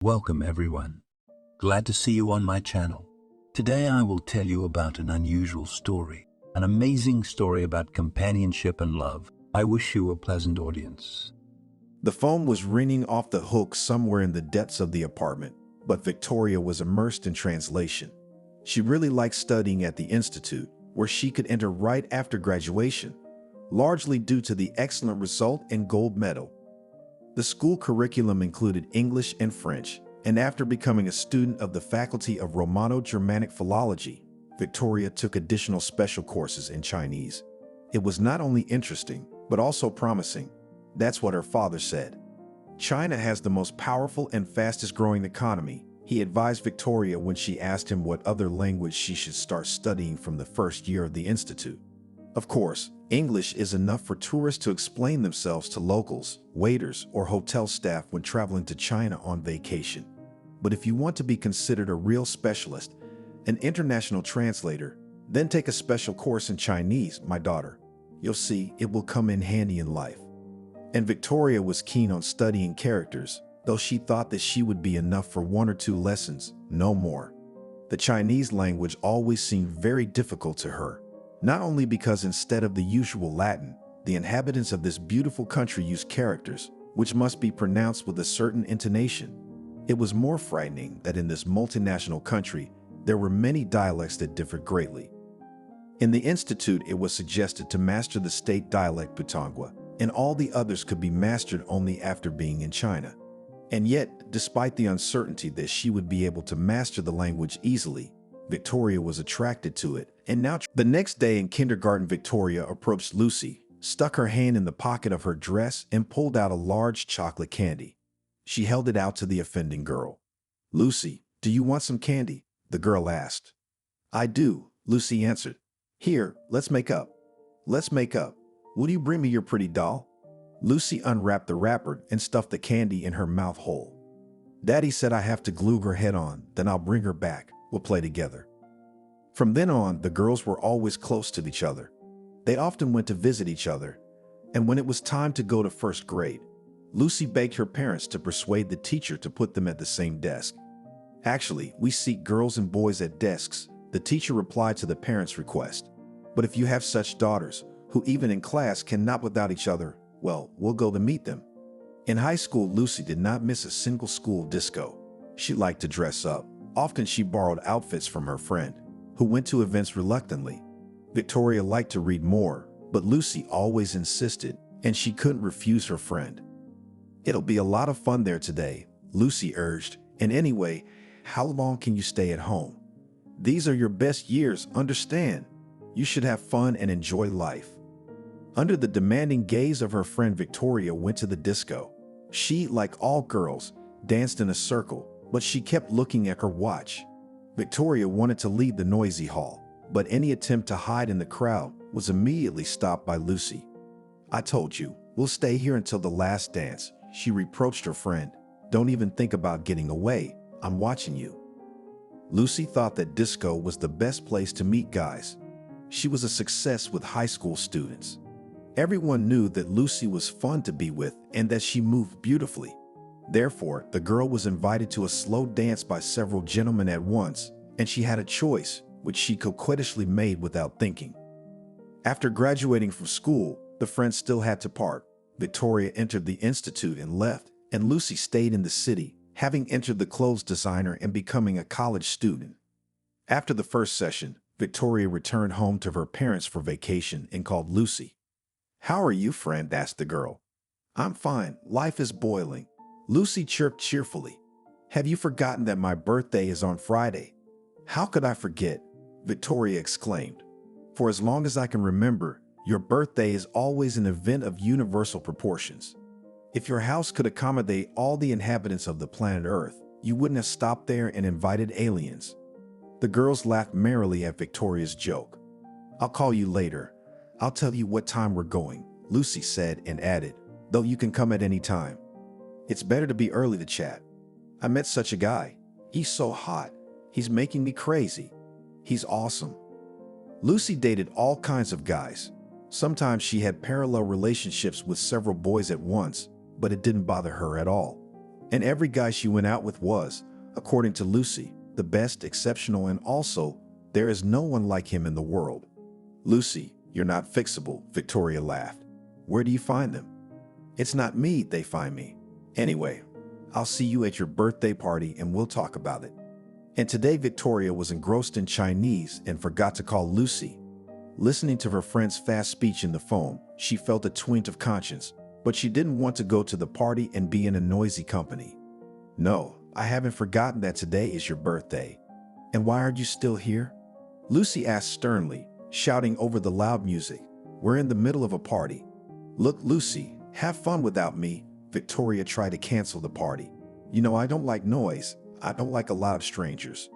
Welcome everyone. Glad to see you on my channel. Today I will tell you about an unusual story, an amazing story about companionship and love. I wish you a pleasant audience. The phone was ringing off the hook somewhere in the depths of the apartment, but Victoria was immersed in translation. She really liked studying at the Institute, where she could enter right after graduation, largely due to the excellent result and gold medal. The school curriculum included English and French, and after becoming a student of the Faculty of Romano-Germanic Philology, Victoria took additional special courses in Chinese. It was not only interesting, but also promising. That's what her father said. China has the most powerful and fastest growing economy, he advised Victoria when she asked him what other language she should start studying from the first year of the Institute. Of course, English is enough for tourists to explain themselves to locals, waiters, or hotel staff when traveling to China on vacation. But if you want to be considered a real specialist, an international translator, then take a special course in Chinese, my daughter. You'll see it will come in handy in life. And Victoria was keen on studying characters, though she thought that she would be enough for 1 or 2 lessons, no more. The Chinese language always seemed very difficult to her. Not only because instead of the usual Latin, the inhabitants of this beautiful country use characters, which must be pronounced with a certain intonation. It was more frightening that in this multinational country, there were many dialects that differed greatly. In the Institute, it was suggested to master the state dialect Putonghua, and all the others could be mastered only after being in China. And yet, despite the uncertainty that she would be able to master the language easily, Victoria was attracted to it, and now the next day in kindergarten, Victoria approached Lucy, stuck her hand in the pocket of her dress, and pulled out a large chocolate candy. She held it out to the offending girl. "Lucy, do you want some candy?" the girl asked. "I do," Lucy answered. "Here, let's make up. Let's make up. Will you bring me your pretty doll?" Lucy unwrapped the wrapper and stuffed the candy in her mouth hole. "Daddy said I have to glue her head on, then I'll bring her back. We'll play together." From then on, the girls were always close to each other. They often went to visit each other, and when it was time to go to first grade, Lucy begged her parents to persuade the teacher to put them at the same desk. "Actually, we seat girls and boys at desks," the teacher replied to the parents' request. "But if you have such daughters, who even in class cannot without each other, well, we'll go to meet them." In high school, Lucy did not miss a single school disco. She liked to dress up. Often she borrowed outfits from her friend, who went to events reluctantly. Victoria liked to read more, but Lucy always insisted, and she couldn't refuse her friend. "It'll be a lot of fun there today," Lucy urged, "and anyway, how long can you stay at home? These are your best years, understand? You should have fun and enjoy life." Under the demanding gaze of her friend, Victoria went to the disco. She, like all girls, danced in a circle, but she kept looking at her watch. Victoria wanted to leave the noisy hall, but any attempt to hide in the crowd was immediately stopped by Lucy. "I told you, we'll stay here until the last dance," she reproached her friend. "Don't even think about getting away. I'm watching you." Lucy thought that disco was the best place to meet guys. She was a success with high school students. Everyone knew that Lucy was fun to be with and that she moved beautifully. Therefore, the girl was invited to a slow dance by several gentlemen at once, and she had a choice, which she coquettishly made without thinking. After graduating from school, the friends still had to part. Victoria entered the Institute and left, and Lucy stayed in the city, having entered the clothes designer and becoming a college student. After the first session, Victoria returned home to her parents for vacation and called Lucy. "How are you, friend?" asked the girl. "I'm fine. Life is boiling," Lucy chirped cheerfully. "Have you forgotten that my birthday is on Friday?" "How could I forget?" Victoria exclaimed. "For as long as I can remember, your birthday is always an event of universal proportions. If your house could accommodate all the inhabitants of the planet Earth, you wouldn't have stopped there and invited aliens." The girls laughed merrily at Victoria's joke. "I'll call you later. I'll tell you what time we're going," Lucy said and added, "though you can come at any time. It's better to be early to chat. I met such a guy. He's so hot. He's making me crazy. He's awesome." Lucy dated all kinds of guys. Sometimes she had parallel relationships with several boys at once, but it didn't bother her at all. And every guy she went out with was, according to Lucy, the best, exceptional, and also, there is no one like him in the world. Lucy, you're not fixable, Victoria laughed. Where do you find them? It's not me, they find me. Anyway, I'll see you at your birthday party and we'll talk about it. And today Victoria was engrossed in Chinese and forgot to call Lucy. Listening to her friend's fast speech in the phone, she felt a twinge of conscience, but she didn't want to go to the party and be in a noisy company. No, I haven't forgotten that today is your birthday. And why are you still here? Lucy asked sternly, shouting over the loud music. We're in the middle of a party. Look, Lucy, have fun without me. Victoria tried to cancel the party. You know, I don't like noise. I don't like a lot of strangers.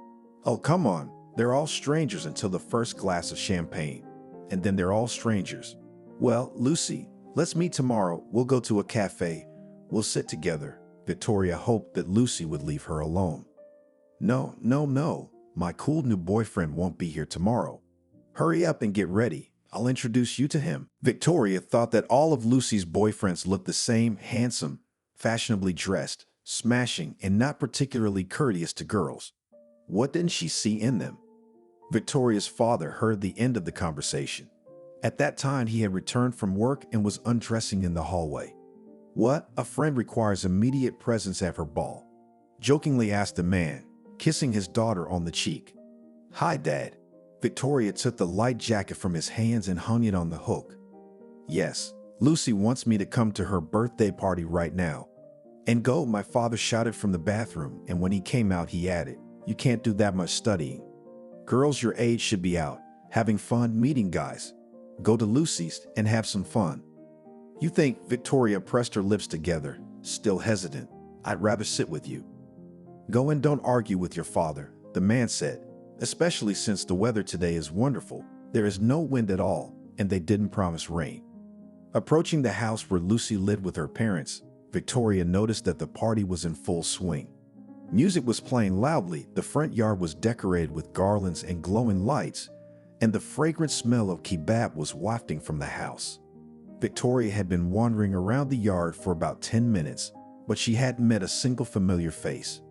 Oh, come on. They're all strangers until the first glass of champagne. And then they're all strangers. Well, Lucy, let's meet tomorrow. We'll go to a cafe. We'll sit together. Victoria hoped that Lucy would leave her alone. No. My cool new boyfriend won't be here tomorrow. Hurry up and get ready. I'll introduce you to him. Victoria thought that all of Lucy's boyfriends looked the same, handsome, fashionably dressed, smashing, and not particularly courteous to girls. What didn't she see in them? Victoria's father heard the end of the conversation. At that time, he had returned from work and was undressing in the hallway. What? A friend requires immediate presence at her ball? Jokingly asked the man, kissing his daughter on the cheek. Hi, Dad. Victoria took the light jacket from his hands and hung it on the hook. Yes, Lucy wants me to come to her birthday party right now. And go, my father shouted from the bathroom, and when he came out, he added, you can't do that much studying. Girls your age should be out, having fun, meeting guys. Go to Lucy's and have some fun. You think? Victoria pressed her lips together, still hesitant. I'd rather sit with you. Go and don't argue with your father, the man said, especially since the weather today is wonderful. There is no wind at all, and they didn't promise rain. Approaching the house where Lucy lived with her parents, Victoria noticed that the party was in full swing. Music was playing loudly, the front yard was decorated with garlands and glowing lights, and the fragrant smell of kebab was wafting from the house. Victoria had been wandering around the yard for about 10 minutes, but she hadn't met a single familiar face.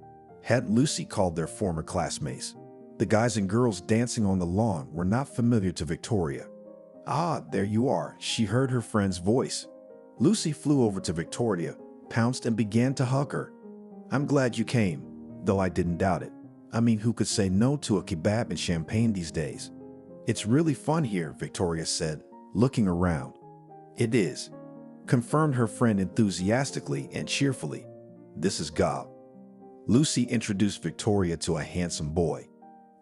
Hadn't Lucy called their former classmates? The guys and girls dancing on the lawn were not familiar to Victoria. Ah, there you are, she heard her friend's voice. Lucy flew over to Victoria, pounced and began to hug her. I'm glad you came, though I didn't doubt it. I mean, who could say no to a kebab and champagne these days? It's really fun here, Victoria said, looking around. It is, confirmed her friend enthusiastically and cheerfully. This is Gob. Lucy introduced Victoria to a handsome boy.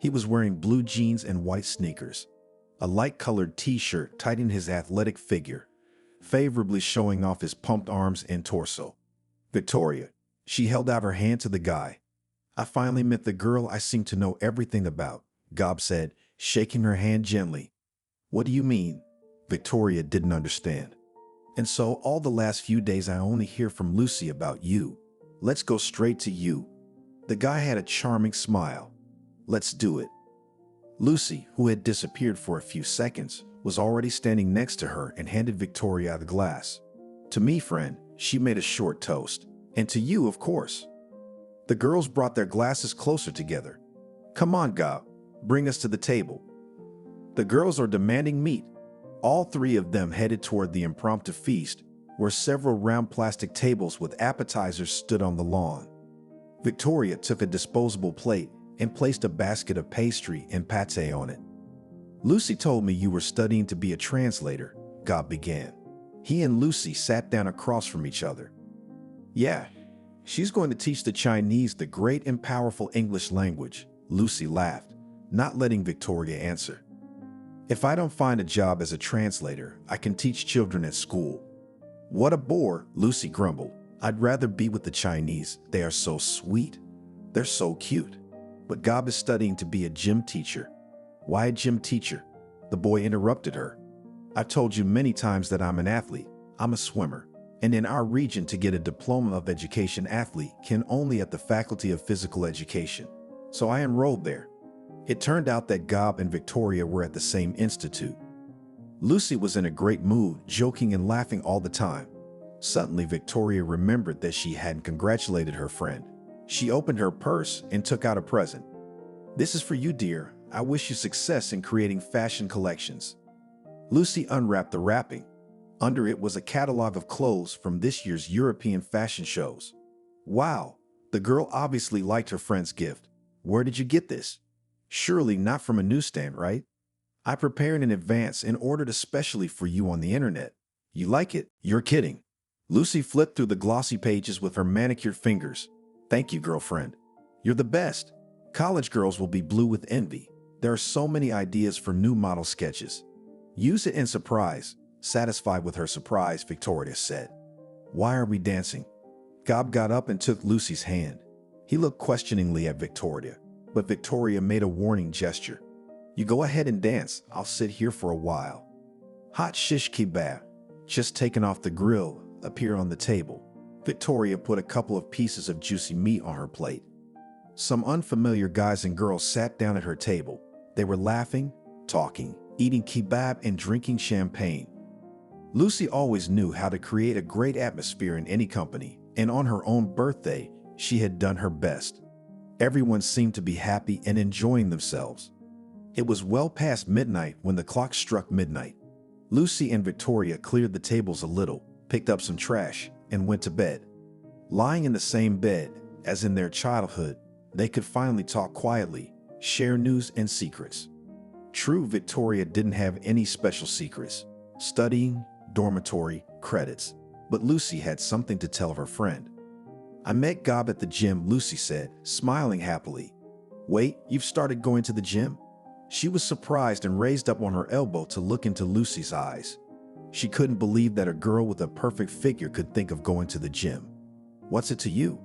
He was wearing blue jeans and white sneakers. A light-colored t-shirt tightened his athletic figure, favorably showing off his pumped arms and torso. Victoria, she held out her hand to the guy. I finally met the girl I seem to know everything about, Gob said, shaking her hand gently. What do you mean? Victoria didn't understand. And so all the last few days I only hear from Lucy about you. Let's go straight to you. The guy had a charming smile. Let's do it. Lucy, who had disappeared for a few seconds, was already standing next to her and handed Victoria the glass. To me, friend, she made a short toast. And to you, of course. The girls brought their glasses closer together. Come on, Gob, bring us to the table. The girls are demanding meat. All three of them headed toward the impromptu feast, where several round plastic tables with appetizers stood on the lawn. Victoria took a disposable plate and placed a basket of pastry and pâté on it. Lucy told me you were studying to be a translator, Gob began. He and Lucy sat down across from each other. Yeah, she's going to teach the Chinese the great and powerful English language, Lucy laughed, not letting Victoria answer. If I don't find a job as a translator, I can teach children at school. What a bore, Lucy grumbled. I'd rather be with the Chinese. They are so sweet. They're so cute. But Gob is studying to be a gym teacher. Why a gym teacher? The boy interrupted her. I've told you many times that I'm an athlete. I'm a swimmer. And in our region, to get a diploma of education, athlete can only at the Faculty of Physical Education. So I enrolled there. It turned out that Gob and Victoria were at the same institute. Lucy was in a great mood, joking and laughing all the time. Suddenly, Victoria remembered that she hadn't congratulated her friend. She opened her purse and took out a present. "This is for you, dear. I wish you success in creating fashion collections." Lucy unwrapped the wrapping. Under it was a catalog of clothes from this year's European fashion shows. Wow, the girl obviously liked her friend's gift. "Where did you get this?" "Surely not from a newsstand, right?" "I prepared in advance and ordered especially for you on the internet." "You like it?" "You're kidding." Lucy flipped through the glossy pages with her manicured fingers. "Thank you, girlfriend. You're the best." College girls will be blue with envy. There are so many ideas for new model sketches. "Use it in surprise." Satisfied with her surprise, Victoria said. "Why are we dancing?" Gob got up and took Lucy's hand. He looked questioningly at Victoria, but Victoria made a warning gesture. "You go ahead and dance. I'll sit here for a while." Hot shish kebab, just taken off the grill, appeared on the table. Victoria put a couple of pieces of juicy meat on her plate. Some unfamiliar guys and girls sat down at her table. They were laughing, talking, eating kebab, and drinking champagne. Lucy always knew how to create a great atmosphere in any company, and on her own birthday, she had done her best. Everyone seemed to be happy and enjoying themselves. It was well past midnight when the clock struck midnight. Lucy and Victoria cleared the tables a little, picked up some trash, and went to bed. Lying in the same bed as in their childhood, they could finally talk quietly, share news and secrets. True, Victoria didn't have any special secrets. Studying, dormitory, credits. But Lucy had something to tell her friend. "I met Gob at the gym," Lucy said, smiling happily. "Wait, you've started going to the gym?" She was surprised and raised up on her elbow to look into Lucy's eyes. She couldn't believe that a girl with a perfect figure could think of going to the gym. "What's it to you?"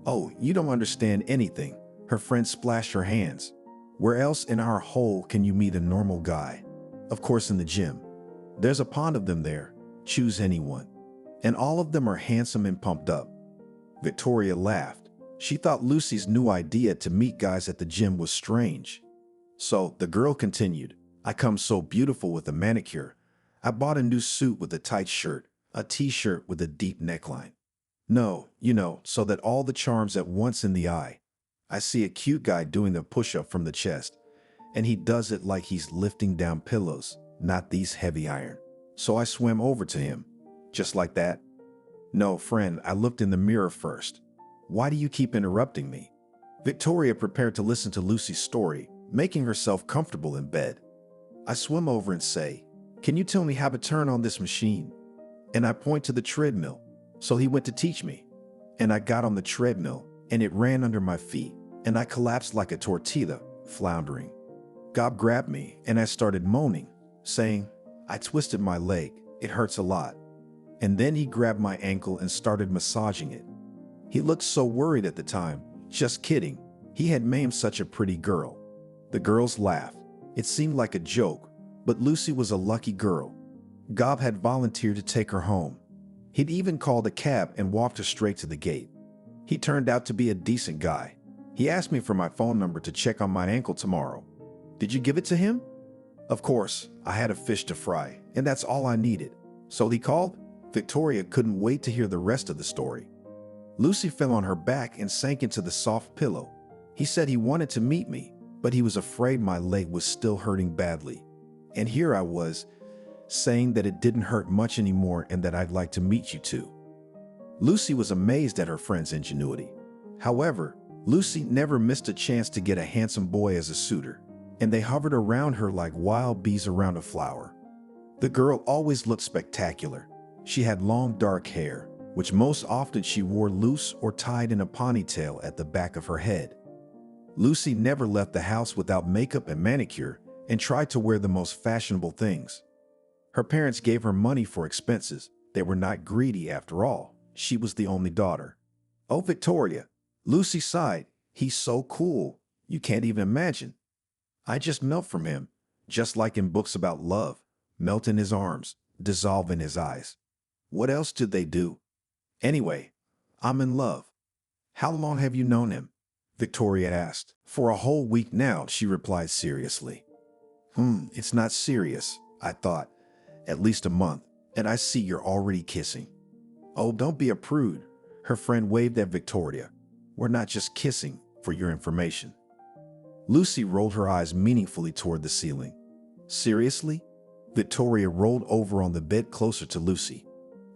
"Oh, you don't understand anything." Her friend splashed her hands. "Where else in our hole can you meet a normal guy?" "Of course in the gym. There's a pond of them there. Choose anyone. And all of them are handsome and pumped up." Victoria laughed. She thought Lucy's new idea to meet guys at the gym was strange. So the girl continued, "I come so beautiful with a manicure. I bought a new suit with a tight shirt, a t-shirt with a deep neckline. No, so that all the charms at once in the eye. I see a cute guy doing the push-up from the chest, and he does it like he's lifting down pillows, not these heavy iron. So I swam over to him. Just like that." "No, friend, I looked in the mirror first." "Why do you keep interrupting me?" Victoria prepared to listen to Lucy's story, making herself comfortable in bed. "I swim over and say, 'Can you tell me how to turn on this machine?' And I point to the treadmill. So he went to teach me. And I got on the treadmill, and it ran under my feet, and I collapsed like a tortilla, floundering. Gob grabbed me, and I started moaning, saying, 'I twisted my leg. It hurts a lot.' And then he grabbed my ankle and started massaging it. He looked so worried at the time. Just kidding. He had maimed such a pretty girl." The girls laughed. It seemed like a joke, but Lucy was a lucky girl. Gob had volunteered to take her home. He'd even called a cab and walked her straight to the gate. He turned out to be a decent guy. He asked me for my phone number to check on my ankle tomorrow. "Did you give it to him?" "Of course, I had a fish to fry, and that's all I needed." "So he called?" Victoria couldn't wait to hear the rest of the story. Lucy fell on her back and sank into the soft pillow. "He said he wanted to meet me, but he was afraid my leg was still hurting badly. And here I was, saying that it didn't hurt much anymore and that I'd like to meet you too." Lucy was amazed at her friend's ingenuity. However, Lucy never missed a chance to get a handsome boy as a suitor, and they hovered around her like wild bees around a flower. The girl always looked spectacular. She had long dark hair, which most often she wore loose or tied in a ponytail at the back of her head. Lucy never left the house without makeup and manicure and tried to wear the most fashionable things. Her parents gave her money for expenses. They were not greedy after all. She was the only daughter. "Oh, Victoria," Lucy sighed. "He's so cool. You can't even imagine. I just melt from him, just like in books about love. Melt in his arms, dissolve in his eyes. What else did they do? Anyway, I'm in love." "How long have you known him?" Victoria asked. "For a whole week now," she replied seriously. It's not serious, I thought. At least a month, and I see you're already kissing." Oh, don't be a prude. Her friend waved at Victoria. We're not just kissing, for your information. Lucy rolled her eyes meaningfully toward the ceiling. Seriously? Victoria rolled over on the bed closer to Lucy.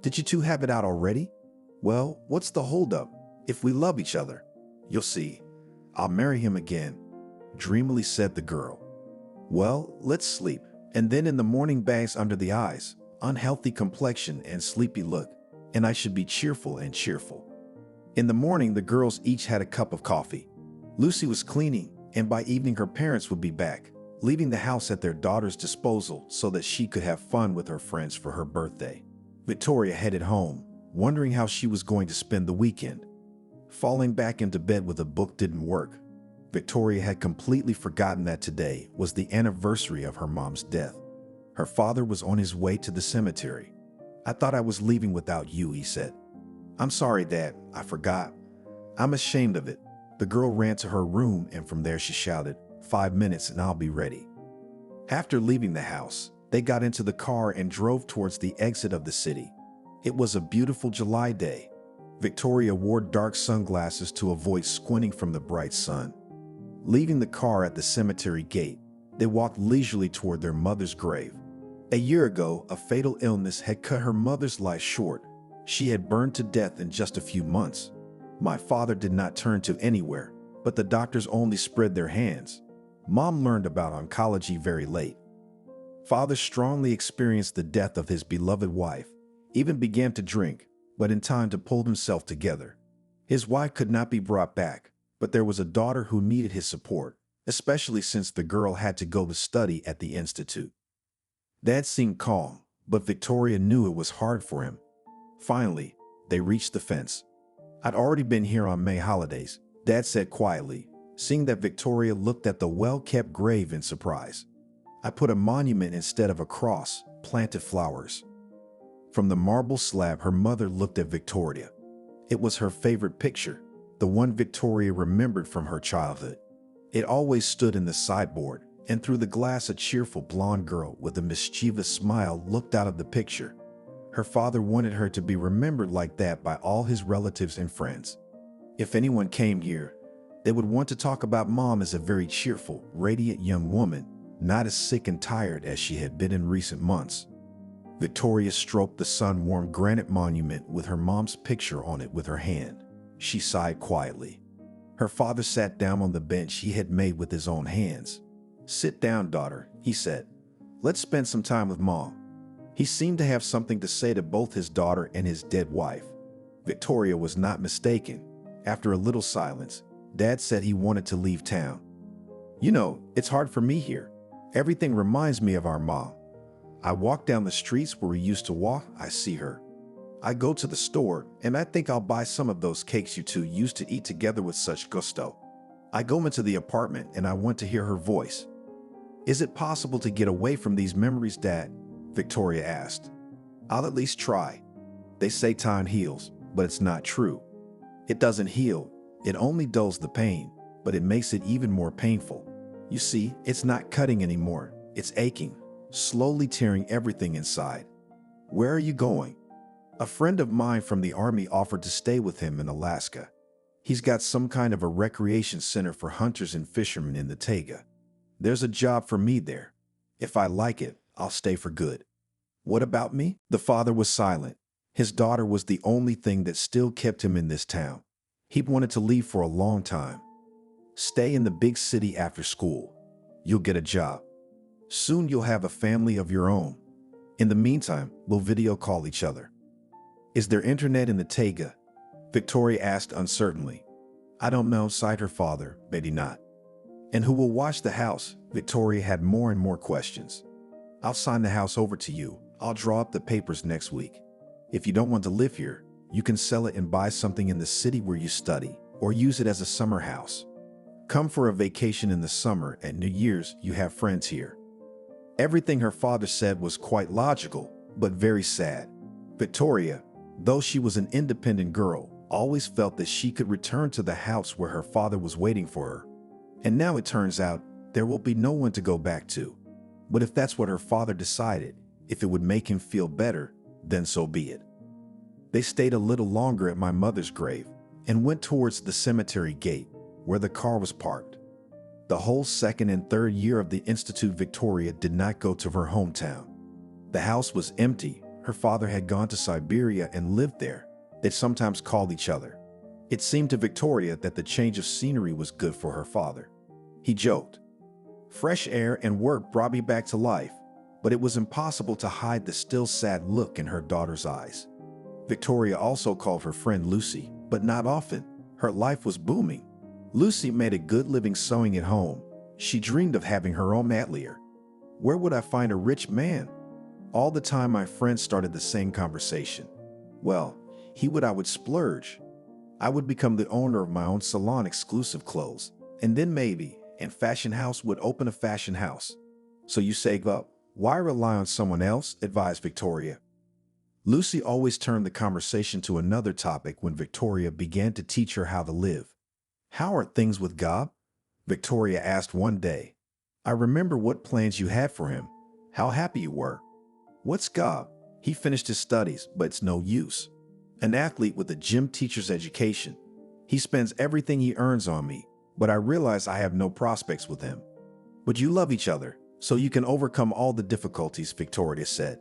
Did you two have it out already? Well, what's the holdup? If we love each other, you'll see. I'll marry him again, dreamily said the girl. Well, let's sleep. And then in the morning, bags under the eyes, unhealthy complexion and sleepy look, and I should be cheerful and cheerful. In the morning, the girls each had a cup of coffee. Lucy was cleaning, and by evening her parents would be back, leaving the house at their daughter's disposal so that she could have fun with her friends for her birthday. Victoria headed home, wondering how she was going to spend the weekend. Falling back into bed with a book didn't work. Victoria had completely forgotten that today was the anniversary of her mom's death. Her father was on his way to the cemetery. I thought I was leaving without you, he said. I'm sorry, Dad. I forgot. I'm ashamed of it. The girl ran to her room, and from there she shouted, 5 minutes and I'll be ready. After leaving the house, they got into the car and drove towards the exit of the city. It was a beautiful July day. Victoria wore dark sunglasses to avoid squinting from the bright sun. Leaving the car at the cemetery gate, they walked leisurely toward their mother's grave. A year ago, a fatal illness had cut her mother's life short. She had burned to death in just a few months. My father did not turn to anywhere, but the doctors only spread their hands. Mom learned about oncology very late. Father strongly experienced the death of his beloved wife, even began to drink, but in time to pull himself together. His wife could not be brought back, but there was a daughter who needed his support, especially since the girl had to go to study at the institute. Dad seemed calm, but Victoria knew it was hard for him. Finally, they reached the fence. I'd already been here on May holidays, Dad said quietly, seeing that Victoria looked at the well-kept grave in surprise. I put a monument instead of a cross, planted flowers. From the marble slab, her mother looked at Victoria. It was her favorite picture, the one Victoria remembered from her childhood. It always stood in the sideboard, and through the glass a cheerful blonde girl with a mischievous smile looked out of the picture. Her father wanted her to be remembered like that by all his relatives and friends. If anyone came here, they would want to talk about Mom as a very cheerful, radiant young woman, not as sick and tired as she had been in recent months. Victoria stroked the sun-warmed granite monument with her mom's picture on it with her hand. She sighed quietly. Her father sat down on the bench he had made with his own hands. Sit down, daughter, he said. Let's spend some time with Mom. He seemed to have something to say to both his daughter and his dead wife. Victoria was not mistaken. After a little silence, Dad said he wanted to leave town. You know, it's hard for me here. Everything reminds me of our mom. I walk down the streets where we used to walk, I see her. I go to the store, and I think I'll buy some of those cakes you two used to eat together with such gusto. I go into the apartment, and I want to hear her voice. Is it possible to get away from these memories, Dad? Victoria asked. I'll at least try. They say time heals, but it's not true. It doesn't heal. It only dulls the pain, but it makes it even more painful. You see, it's not cutting anymore. It's aching, slowly tearing everything inside. Where are you going? A friend of mine from the army offered to stay with him in Alaska. He's got some kind of a recreation center for hunters and fishermen in the taiga. There's a job for me there. If I like it, I'll stay for good. What about me? The father was silent. His daughter was the only thing that still kept him in this town. He'd wanted to leave for a long time. Stay in the big city after school. You'll get a job. Soon you'll have a family of your own. In the meantime, we'll video call each other. Is there internet in the taiga? Victoria asked uncertainly. I don't know, sighed her father, maybe not. And who will watch the house? Victoria had more and more questions. I'll sign the house over to you. I'll draw up the papers next week. If you don't want to live here, you can sell it and buy something in the city where you study, or use it as a summer house. Come for a vacation in the summer. At New Year's, you have friends here. Everything her father said was quite logical, but very sad. Victoria, though she was an independent girl, always felt that she could return to the house where her father was waiting for her. And now it turns out there will be no one to go back to. But if that's what her father decided, if it would make him feel better, then so be it. They stayed a little longer at my mother's grave and went towards the cemetery gate where the car was parked. The whole second and third year of the Institute, Victoria did not go to her hometown. The house was empty. Her father had gone to Siberia and lived there. They sometimes called each other. It seemed to Victoria that the change of scenery was good for her father. He joked, "Fresh air and work brought me back to life," but it was impossible to hide the still sad look in her daughter's eyes. Victoria also called her friend Lucy, but not often. Her life was booming. Lucy made a good living sewing at home. She dreamed of having her own atelier. "Where would I find a rich man?" All the time my friends started the same conversation. "Well, I would splurge. I would become the owner of my own salon, exclusive clothes. And then maybe, and fashion house would open a fashion house." "So you save up. Why rely on someone else?" advised Victoria. Lucy always turned the conversation to another topic when Victoria began to teach her how to live. "How are things with Gob?" Victoria asked one day. "I remember what plans you had for him. How happy you were." "What's Gob?" "He finished his studies, but it's no use. An athlete with a gym teacher's education. He spends everything he earns on me, but I realize I have no prospects with him." "But you love each other, so you can overcome all the difficulties," Victoria said.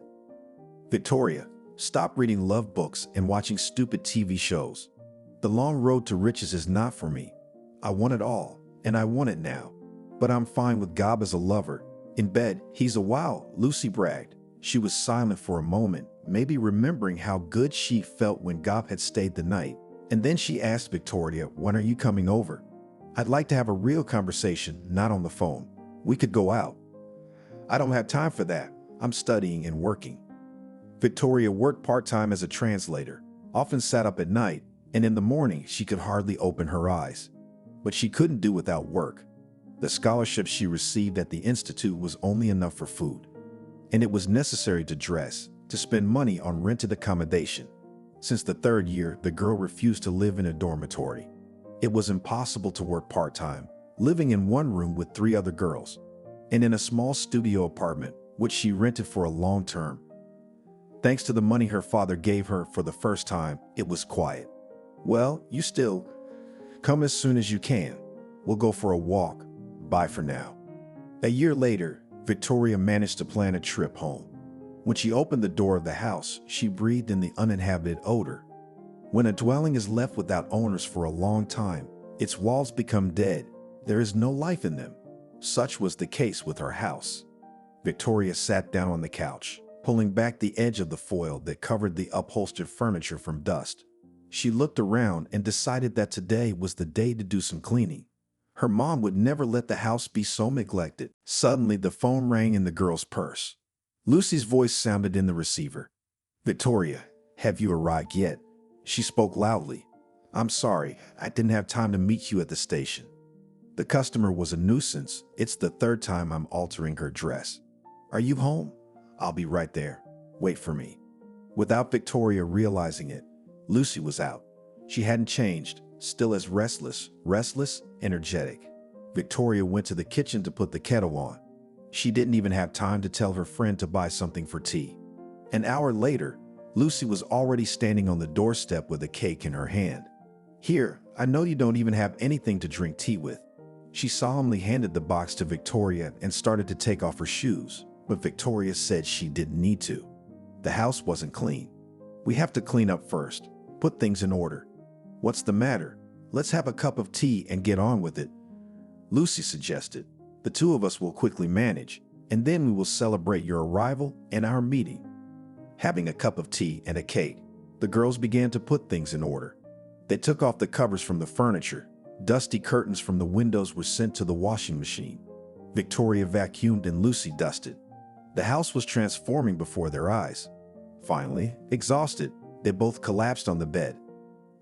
"Victoria, stop reading love books and watching stupid TV shows. The long road to riches is not for me. I want it all, and I want it now. But I'm fine with Gob as a lover. In bed, he's a wow," Lucy bragged. She was silent for a moment, maybe remembering how good she felt when Gob had stayed the night. And then she asked Victoria, "When are you coming over? I'd like to have a real conversation, not on the phone. We could go out." "I don't have time for that. I'm studying and working." Victoria worked part-time as a translator, often sat up at night, and in the morning she could hardly open her eyes. But she couldn't do without work. The scholarship she received at the Institute was only enough for food. And it was necessary to dress, to spend money on rented accommodation. Since the third year, the girl refused to live in a dormitory. It was impossible to work part-time, living in one room with 3 other girls, and in a small studio apartment, which she rented for a long term. Thanks to the money her father gave her for the first time, it was quiet. "Well, you still come as soon as you can. We'll go for a walk. Bye for now." A year later, Victoria managed to plan a trip home. When she opened the door of the house, she breathed in the uninhabited odor. When a dwelling is left without owners for a long time, its walls become dead. There is no life in them. Such was the case with her house. Victoria sat down on the couch, pulling back the edge of the foil that covered the upholstered furniture from dust. She looked around and decided that today was the day to do some cleaning. Her mom would never let the house be so neglected. Suddenly, the phone rang in the girl's purse. Lucy's voice sounded in the receiver. "Victoria, have you arrived yet?" She spoke loudly. "I'm sorry, I didn't have time to meet you at the station." The customer was a nuisance. "It's the third time I'm altering her dress." "Are you home?" "I'll be right there. Wait for me." Without Victoria realizing it, Lucy was out. She hadn't changed, still as restless, energetic. Victoria went to the kitchen to put the kettle on. She didn't even have time to tell her friend to buy something for tea. An hour later, Lucy was already standing on the doorstep with a cake in her hand. "Here, I know you don't even have anything to drink tea with." She solemnly handed the box to Victoria and started to take off her shoes, but Victoria said she didn't need to. The house wasn't clean. "We have to clean up first, put things in order." "What's the matter? Let's have a cup of tea and get on with it," Lucy suggested. "The 2 of us will quickly manage, and then we will celebrate your arrival and our meeting." Having a cup of tea and a cake, the girls began to put things in order. They took off the covers from the furniture. Dusty curtains from the windows were sent to the washing machine. Victoria vacuumed and Lucy dusted. The house was transforming before their eyes. Finally, exhausted, they both collapsed on the bed.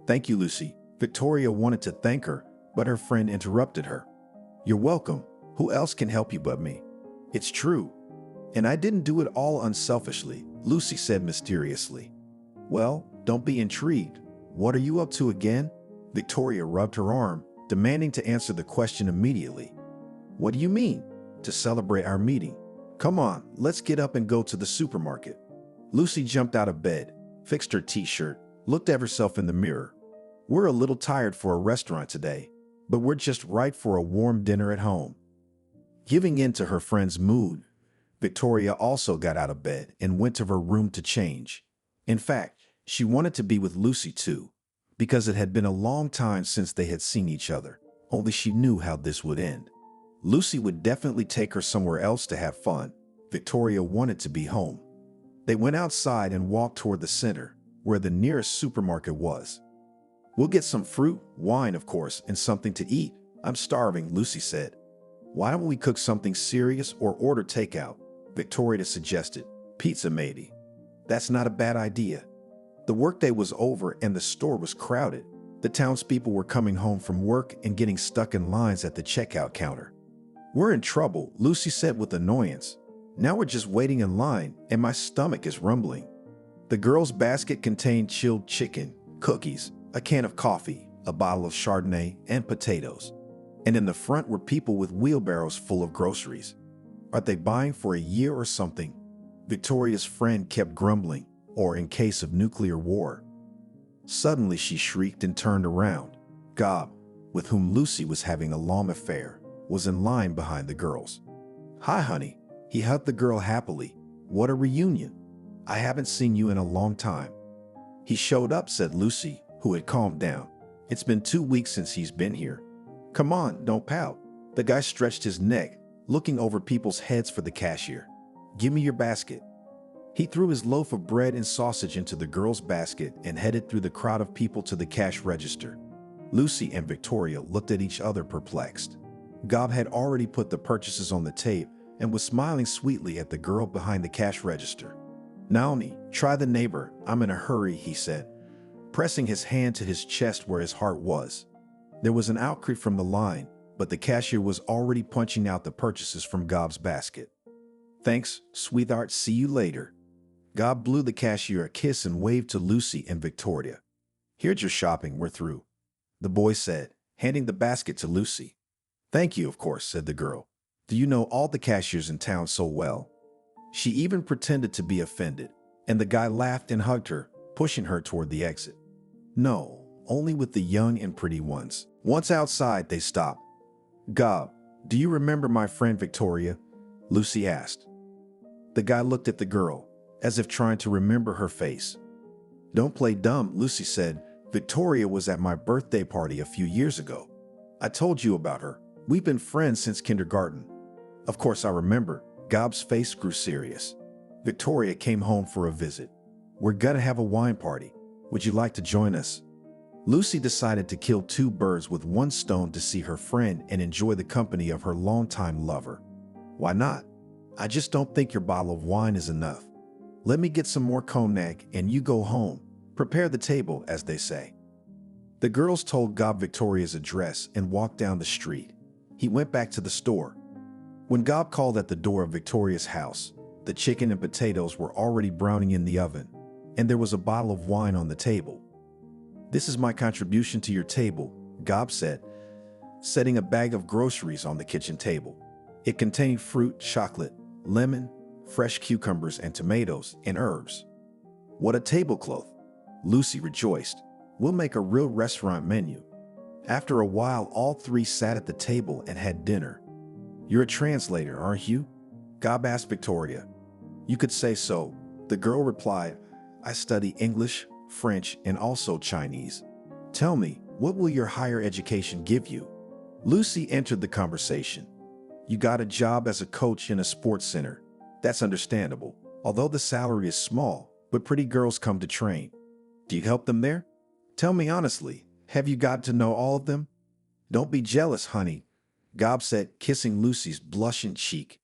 "Thank you, Lucy." Victoria wanted to thank her, but her friend interrupted her. "You're welcome. Who else can help you but me?" "It's true. And I didn't do it all unselfishly," Lucy said mysteriously. "Well, don't be intrigued. What are you up to again?" Victoria rubbed her arm, demanding to answer the question immediately. "What do you mean?" "To celebrate our meeting. Come on, let's get up and go to the supermarket." Lucy jumped out of bed, fixed her t-shirt, looked at herself in the mirror. We're a little tired for a restaurant today, but we're just right for a warm dinner at home. Giving in to her friend's mood, Victoria also got out of bed and went to her room to change. In fact, she wanted to be with Lucy too, because it had been a long time since they had seen each other, only she knew how this would end. Lucy would definitely take her somewhere else to have fun. Victoria wanted to be home. They went outside and walked toward the center, where the nearest supermarket was. We'll get some fruit, wine, of course, and something to eat. I'm starving, Lucy said. Why don't we cook something serious or order takeout? Victoria suggested. Pizza, maybe. That's not a bad idea. The workday was over and the store was crowded. The townspeople were coming home from work and getting stuck in lines at the checkout counter. We're in trouble, Lucy said with annoyance. Now we're just waiting in line and my stomach is rumbling. The girls' basket contained chilled chicken, cookies, a can of coffee, a bottle of Chardonnay, and potatoes. And in the front were people with wheelbarrows full of groceries. Are they buying for a year or something? Victoria's friend kept grumbling, or in case of nuclear war. Suddenly she shrieked and turned around. Gob, with whom Lucy was having a long affair, was in line behind the girls. Hi, honey. He hugged the girl happily. What a reunion. I haven't seen you in a long time. He showed up, said Lucy, who had calmed down. It's been 2 weeks since he's been here. Come on, don't pout. The guy stretched his neck, looking over people's heads for the cashier. Give me your basket. He threw his loaf of bread and sausage into the girl's basket and headed through the crowd of people to the cash register. Lucy and Victoria looked at each other perplexed. Gob had already put the purchases on the tape and was smiling sweetly at the girl behind the cash register. Naomi, try the neighbor. I'm in a hurry, he said, pressing his hand to his chest where his heart was. There was an outcry from the line, but the cashier was already punching out the purchases from Gob's basket. Thanks, sweetheart, see you later. Gob blew the cashier a kiss and waved to Lucy and Victoria. Here's your shopping, we're through, the boy said, handing the basket to Lucy. Thank you, of course, said the girl. Do you know all the cashiers in town so well? She even pretended to be offended, and the guy laughed and hugged her, pushing her toward the exit. No, only with the young and pretty ones. Once outside, they stopped. Gob, do you remember my friend Victoria? Lucy asked. The guy looked at the girl, as if trying to remember her face. Don't play dumb, Lucy said. Victoria was at my birthday party a few years ago. I told you about her. We've been friends since kindergarten. Of course I remember. Gob's face grew serious. Victoria came home for a visit. We're gonna have a wine party. Would you like to join us? Lucy decided to kill 2 birds with 1 stone to see her friend and enjoy the company of her longtime lover. Why not? I just don't think your bottle of wine is enough. Let me get some more cognac and you go home. Prepare the table, as they say. The girls told Gob Victoria's address and walked down the street. He went back to the store. When Gob called at the door of Victoria's house, the chicken and potatoes were already browning in the oven, and there was a bottle of wine on the table. This is my contribution to your table, Gob said, setting a bag of groceries on the kitchen table. It contained fruit, chocolate, lemon, fresh cucumbers and tomatoes, and herbs. What a tablecloth! Lucy rejoiced. We'll make a real restaurant menu. After a while, all 3 sat at the table and had dinner. You're a translator, aren't you? Gob asked Victoria. You could say so, the girl replied. I study English, French, and also Chinese. Tell me, what will your higher education give you? Lucy entered the conversation. You got a job as a coach in a sports center. That's understandable, although the salary is small, but pretty girls come to train. Do you help them there? Tell me honestly, have you got to know all of them? Don't be jealous, honey, Gob said, kissing Lucy's blushing cheek.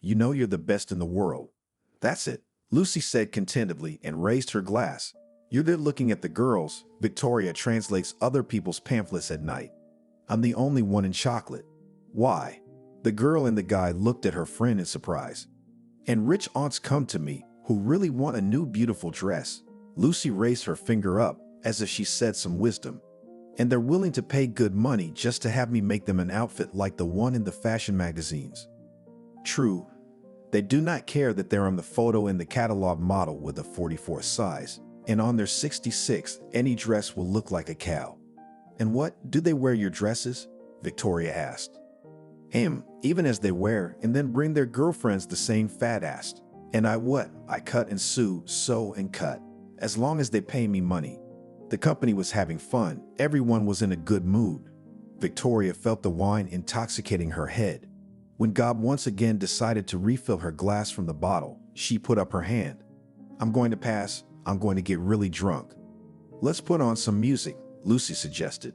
You know you're the best in the world. That's it, Lucy said contentedly and raised her glass. You're there looking at the girls. Victoria translates other people's pamphlets at night. I'm the only one in chocolate. Why? The girl and the guy looked at her friend in surprise. And rich aunts come to me who really want a new beautiful dress. Lucy raised her finger up as if she said some wisdom. And they're willing to pay good money just to have me make them an outfit like the one in the fashion magazines. True, they do not care that they're on the photo in the catalog model with a 44 size, and on their 66th, any dress will look like a cow. And what, do they wear your dresses? Victoria asked. Even as they wear and then bring their girlfriends, the same fat asked. And I cut and sew and cut. As long as they pay me money. The company was having fun. Everyone was in a good mood. Victoria felt the wine intoxicating her head. When Gob once again decided to refill her glass from the bottle, she put up her hand. I'm going to pass. I'm going to get really drunk. Let's put on some music, Lucy suggested.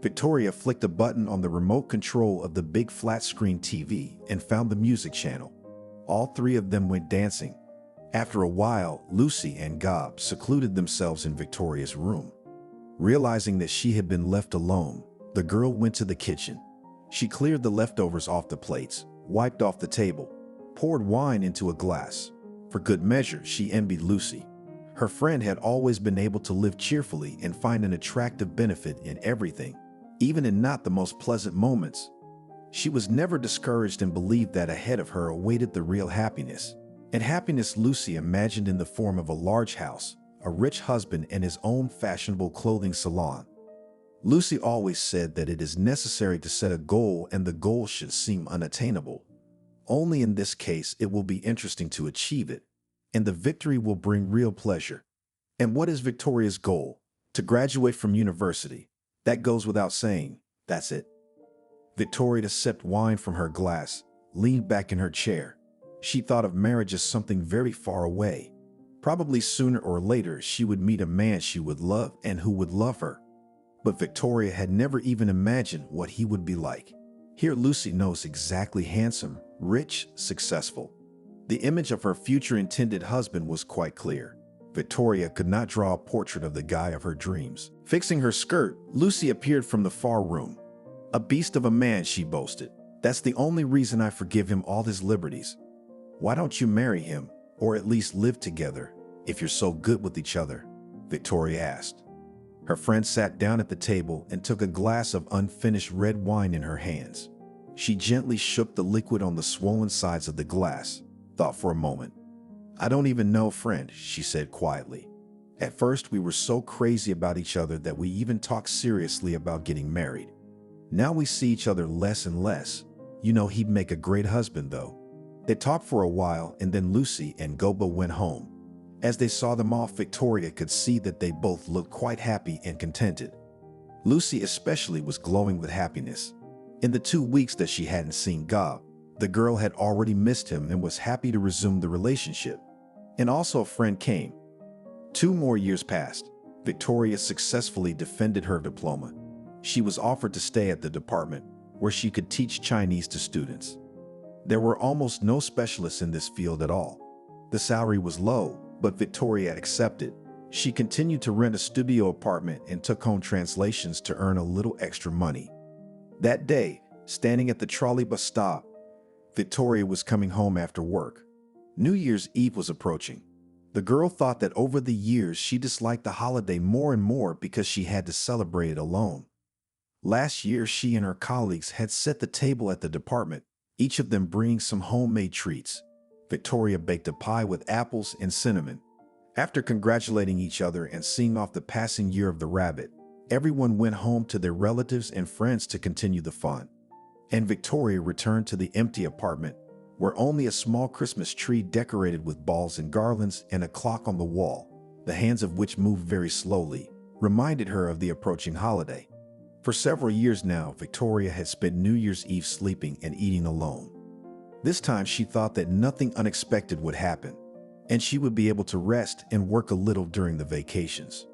Victoria flicked a button on the remote control of the big flat-screen TV and found the music channel. All three of them went dancing. After a while, Lucy and Gob secluded themselves in Victoria's room. Realizing that she had been left alone, the girl went to the kitchen. She cleared the leftovers off the plates, wiped off the table, poured wine into a glass. For good measure, she envied Lucy. Her friend had always been able to live cheerfully and find an attractive benefit in everything, even in not the most pleasant moments. She was never discouraged and believed that ahead of her awaited the real happiness. And happiness Lucy imagined in the form of a large house, a rich husband, and his own fashionable clothing salon. Lucy always said that it is necessary to set a goal and the goal should seem unattainable. Only in this case it will be interesting to achieve it, and the victory will bring real pleasure. And what is Victoria's goal? To graduate from university. That goes without saying. That's it. Victoria sipped wine from her glass, leaned back in her chair. She thought of marriage as something very far away. Probably sooner or later she would meet a man she would love and who would love her. But Victoria had never even imagined what he would be like. Here Lucy knows exactly: handsome, rich, successful. The image of her future intended husband was quite clear. Victoria could not draw a portrait of the guy of her dreams. Fixing her skirt, Lucy appeared from the far room. A beast of a man, she boasted. That's the only reason I forgive him all his liberties. Why don't you marry him, or at least live together, if you're so good with each other? Victoria asked. Her friend sat down at the table and took a glass of unfinished red wine in her hands. She gently shook the liquid on the swollen sides of the glass, thought for a moment. I don't even know, friend, she said quietly. At first we were so crazy about each other that we even talked seriously about getting married. Now we see each other less and less. You know, he'd make a great husband, though. They talked for a while, and then Lucy and Goba went home. As they saw them off, Victoria could see that they both looked quite happy and contented. Lucy especially was glowing with happiness. In the 2 weeks that she hadn't seen Gob, the girl had already missed him and was happy to resume the relationship. And also a friend came. 2 more years passed. Victoria successfully defended her diploma. She was offered to stay at the department, where she could teach Chinese to students. There were almost no specialists in this field at all. The salary was low, but Victoria accepted. She continued to rent a studio apartment and took home translations to earn a little extra money. That day, standing at the trolley bus stop, Victoria was coming home after work. New Year's Eve was approaching. The girl thought that over the years she disliked the holiday more and more because she had to celebrate it alone. Last year, she and her colleagues had set the table at the department, each of them bringing some homemade treats. Victoria baked a pie with apples and cinnamon. After congratulating each other and seeing off the passing year of the rabbit, everyone went home to their relatives and friends to continue the fun. And Victoria returned to the empty apartment, where only a small Christmas tree decorated with balls and garlands and a clock on the wall, the hands of which moved very slowly, reminded her of the approaching holiday. For several years now, Victoria had spent New Year's Eve sleeping and eating alone. This time she thought that nothing unexpected would happen, and she would be able to rest and work a little during the vacations.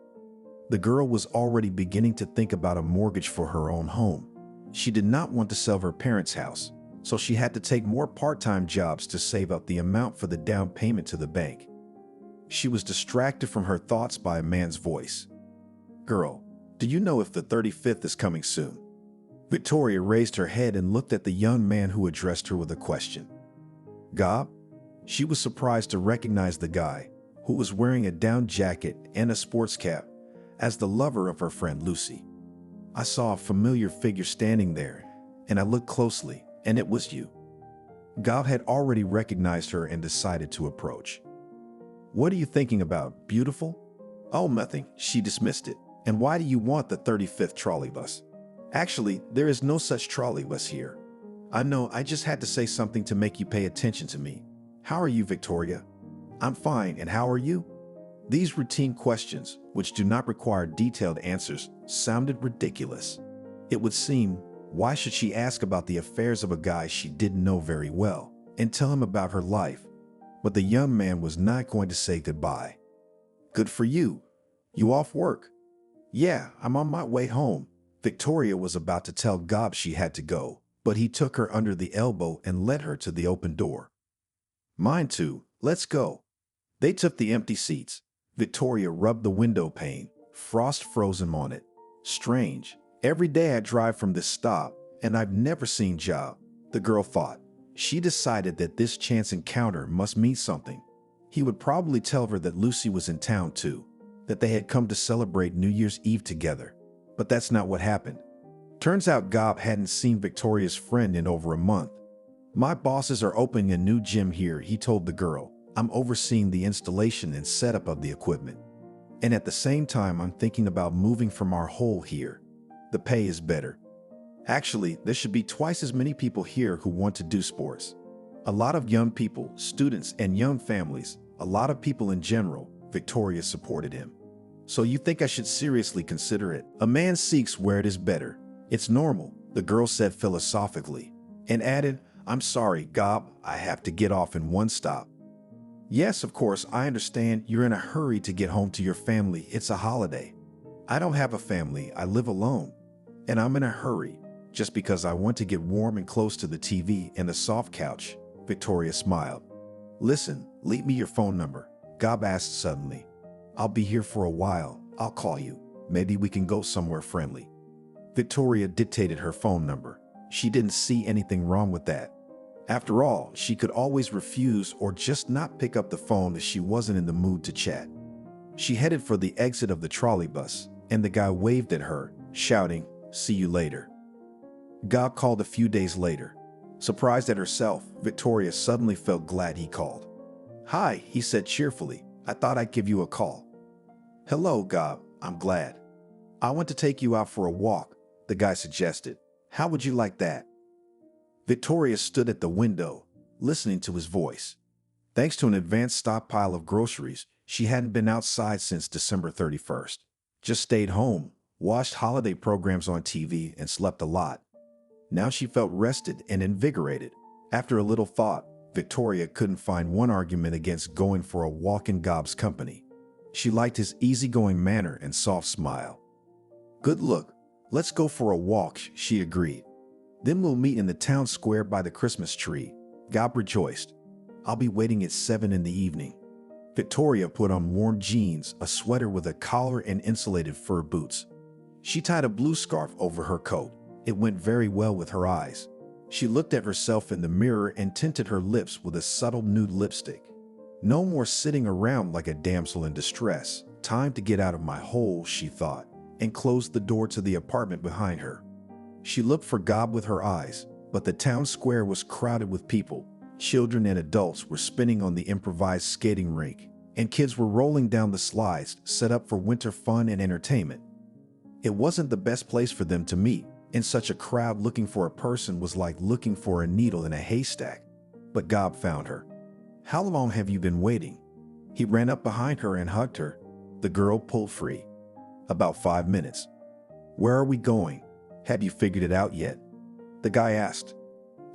The girl was already beginning to think about a mortgage for her own home. She did not want to sell her parents' house, so she had to take more part-time jobs to save up the amount for the down payment to the bank. She was distracted from her thoughts by a man's voice. "Girl, do you know if the 35th is coming soon?" Victoria raised her head and looked at the young man who addressed her with a question. "Gob?" She was surprised to recognize the guy, who was wearing a down jacket and a sports cap, as the lover of her friend Lucy. "I saw a familiar figure standing there, and I looked closely, and it was you." Gob had already recognized her and decided to approach. "What are you thinking about, beautiful?" Oh, nothing. She dismissed it. And why do you want the 35th trolley bus? Actually, there is no such trolley bus here. I know, I just had to say something to make you pay attention to me. How are you, Victoria? I'm fine, and how are you? These routine questions, which do not require detailed answers, sounded ridiculous. It would seem, why should she ask about the affairs of a guy she didn't know very well and tell him about her life? But the young man was not going to say goodbye. Good for you. You off work? Yeah, I'm on my way home. Victoria was about to tell Gob she had to go, but he took her under the elbow and led her to the open door. Mine too. Let's go. They took the empty seats. Victoria rubbed the window pane, frost frozen on it. Strange. Every day I drive from this stop, and I've never seen Job, the girl thought. She decided that this chance encounter must mean something. He would probably tell her that Lucy was in town too, that they had come to celebrate New Year's Eve together. But that's not what happened. Turns out Gob hadn't seen Victoria's friend in over a month. My bosses are opening a new gym here, he told the girl. I'm overseeing the installation and setup of the equipment. And at the same time, I'm thinking about moving from our hole here. The pay is better. Actually, there should be twice as many people here who want to do sports. A lot of young people, students, and young families, a lot of people in general. Victoria supported him. So you think I should seriously consider it? A man seeks where it is better. It's normal, the girl said philosophically, and added, I'm sorry, Gob, I have to get off in one stop. Yes, of course, I understand you're in a hurry to get home to your family. It's a holiday. I don't have a family, I live alone. And I'm in a hurry, just because I want to get warm and close to the TV and the soft couch. Victoria smiled. Listen, leave me your phone number, Gob asked suddenly. I'll be here for a while. I'll call you. Maybe we can go somewhere friendly. Victoria dictated her phone number. She didn't see anything wrong with that. After all, she could always refuse or just not pick up the phone if she wasn't in the mood to chat. She headed for the exit of the trolley bus, and the guy waved at her, shouting, See you later. Gob called a few days later. Surprised at herself, Victoria suddenly felt glad he called. Hi, he said cheerfully. I thought I'd give you a call. Hello, Gob. I'm glad. I want to take you out for a walk, the guy suggested. How would you like that? Victoria stood at the window, listening to his voice. Thanks to an advanced stockpile of groceries, she hadn't been outside since December 31st. Just stayed home, watched holiday programs on TV, and slept a lot. Now she felt rested and invigorated. After a little thought, Victoria couldn't find one argument against going for a walk in Gob's company. She liked his easygoing manner and soft smile. Good look. Let's go for a walk, she agreed. Then we'll meet in the town square by the Christmas tree. Gob rejoiced. I'll be waiting at 7 in the evening. Victoria put on warm jeans, a sweater with a collar, and insulated fur boots. She tied a blue scarf over her coat. It went very well with her eyes. She looked at herself in the mirror and tinted her lips with a subtle nude lipstick. No more sitting around like a damsel in distress. Time to get out of my hole, she thought, and closed the door to the apartment behind her. She looked for Gob with her eyes, but the town square was crowded with people. Children and adults were spinning on the improvised skating rink, and kids were rolling down the slides set up for winter fun and entertainment. It wasn't the best place for them to meet. In such a crowd, looking for a person was like looking for a needle in a haystack. But Gob found her. How long have you been waiting? He ran up behind her and hugged her. The girl pulled free. About 5 minutes. Where are we going? Have you figured it out yet? The guy asked.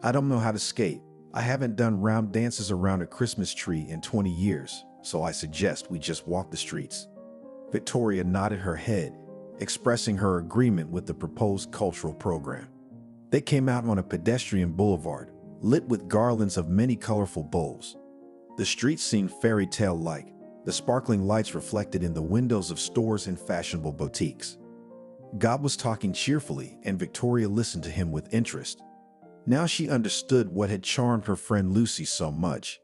I don't know how to skate. I haven't done round dances around a Christmas tree in 20 years, so I suggest we just walk the streets. Victoria nodded her head, expressing her agreement with the proposed cultural program. They came out on a pedestrian boulevard, lit with garlands of many colorful bulbs. The street seemed fairy tale-like, the sparkling lights reflected in the windows of stores and fashionable boutiques. Gob was talking cheerfully, and Victoria listened to him with interest. Now she understood what had charmed her friend Lucy so much.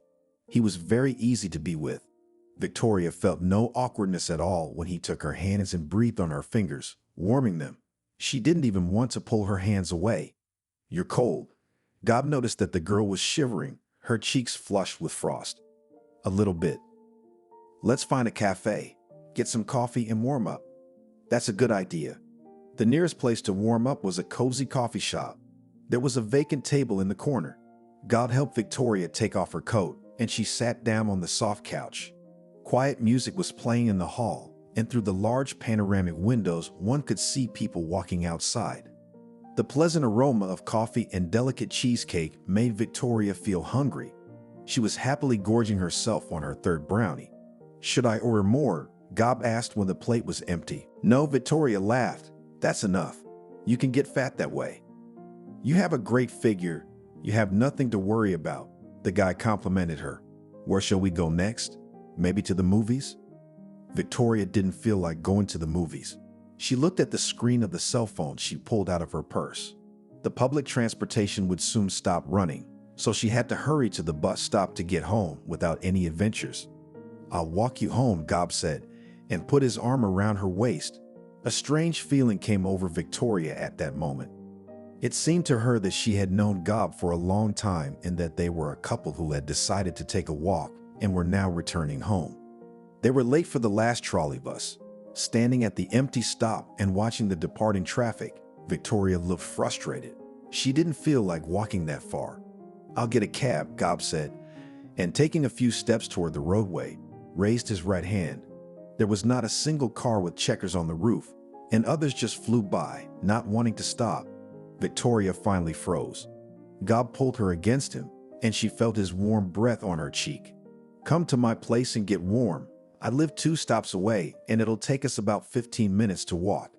He was very easy to be with. Victoria felt no awkwardness at all when he took her hands and breathed on her fingers, warming them. She didn't even want to pull her hands away. You're cold. Gob noticed that the girl was shivering, her cheeks flushed with frost. A little bit. Let's find a cafe. get some coffee and warm up. That's a good idea. The nearest place to warm up was a cozy coffee shop. There was a vacant table in the corner. God helped Victoria take off her coat, and she sat down on the soft couch. Quiet music was playing in the hall, and through the large panoramic windows, one could see people walking outside. The pleasant aroma of coffee and delicate cheesecake made Victoria feel hungry. She was happily gorging herself on her third brownie. "Should I order more?" Gob asked when the plate was empty. "No," Victoria laughed. "That's enough. You can get fat that way." "You have a great figure. You have nothing to worry about," the guy complimented her. "Where shall we go next? Maybe to the movies?" Victoria didn't feel like going to the movies. She looked at the screen of the cell phone she pulled out of her purse. The public transportation would soon stop running, so she had to hurry to the bus stop to get home without any adventures. "I'll walk you home," Gob said, and put his arm around her waist. A strange feeling came over Victoria at that moment. It seemed to her that she had known Gob for a long time and that they were a couple who had decided to take a walk and were now returning home. They were late for the last trolley bus. Standing at the empty stop and watching the departing traffic, Victoria looked frustrated. She didn't feel like walking that far. "I'll get a cab," Gob said, and taking a few steps toward the roadway, raised his right hand. There was not a single car with checkers on the roof, and others just flew by, not wanting to stop. Victoria finally froze. Gob pulled her against him, and she felt his warm breath on her cheek. "Come to my place and get warm. I live 2 stops away, and it'll take us about 15 minutes to walk."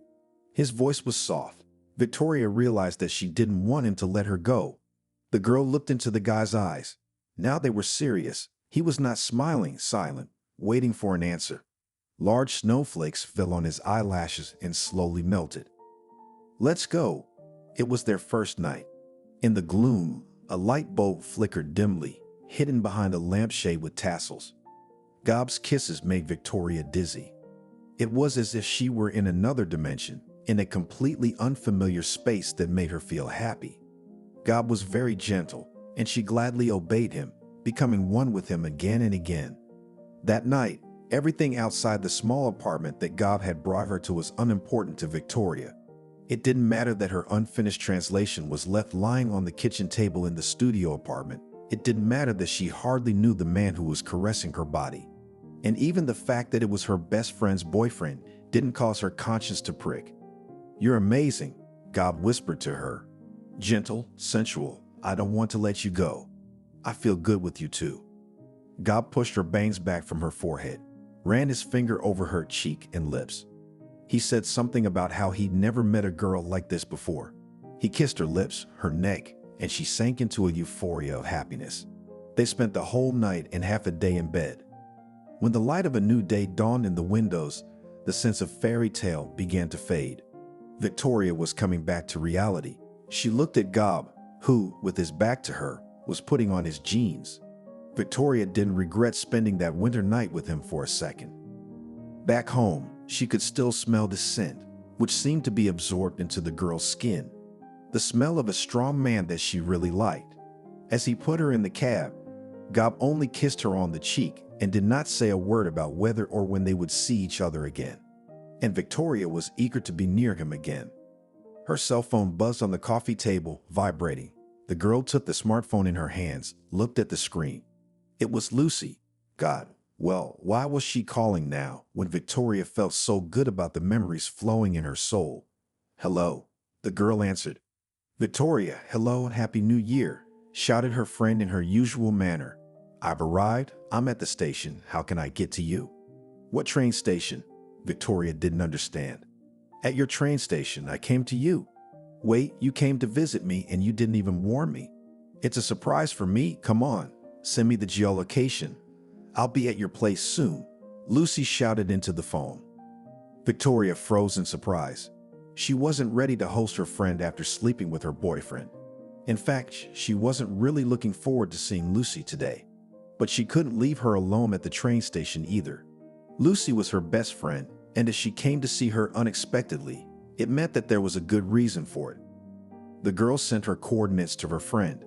His voice was soft. Victoria realized that she didn't want him to let her go. The girl looked into the guy's eyes. Now they were serious. He was not smiling, silent, waiting for an answer. Large snowflakes fell on his eyelashes and slowly melted. "Let's go." It was their first night. In the gloom, a light bulb flickered dimly, hidden behind a lampshade with tassels. Gob's kisses made Victoria dizzy. It was as if she were in another dimension, in a completely unfamiliar space that made her feel happy. Gob was very gentle, and she gladly obeyed him, becoming one with him again and again. That night, everything outside the small apartment that Gob had brought her to was unimportant to Victoria. It didn't matter that her unfinished translation was left lying on the kitchen table in the studio apartment. It didn't matter that she hardly knew the man who was caressing her body. And even the fact that it was her best friend's boyfriend didn't cause her conscience to prick. "You're amazing," Gob whispered to her. "Gentle, sensual. I don't want to let you go. I feel good with you too." Gob pushed her bangs back from her forehead, ran his finger over her cheek and lips. He said something about how he'd never met a girl like this before. He kissed her lips, her neck, and she sank into a euphoria of happiness. They spent the whole night and half a day in bed. When the light of a new day dawned in the windows, the sense of fairy tale began to fade. Victoria was coming back to reality. She looked at Gob, who, with his back to her, was putting on his jeans. Victoria didn't regret spending that winter night with him for a second. Back home, she could still smell the scent, which seemed to be absorbed into the girl's skin. The smell of a strong man that she really liked. As he put her in the cab, Gob only kissed her on the cheek and did not say a word about whether or when they would see each other again. And Victoria was eager to be near him again. Her cell phone buzzed on the coffee table, vibrating. The girl took the smartphone in her hands, looked at the screen. It was Lucy. God, well, why was she calling now when Victoria felt so good about the memories flowing in her soul? "Hello," the girl answered. "Victoria, hello and Happy New Year," shouted her friend in her usual manner. "I've arrived. I'm at the station. How can I get to you?" "What train station?" Victoria didn't understand. "At your train station. I came to you." "Wait, you came to visit me and you didn't even warn me." "It's a surprise for me. Come on. Send me the geolocation. I'll be at your place soon," Lucy shouted into the phone. Victoria froze in surprise. She wasn't ready to host her friend after sleeping with her boyfriend. In fact, she wasn't really looking forward to seeing Lucy today. But she couldn't leave her alone at the train station either. Lucy was her best friend, and as she came to see her unexpectedly, it meant that there was a good reason for it. The girl sent her coordinates to her friend.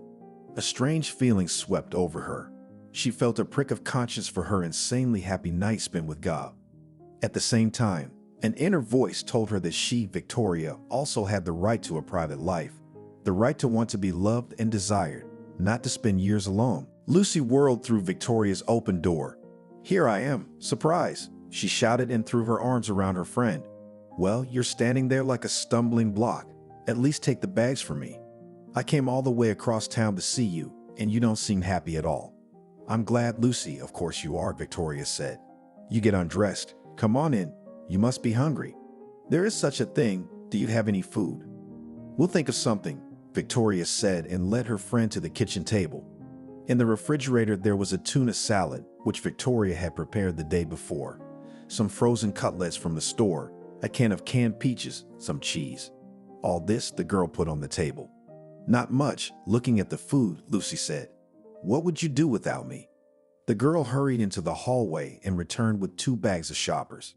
A strange feeling swept over her. She felt a prick of conscience for her insanely happy night spent with Gob. At the same time, an inner voice told her that she, Victoria, also had the right to a private life, the right to want to be loved and desired, not to spend years alone. Lucy whirled through Victoria's open door. "Here I am, surprise!" she shouted and threw her arms around her friend. "Well, you're standing there like a stumbling block. At least take the bags for me. I came all the way across town to see you, and you don't seem happy at all." "I'm glad, Lucy, of course you are," Victoria said. "You get undressed. Come on in. You must be hungry." "There is such a thing. Do you have any food?" "We'll think of something," Victoria said and led her friend to the kitchen table. In the refrigerator there was a tuna salad, which Victoria had prepared the day before, some frozen cutlets from the store, a can of canned peaches, some cheese. All this the girl put on the table. "Not much, looking at the food," Lucy said. "What would you do without me?" The girl hurried into the hallway and returned with 2 bags of shoppers.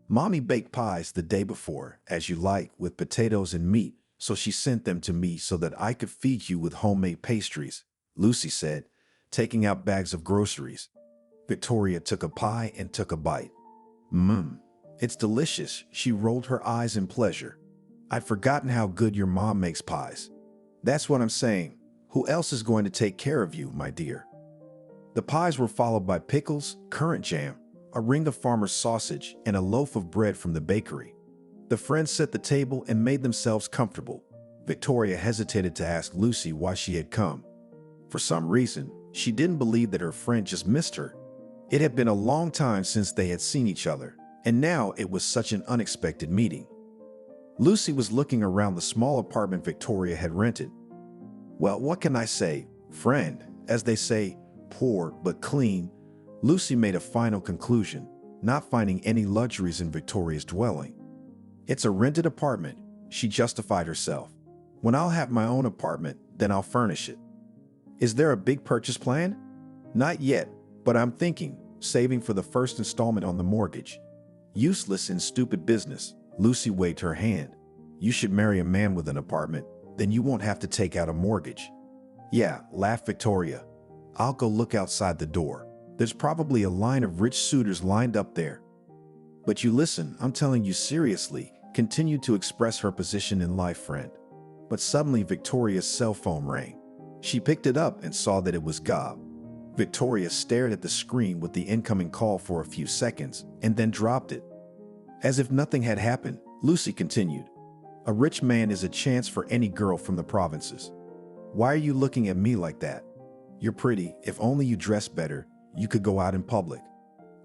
"Mommy baked pies the day before, as you like, with potatoes and meat, so she sent them to me so that I could feed you with homemade pastries," Lucy said, taking out bags of groceries. Victoria took a pie and took a bite. It's delicious," she rolled her eyes in pleasure. "I'd forgotten how good your mom makes pies." "That's what I'm saying. Who else is going to take care of you, my dear?" The pies were followed by pickles, currant jam, a ring of farmer's sausage, and a loaf of bread from the bakery. The friends set the table and made themselves comfortable. Victoria hesitated to ask Lucy why she had come. For some reason, she didn't believe that her friend just missed her. It had been a long time since they had seen each other, and now it was such an unexpected meeting. Lucy was looking around the small apartment Victoria had rented. "Well, what can I say, friend? As they say, poor but clean." Lucy made a final conclusion, not finding any luxuries in Victoria's dwelling. "It's a rented apartment," she justified herself. "When I'll have my own apartment, then I'll furnish it." "Is there a big purchase plan?" "Not yet, but I'm thinking, saving for the first installment on the mortgage." "Useless and stupid business," Lucy waved her hand. "You should marry a man with an apartment, then you won't have to take out a mortgage." "Yeah," laughed Victoria. "I'll go look outside the door. There's probably a line of rich suitors lined up there." "But you listen, I'm telling you seriously," continued to express her position in life friend. But suddenly Victoria's cell phone rang. She picked it up and saw that it was Gob. Victoria stared at the screen with the incoming call for a few seconds and then dropped it. As if nothing had happened, Lucy continued. "A rich man is a chance for any girl from the provinces. Why are you looking at me like that? You're pretty. If only you dress better, you could go out in public."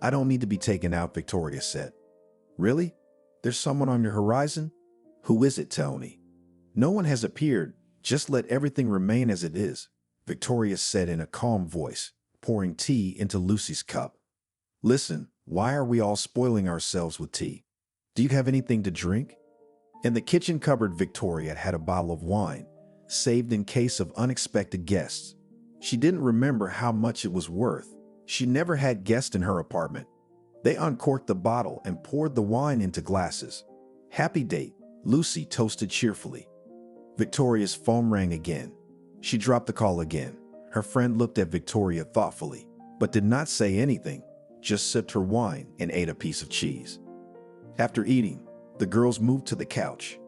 "I don't need to be taken out," Victoria said. "Really? There's someone on your horizon? Who is it, tell me?" "No one has appeared. Just let everything remain as it is," Victoria said in a calm voice, pouring tea into Lucy's cup. "Listen, why are we all spoiling ourselves with tea? Do you have anything to drink?" In the kitchen cupboard, Victoria had a bottle of wine, saved in case of unexpected guests. She didn't remember how much it was worth. She never had guests in her apartment. They uncorked the bottle and poured the wine into glasses. "Happy date," Lucy toasted cheerfully. Victoria's phone rang again. She dropped the call again. Her friend looked at Victoria thoughtfully, but did not say anything, just sipped her wine and ate a piece of cheese. After eating, the girls moved to the couch.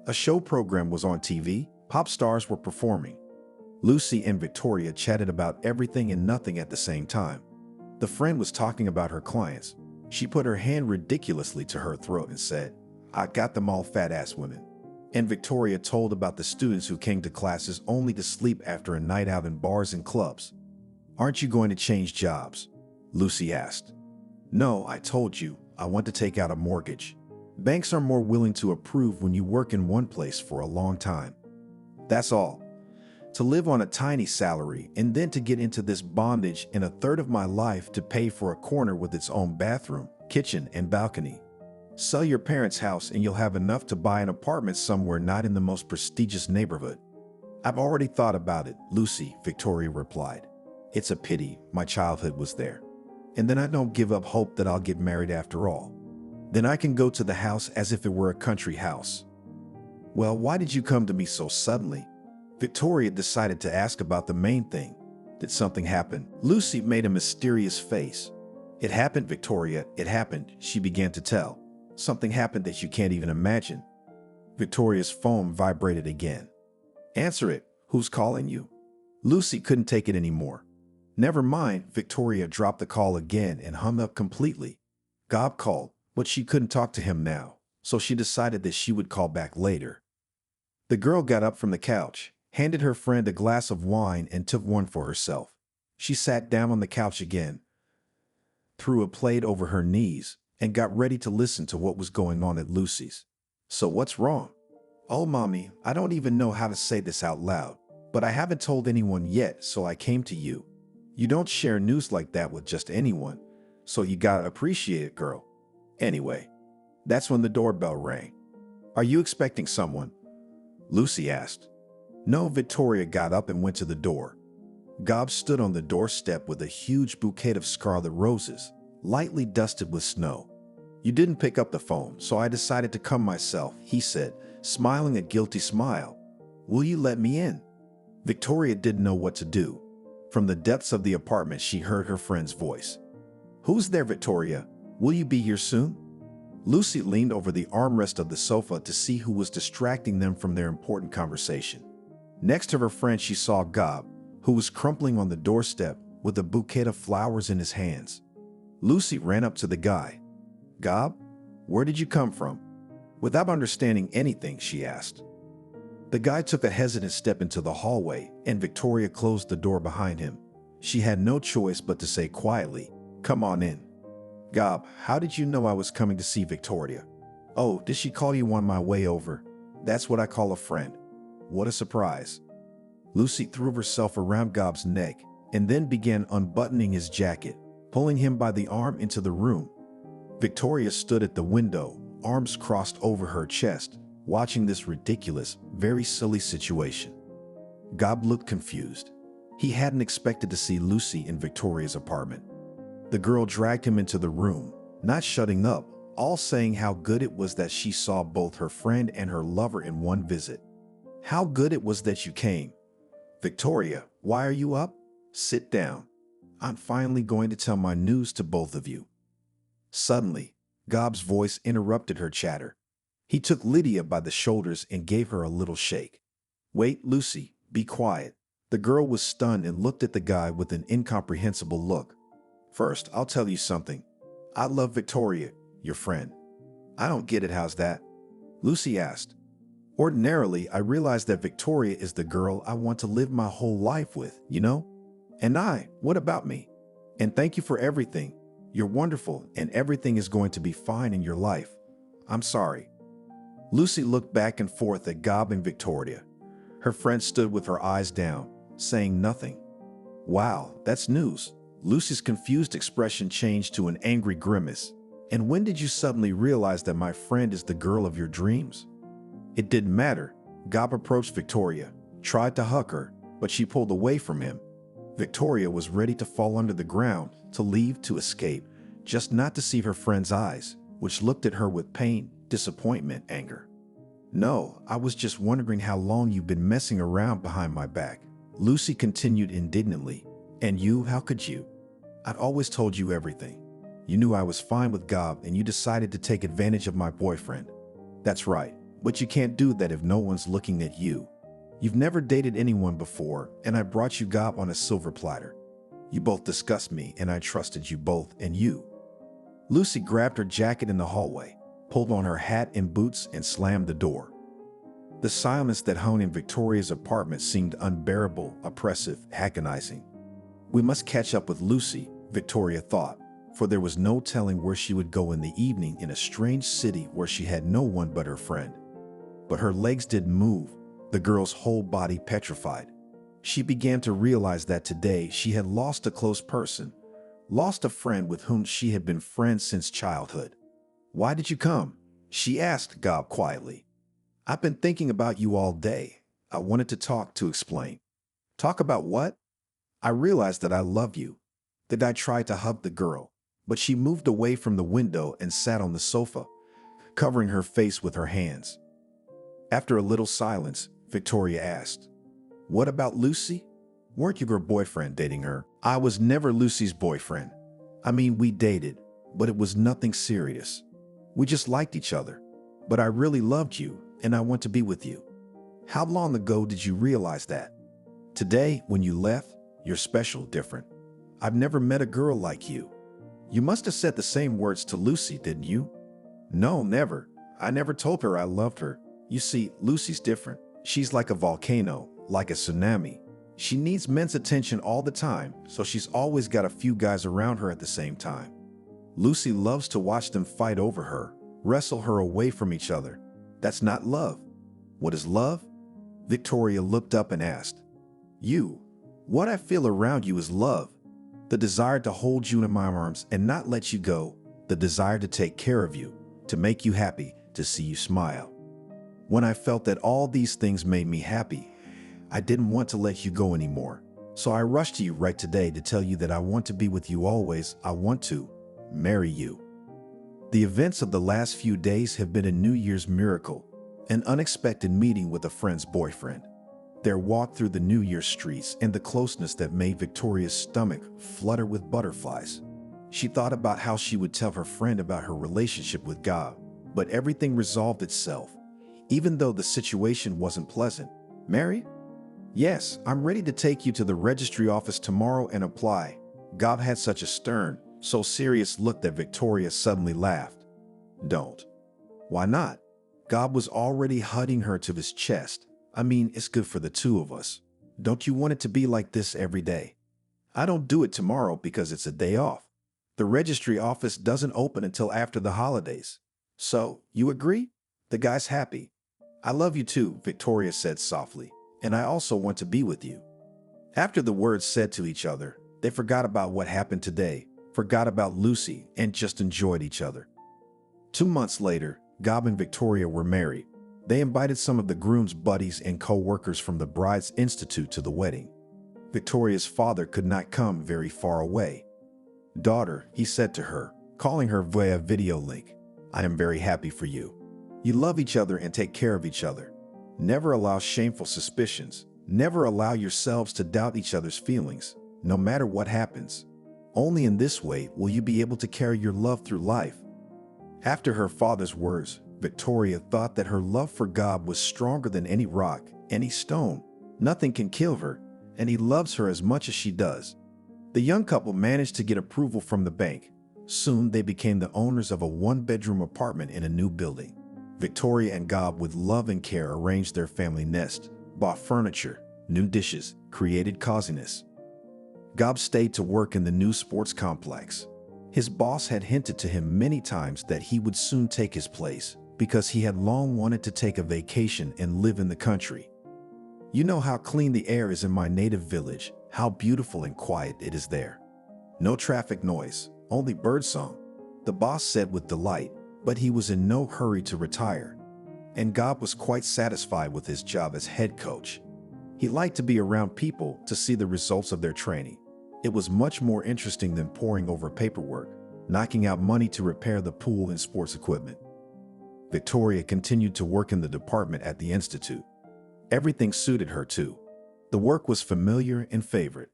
A show program was on TV. Pop stars were performing. Lucy and Victoria chatted about everything and nothing at the same time. The friend was talking about her clients. She put her hand ridiculously to her throat and said, "I got them all fat-ass women." And Victoria told about the students who came to classes only to sleep after a night out in bars and clubs. "Aren't you going to change jobs?" Lucy asked. "No, I told you, I want to take out a mortgage. Banks are more willing to approve when you work in one place for a long time. That's all. To live on a tiny salary and then to get into this bondage in a third of my life to pay for a corner with its own bathroom, kitchen, and balcony. Sell your parents' house and you'll have enough to buy an apartment somewhere not in the most prestigious neighborhood." "I've already thought about it, Lucy," Victoria replied. "It's a pity my childhood was there. And then I don't give up hope that I'll get married after all. Then I can go to the house as if it were a country house." "Well, why did you come to me so suddenly?" Victoria decided to ask about the main thing. Did something happen? Lucy made a mysterious face. It happened, Victoria. It happened, she began to tell. Something happened that you can't even imagine. Victoria's phone vibrated again. Answer it. Who's calling you? Lucy couldn't take it anymore. Never mind, Victoria dropped the call again and hung up completely. Gob called, but she couldn't talk to him now, so she decided that she would call back later. The girl got up from the couch, handed her friend a glass of wine and took one for herself. She sat down on the couch again, threw a plate over her knees, and got ready to listen to what was going on at Lucy's. So what's wrong? Oh, Mommy, I don't even know how to say this out loud, but I haven't told anyone yet, so I came to you. You don't share news like that with just anyone, so you gotta appreciate it, girl. Anyway, that's when the doorbell rang. Are you expecting someone? Lucy asked. No, Victoria got up and went to the door. Gob stood on the doorstep with a huge bouquet of scarlet roses, lightly dusted with snow. You didn't pick up the phone, so I decided to come myself, he said, smiling a guilty smile. Will you let me in? Victoria didn't know what to do. From the depths of the apartment, she heard her friend's voice. Who's there, Victoria? Will you be here soon? Lucy leaned over the armrest of the sofa to see who was distracting them from their important conversation. Next to her friend, she saw Gob, who was crumpling on the doorstep with a bouquet of flowers in his hands. Lucy ran up to the guy. Gob, where did you come from? Without understanding anything, she asked. The guy took a hesitant step into the hallway, and Victoria closed the door behind him. She had no choice but to say quietly, Come on in. Gob, how did you know I was coming to see Victoria? Oh, did she call you on my way over? That's what I call a friend. What a surprise. Lucy threw herself around Gob's neck and then began unbuttoning his jacket, pulling him by the arm into the room. Victoria stood at the window, arms crossed over her chest, watching this ridiculous, very silly situation. Gob looked confused. He hadn't expected to see Lucy in Victoria's apartment. The girl dragged him into the room, not shutting up, all saying how good it was that she saw both her friend and her lover in one visit. How good it was that you came. Victoria, why are you up? Sit down. I'm finally going to tell my news to both of you. Suddenly, Gob's voice interrupted her chatter. He took Lydia by the shoulders and gave her a little shake. Wait, Lucy, be quiet. The girl was stunned and looked at the guy with an incomprehensible look. First, I'll tell you something. I love Victoria, your friend. I don't get it, how's that? Lucy asked. Ordinarily, I realize that Victoria is the girl I want to live my whole life with, you know? And what about me? And thank you for everything. You're wonderful, and everything is going to be fine in your life. I'm sorry. Lucy looked back and forth at Gob and Victoria. Her friend stood with her eyes down, saying nothing. Wow, that's news. Lucy's confused expression changed to an angry grimace. And when did you suddenly realize that my friend is the girl of your dreams? It didn't matter. Gob approached Victoria, tried to hug her, but she pulled away from him. Victoria was ready to fall under the ground, to leave, to escape, just not to see her friend's eyes, which looked at her with pain, disappointment, anger. No, I was just wondering how long you've been messing around behind my back. Lucy continued indignantly. And you, how could you? I'd always told you everything. You knew I was fine with Gob and you decided to take advantage of my boyfriend. That's right, but you can't do that if no one's looking at you. You've never dated anyone before, and I brought you Gob on a silver platter. You both disgust me, and I trusted you both, and you. Lucy grabbed her jacket in the hallway, pulled on her hat and boots, and slammed the door. The silence that hung in Victoria's apartment seemed unbearable, oppressive, agonizing. We must catch up with Lucy, Victoria thought, for there was no telling where she would go in the evening in a strange city where she had no one but her friend. But her legs didn't move, the girl's whole body petrified. She began to realize that today she had lost a close person, lost a friend with whom she had been friends since childhood. Why did you come? She asked Gob quietly. I've been thinking about you all day. I wanted to talk, to explain. Talk about what? I realized that I love you. That I tried to hug the girl, but she moved away from the window and sat on the sofa, covering her face with her hands. After a little silence, Victoria asked, What about Lucy? Weren't you her boyfriend dating her? I was never Lucy's boyfriend. I mean, we dated, but it was nothing serious. We just liked each other. But I really loved you, and I want to be with you. How long ago did you realize that? Today, when you left, you're special, different. I've never met a girl like you. You must have said the same words to Lucy, didn't you? No, never. I never told her I loved her. You see, Lucy's different. She's like a volcano, like a tsunami. She needs men's attention all the time, so she's always got a few guys around her at the same time. Lucy loves to watch them fight over her, wrestle her away from each other. That's not love. What is love? Victoria looked up and asked. You. What I feel around you is love. The desire to hold you in my arms and not let you go. The desire to take care of you, to make you happy, to see you smile. When I felt that all these things made me happy, I didn't want to let you go anymore. So I rushed to you right today to tell you that I want to be with you always. I want to marry you. The events of the last few days have been a New Year's miracle, an unexpected meeting with a friend's boyfriend. Their walk through the New Year's streets and the closeness that made Victoria's stomach flutter with butterflies. She thought about how she would tell her friend about her relationship with God, but everything resolved itself, even though the situation wasn't pleasant. Married? Yes, I'm ready to take you to the registry office tomorrow and apply. God had such a stern, so serious look that Victoria suddenly laughed. Don't. Why not? God was already hugging her to his chest. I mean, it's good for the two of us. Don't you want it to be like this every day? I don't do it tomorrow because it's a day off. The registry office doesn't open until after the holidays. So, you agree? The guy's happy. I love you too, Victoria said softly, and I also want to be with you. After the words said to each other, they forgot about what happened today, forgot about Lucy, and just enjoyed each other. 2 months later, Gob and Victoria were married. They invited some of the groom's buddies and co-workers from the Bride's Institute to the wedding. Victoria's father could not come very far away. Daughter, he said to her, calling her via video link, I am very happy for you. You love each other and take care of each other. Never allow shameful suspicions. Never allow yourselves to doubt each other's feelings, no matter what happens. Only in this way will you be able to carry your love through life. After her father's words, Victoria thought that her love for God was stronger than any rock, any stone. Nothing can kill her, and he loves her as much as she does. The young couple managed to get approval from the bank. Soon they became the owners of a one-bedroom apartment in a new building. Victoria and Gob, with love and care, arranged their family nest, bought furniture, new dishes, created coziness. Gob stayed to work in the new sports complex. His boss had hinted to him many times that he would soon take his place because he had long wanted to take a vacation and live in the country. You know how clean the air is in my native village, how beautiful and quiet it is there. No traffic noise, only birdsong, the boss said with delight, but he was in no hurry to retire. And Gob was quite satisfied with his job as head coach. He liked to be around people to see the results of their training. It was much more interesting than poring over paperwork, knocking out money to repair the pool and sports equipment. Victoria continued to work in the department at the Institute. Everything suited her too. The work was familiar and favorite.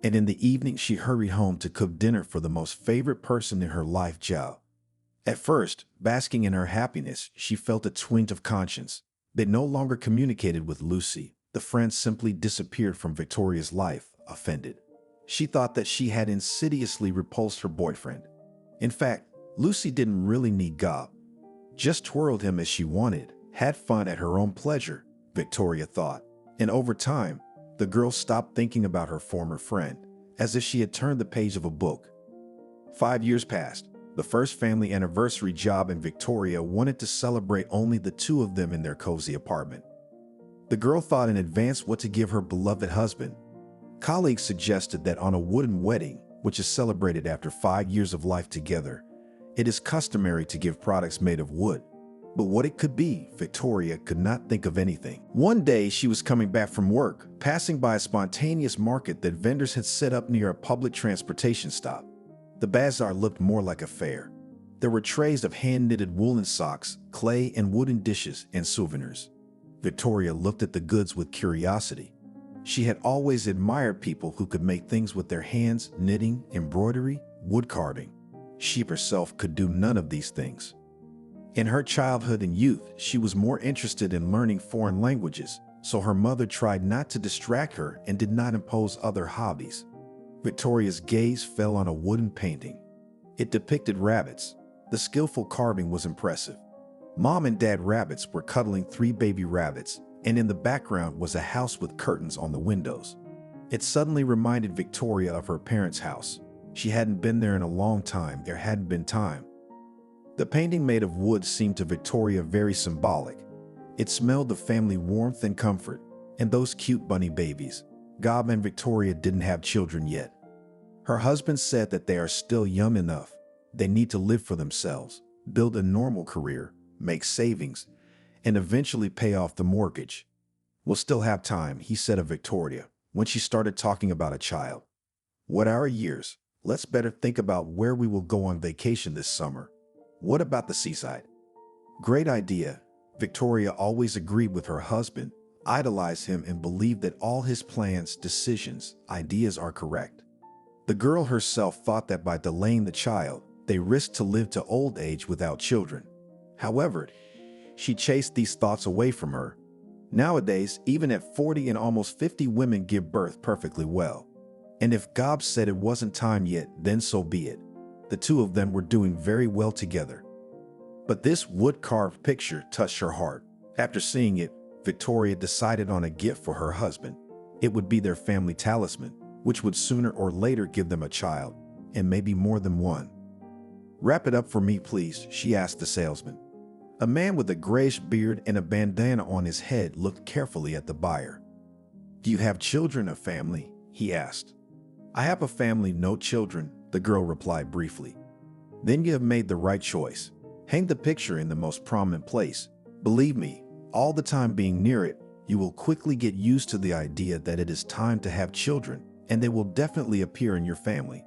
And in the evening she hurried home to cook dinner for the most favorite person in her life, Zhao. At first, basking in her happiness, she felt a twinge of conscience. They no longer communicated with Lucy. The friend simply disappeared from Victoria's life, offended. She thought that she had insidiously repulsed her boyfriend. In fact, Lucy didn't really need Gob. Just twirled him as she wanted, had fun at her own pleasure, Victoria thought. And over time, the girl stopped thinking about her former friend, as if she had turned the page of a book. 5 years passed. The first family anniversary, Gob and Victoria wanted to celebrate only the two of them in their cozy apartment. The girl thought in advance what to give her beloved husband. Colleagues suggested that on a wooden wedding, which is celebrated after 5 years of life together, it is customary to give products made of wood. But what it could be, Victoria could not think of anything. One day she was coming back from work, passing by a spontaneous market that vendors had set up near a public transportation stop. The bazaar looked more like a fair. There were trays of hand-knitted woolen socks, clay and wooden dishes, and souvenirs. Victoria looked at the goods with curiosity. She had always admired people who could make things with their hands, knitting, embroidery, wood carving. She herself could do none of these things. In her childhood and youth, she was more interested in learning foreign languages, so her mother tried not to distract her and did not impose other hobbies. Victoria's gaze fell on a wooden painting. It depicted rabbits. The skillful carving was impressive. Mom and Dad rabbits were cuddling 3 baby rabbits, and in the background was a house with curtains on the windows. It suddenly reminded Victoria of her parents' house. She hadn't been there in a long time. There hadn't been time. The painting made of wood seemed to Victoria very symbolic. It smelled of family warmth and comfort, and those cute bunny babies. Gob and Victoria didn't have children yet. Her husband said that they are still young enough. They need to live for themselves, build a normal career, make savings, and eventually pay off the mortgage. We'll still have time, he said of Victoria, when she started talking about a child. What are our years? Let's better think about where we will go on vacation this summer. What about the seaside? Great idea. Victoria always agreed with her husband, idolized him, and believed that all his plans, decisions, ideas are correct. The girl herself thought that by delaying the child, they risked to live to old age without children. However, she chased these thoughts away from her. Nowadays, even at 40 and almost 50, women give birth perfectly well. And if Gob said it wasn't time yet, then so be it. The two of them were doing very well together. But this wood-carved picture touched her heart. After seeing it, Victoria decided on a gift for her husband. It would be their family talisman, which would sooner or later give them a child, and maybe more than one. "Wrap it up for me, please," she asked the salesman. A man with a grayish beard and a bandana on his head looked carefully at the buyer. "Do you have children, a family?" he asked. "I have a family, no children," the girl replied briefly. "Then you have made the right choice. Hang the picture in the most prominent place. Believe me, all the time being near it, you will quickly get used to the idea that it is time to have children, and they will definitely appear in your family."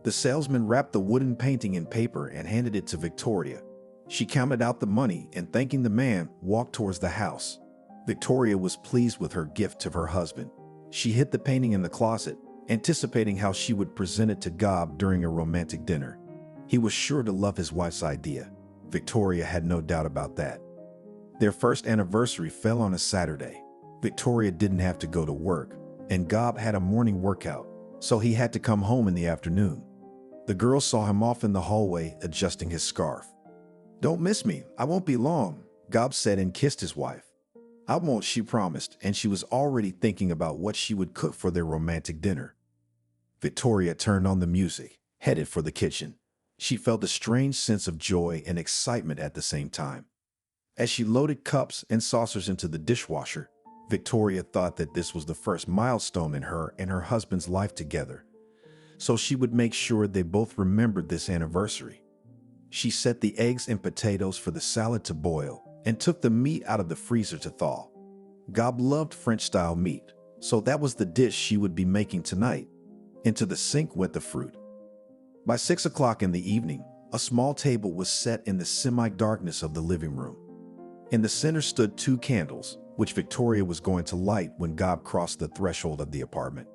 The salesman wrapped the wooden painting in paper and handed it to Victoria. She counted out the money and, thanking the man, walked towards the house. Victoria was pleased with her gift to her husband. She hid the painting in the closet, anticipating how she would present it to Gob during a romantic dinner. He was sure to love his wife's idea. Victoria had no doubt about that. Their first anniversary fell on a Saturday. Victoria didn't have to go to work, and Gob had a morning workout, so he had to come home in the afternoon. The girl saw him off in the hallway, adjusting his scarf. "Don't miss me, I won't be long," Gob said and kissed his wife. "I won't," she promised, and she was already thinking about what she would cook for their romantic dinner. Victoria turned on the music, headed for the kitchen. She felt a strange sense of joy and excitement at the same time. As she loaded cups and saucers into the dishwasher, Victoria thought that this was the first milestone in her and her husband's life together, so she would make sure they both remembered this anniversary. She set the eggs and potatoes for the salad to boil and took the meat out of the freezer to thaw. Gob loved French-style meat, so that was the dish she would be making tonight. Into the sink went the fruit. By 6 o'clock in the evening, a small table was set in the semi-darkness of the living room. In the center stood 2 candles, which Victoria was going to light when Gob crossed the threshold of the apartment.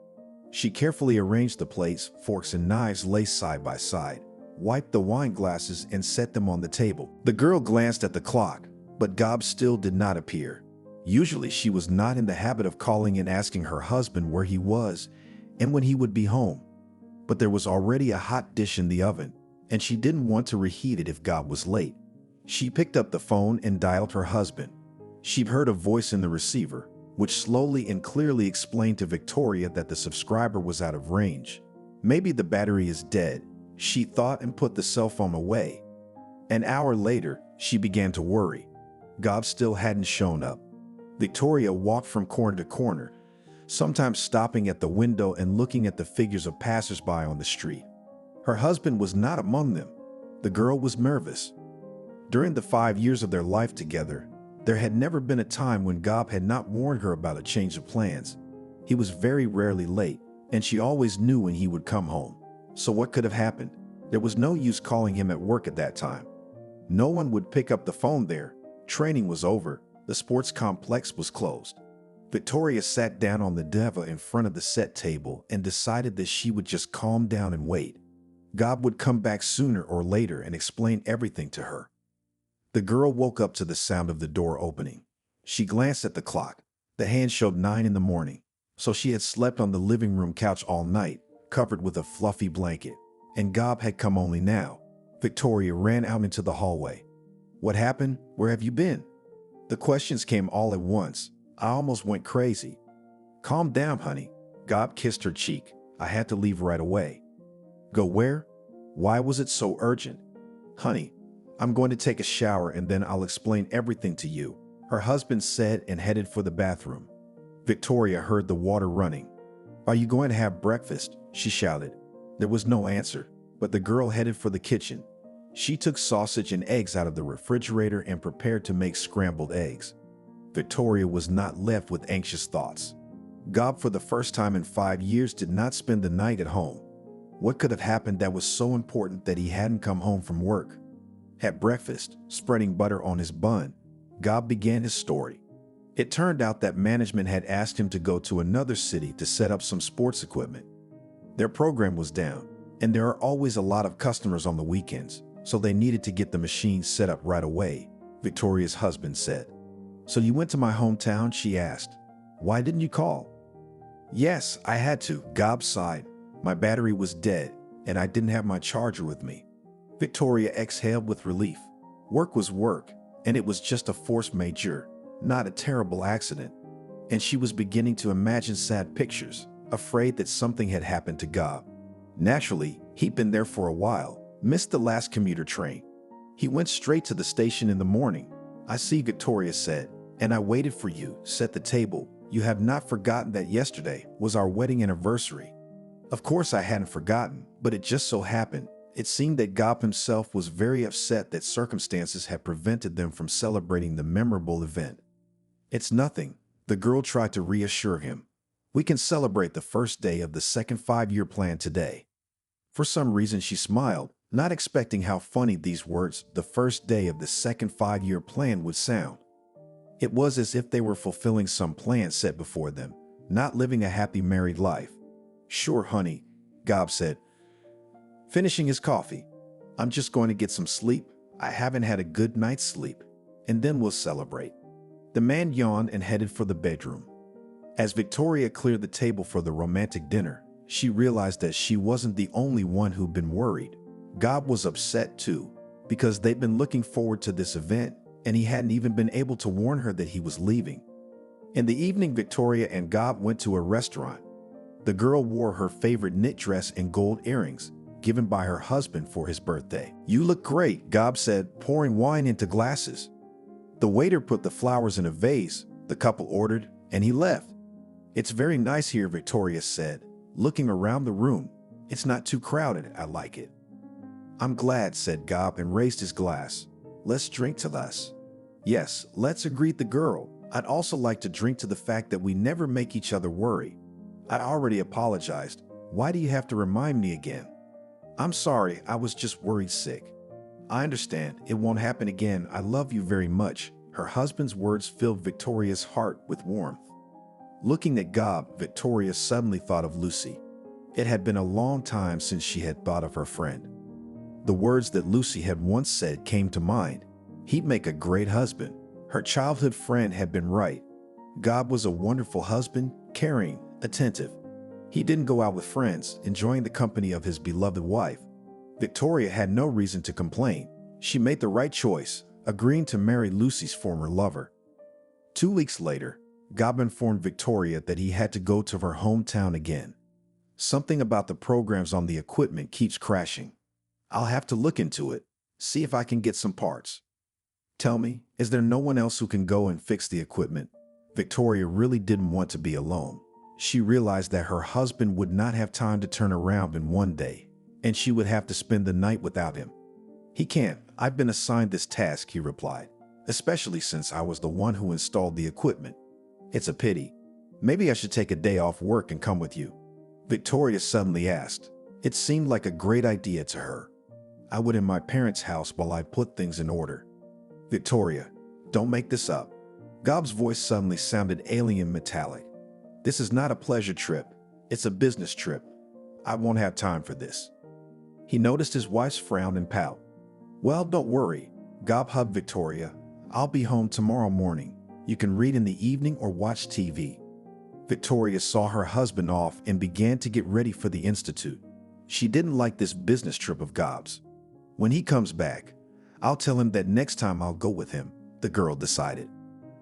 She carefully arranged the plates, forks, and knives laced side by side, wiped the wine glasses, and set them on the table. The girl glanced at the clock, but Gob still did not appear. Usually she was not in the habit of calling and asking her husband where he was and when he would be home. But there was already a hot dish in the oven, and she didn't want to reheat it if Gob was late. She picked up the phone and dialed her husband. She heard a voice in the receiver, which slowly and clearly explained to Victoria that the subscriber was out of range. Maybe the battery is dead, she thought, and put the cell phone away. An hour later, she began to worry. Gob still hadn't shown up. Victoria walked from corner to corner, sometimes stopping at the window and looking at the figures of passers-by on the street. Her husband was not among them. The girl was nervous. During the 5 years of their life together, there had never been a time when Gob had not warned her about a change of plans. He was very rarely late, and she always knew when he would come home. So what could have happened? There was no use calling him at work at that time. No one would pick up the phone there. Training was over. The sports complex was closed. Victoria sat down on the divan in front of the set table and decided that she would just calm down and wait. Gob would come back sooner or later and explain everything to her. The girl woke up to the sound of the door opening. She glanced at the clock. The hand showed 9 in the morning, so she had slept on the living room couch all night, covered with a fluffy blanket. And Gob had come only now. Victoria ran out into the hallway. "What happened? Where have you been?" The questions came all at once. I almost went crazy. "Calm down, honey." Gob kissed her cheek. "I had to leave right away." "Go where? Why was it so urgent?" "Honey, I'm going to take a shower and then I'll explain everything to you," her husband said and headed for the bathroom. Victoria heard the water running. "Are you going to have breakfast?" she shouted. There was no answer, but the girl headed for the kitchen. She took sausage and eggs out of the refrigerator and prepared to make scrambled eggs. Victoria was not left with anxious thoughts. Gob, for the first time in 5 years, did not spend the night at home. What could have happened that was so important that he hadn't come home from work? At breakfast, spreading butter on his bun, Gob began his story. It turned out that management had asked him to go to another city to set up some sports equipment. Their program was down, and there are always a lot of customers on the weekends, so they needed to get the machines set up right away, Victoria's husband said. "So you went to my hometown?" she asked. "Why didn't you call?" "Yes, I had to," Gob sighed. "My battery was dead, and I didn't have my charger with me." Victoria exhaled with relief. Work was work, and it was just a force majeure, not a terrible accident. And she was beginning to imagine sad pictures, afraid that something had happened to Gob. Naturally, he'd been there for a while, missed the last commuter train. He went straight to the station in the morning. "I see," Victoria said, "and I waited for you, set the table. You have not forgotten that yesterday was our wedding anniversary." Of course I hadn't forgotten, but it just so happened. It seemed that Gob himself was very upset that circumstances had prevented them from celebrating the memorable event. "It's nothing," the girl tried to reassure him. "We can celebrate the first day of the second 5-year plan today." For some reason she smiled, not expecting how funny these words, "the first day of the second 5-year plan," would sound. It was as if they were fulfilling some plan set before them, not living a happy married life. "Sure, honey," Gob said, finishing his coffee. "I'm just going to get some sleep. I haven't had a good night's sleep. And then we'll celebrate." The man yawned and headed for the bedroom. As Victoria cleared the table for the romantic dinner, she realized that she wasn't the only one who'd been worried. Gob was upset too, because they'd been looking forward to this event, and he hadn't even been able to warn her that he was leaving. In the evening, Victoria and Gob went to a restaurant. The girl wore her favorite knit dress and gold earrings, given by her husband for his birthday. "You look great," Gob said, pouring wine into glasses. The waiter put the flowers in a vase, the couple ordered, and he left. "It's very nice here," Victoria said, looking around the room. "It's not too crowded. I like it." "I'm glad," said Gob and raised his glass. "Let's drink to us." "Yes, let's," agreed the girl. "I'd also like to drink to the fact that we never make each other worry." "I already apologized. Why do you have to remind me again?" "I'm sorry, I was just worried sick." "I understand. It won't happen again. I love you very much." Her husband's words filled Victoria's heart with warmth. Looking at Gob, Victoria suddenly thought of Lucy. It had been a long time since she had thought of her friend. The words that Lucy had once said came to mind. He'd make a great husband. Her childhood friend had been right. Gob was a wonderful husband, caring, attentive. He didn't go out with friends, enjoying the company of his beloved wife. Victoria had no reason to complain. She made the right choice, agreeing to marry Lucy's former lover. 2 weeks later, Gob informed Victoria that he had to go to her hometown again. "Something about the programs on the equipment keeps crashing. I'll have to look into it, see if I can get some parts." "Tell me, is there no one else who can go and fix the equipment?" Victoria really didn't want to be alone. She realized that her husband would not have time to turn around in one day, and she would have to spend the night without him. "He can't. I've been assigned this task," he replied, "especially since I was the one who installed the equipment. It's a pity. Maybe I should take a day off work and come with you." Victoria suddenly asked. It seemed like a great idea to her. "I would in my parents' house while I put things in order." "Victoria, don't make this up." Gob's voice suddenly sounded alien metallic. "This is not a pleasure trip. It's a business trip. I won't have time for this." He noticed his wife's frown and pout. "Well, don't worry," Gob hugged Victoria. "I'll be home tomorrow morning. You can read in the evening or watch TV." Victoria saw her husband off and began to get ready for the institute. She didn't like this business trip of Gob's. "When he comes back, I'll tell him that next time I'll go with him," the girl decided.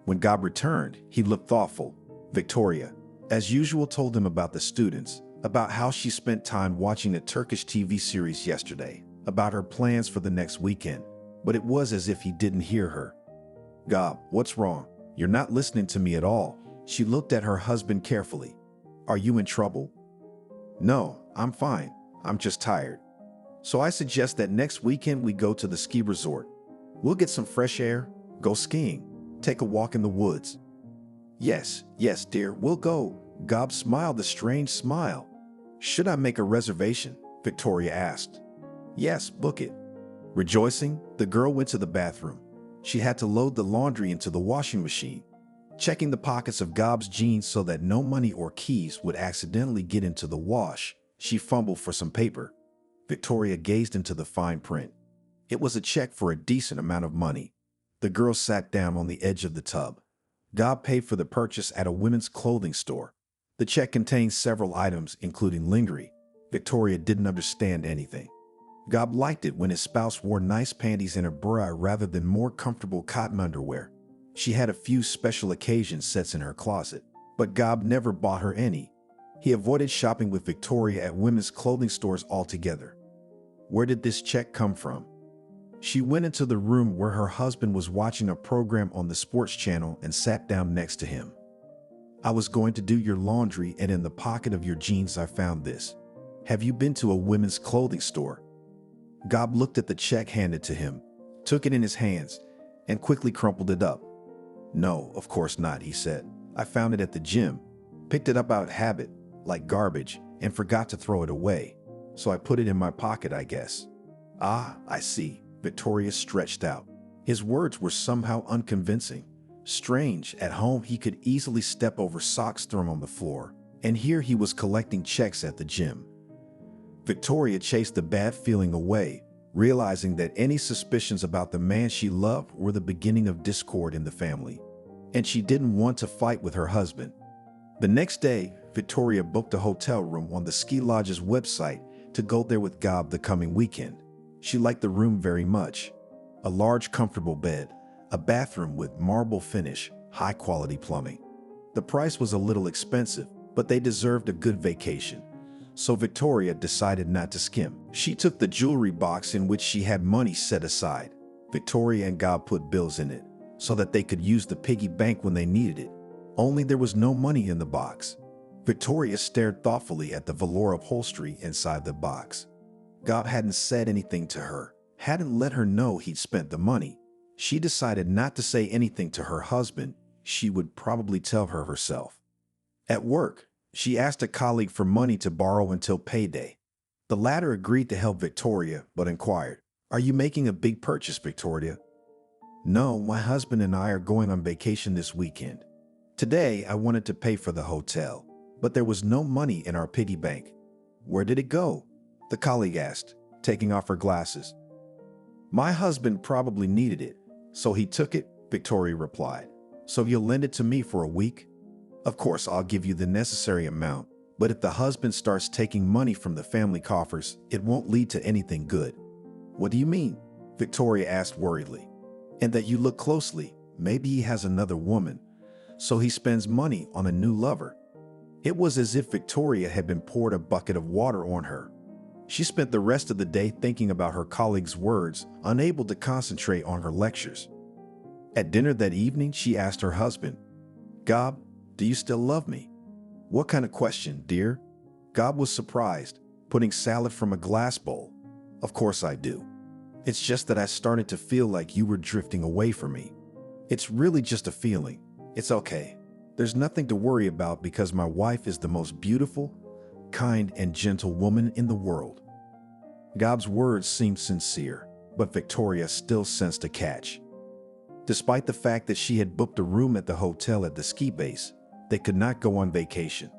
When Gob returned, he looked thoughtful. Victoria, as usual, told him about the students, about how she spent time watching a Turkish TV series yesterday, about her plans for the next weekend, but it was as if he didn't hear her. "Gob, what's wrong? You're not listening to me at all." She looked at her husband carefully. "Are you in trouble?" "No, I'm fine. I'm just tired. So I suggest that next weekend we go to the ski resort. We'll get some fresh air, go skiing, take a walk in the woods." Yes, dear, we'll go." Gob smiled a strange smile. "Should I make a reservation?" Victoria asked. "Yes, book it." Rejoicing, the girl went to the bathroom. She had to load the laundry into the washing machine. Checking the pockets of Gob's jeans so that no money or keys would accidentally get into the wash, she fumbled for some paper. Victoria gazed into the fine print. It was a check for a decent amount of money. The girl sat down on the edge of the tub. Gob paid for the purchase at a women's clothing store. The check contained several items, including lingerie. Victoria didn't understand anything. Gob liked it when his spouse wore nice panties and a bra rather than more comfortable cotton underwear. She had a few special occasion sets in her closet, but Gob never bought her any. He avoided shopping with Victoria at women's clothing stores altogether. Where did this check come from? She went into the room where her husband was watching a program on the sports channel and sat down next to him. "I was going to do your laundry, and in the pocket of your jeans I found this. Have you been to a women's clothing store?" Gob looked at the check handed to him, took it in his hands, and quickly crumpled it up. "No, of course not," he said. "I found it at the gym, picked it up out of habit, like garbage, and forgot to throw it away. So I put it in my pocket, I guess." "Ah, I see." Victoria stretched out. His words were somehow unconvincing. Strange, at home he could easily step over socks thrown on the floor, and here he was collecting checks at the gym. Victoria chased the bad feeling away, realizing that any suspicions about the man she loved were the beginning of discord in the family, and she didn't want to fight with her husband. The next day, Victoria booked a hotel room on the ski lodge's website to go there with Gob the coming weekend. She liked the room very much. A large, comfortable bed, a bathroom with marble finish, high-quality plumbing. The price was a little expensive, but they deserved a good vacation. So Victoria decided not to skimp. She took the jewelry box in which she had money set aside. Victoria and Gob put bills in it so that they could use the piggy bank when they needed it. Only there was no money in the box. Victoria stared thoughtfully at the velour upholstery inside the box. Gob hadn't said anything to her, hadn't let her know he'd spent the money. She decided not to say anything to her husband. She would probably tell her herself. At work, she asked a colleague for money to borrow until payday. The latter agreed to help Victoria, but inquired, "Are you making a big purchase, Victoria?" "No, my husband and I are going on vacation this weekend. Today, I wanted to pay for the hotel, but there was no money in our piggy bank." "Where did it go?" the colleague asked, taking off her glasses. "My husband probably needed it, so he took it," Victoria replied. "So you'll lend it to me for a week? Of course, I'll give you the necessary amount, but if the husband starts taking money from the family coffers, it won't lead to anything good." "What do you mean?" Victoria asked worriedly. "And that you look closely. Maybe he has another woman, so he spends money on a new lover." It was as if Victoria had been poured a bucket of water on her. She spent the rest of the day thinking about her colleague's words, unable to concentrate on her lectures. At dinner that evening, she asked her husband, "Gob, do you still love me?" "What kind of question, dear?" Gob was surprised, putting salad from a glass bowl. "Of course I do. It's just that I started to feel like you were drifting away from me. It's really just a feeling. It's okay. There's nothing to worry about because my wife is the most beautiful, kind, and gentle woman in the world." Gob's words seemed sincere, but Victoria still sensed a catch. Despite the fact that she had booked a room at the hotel at the ski base, they could not go on vacation.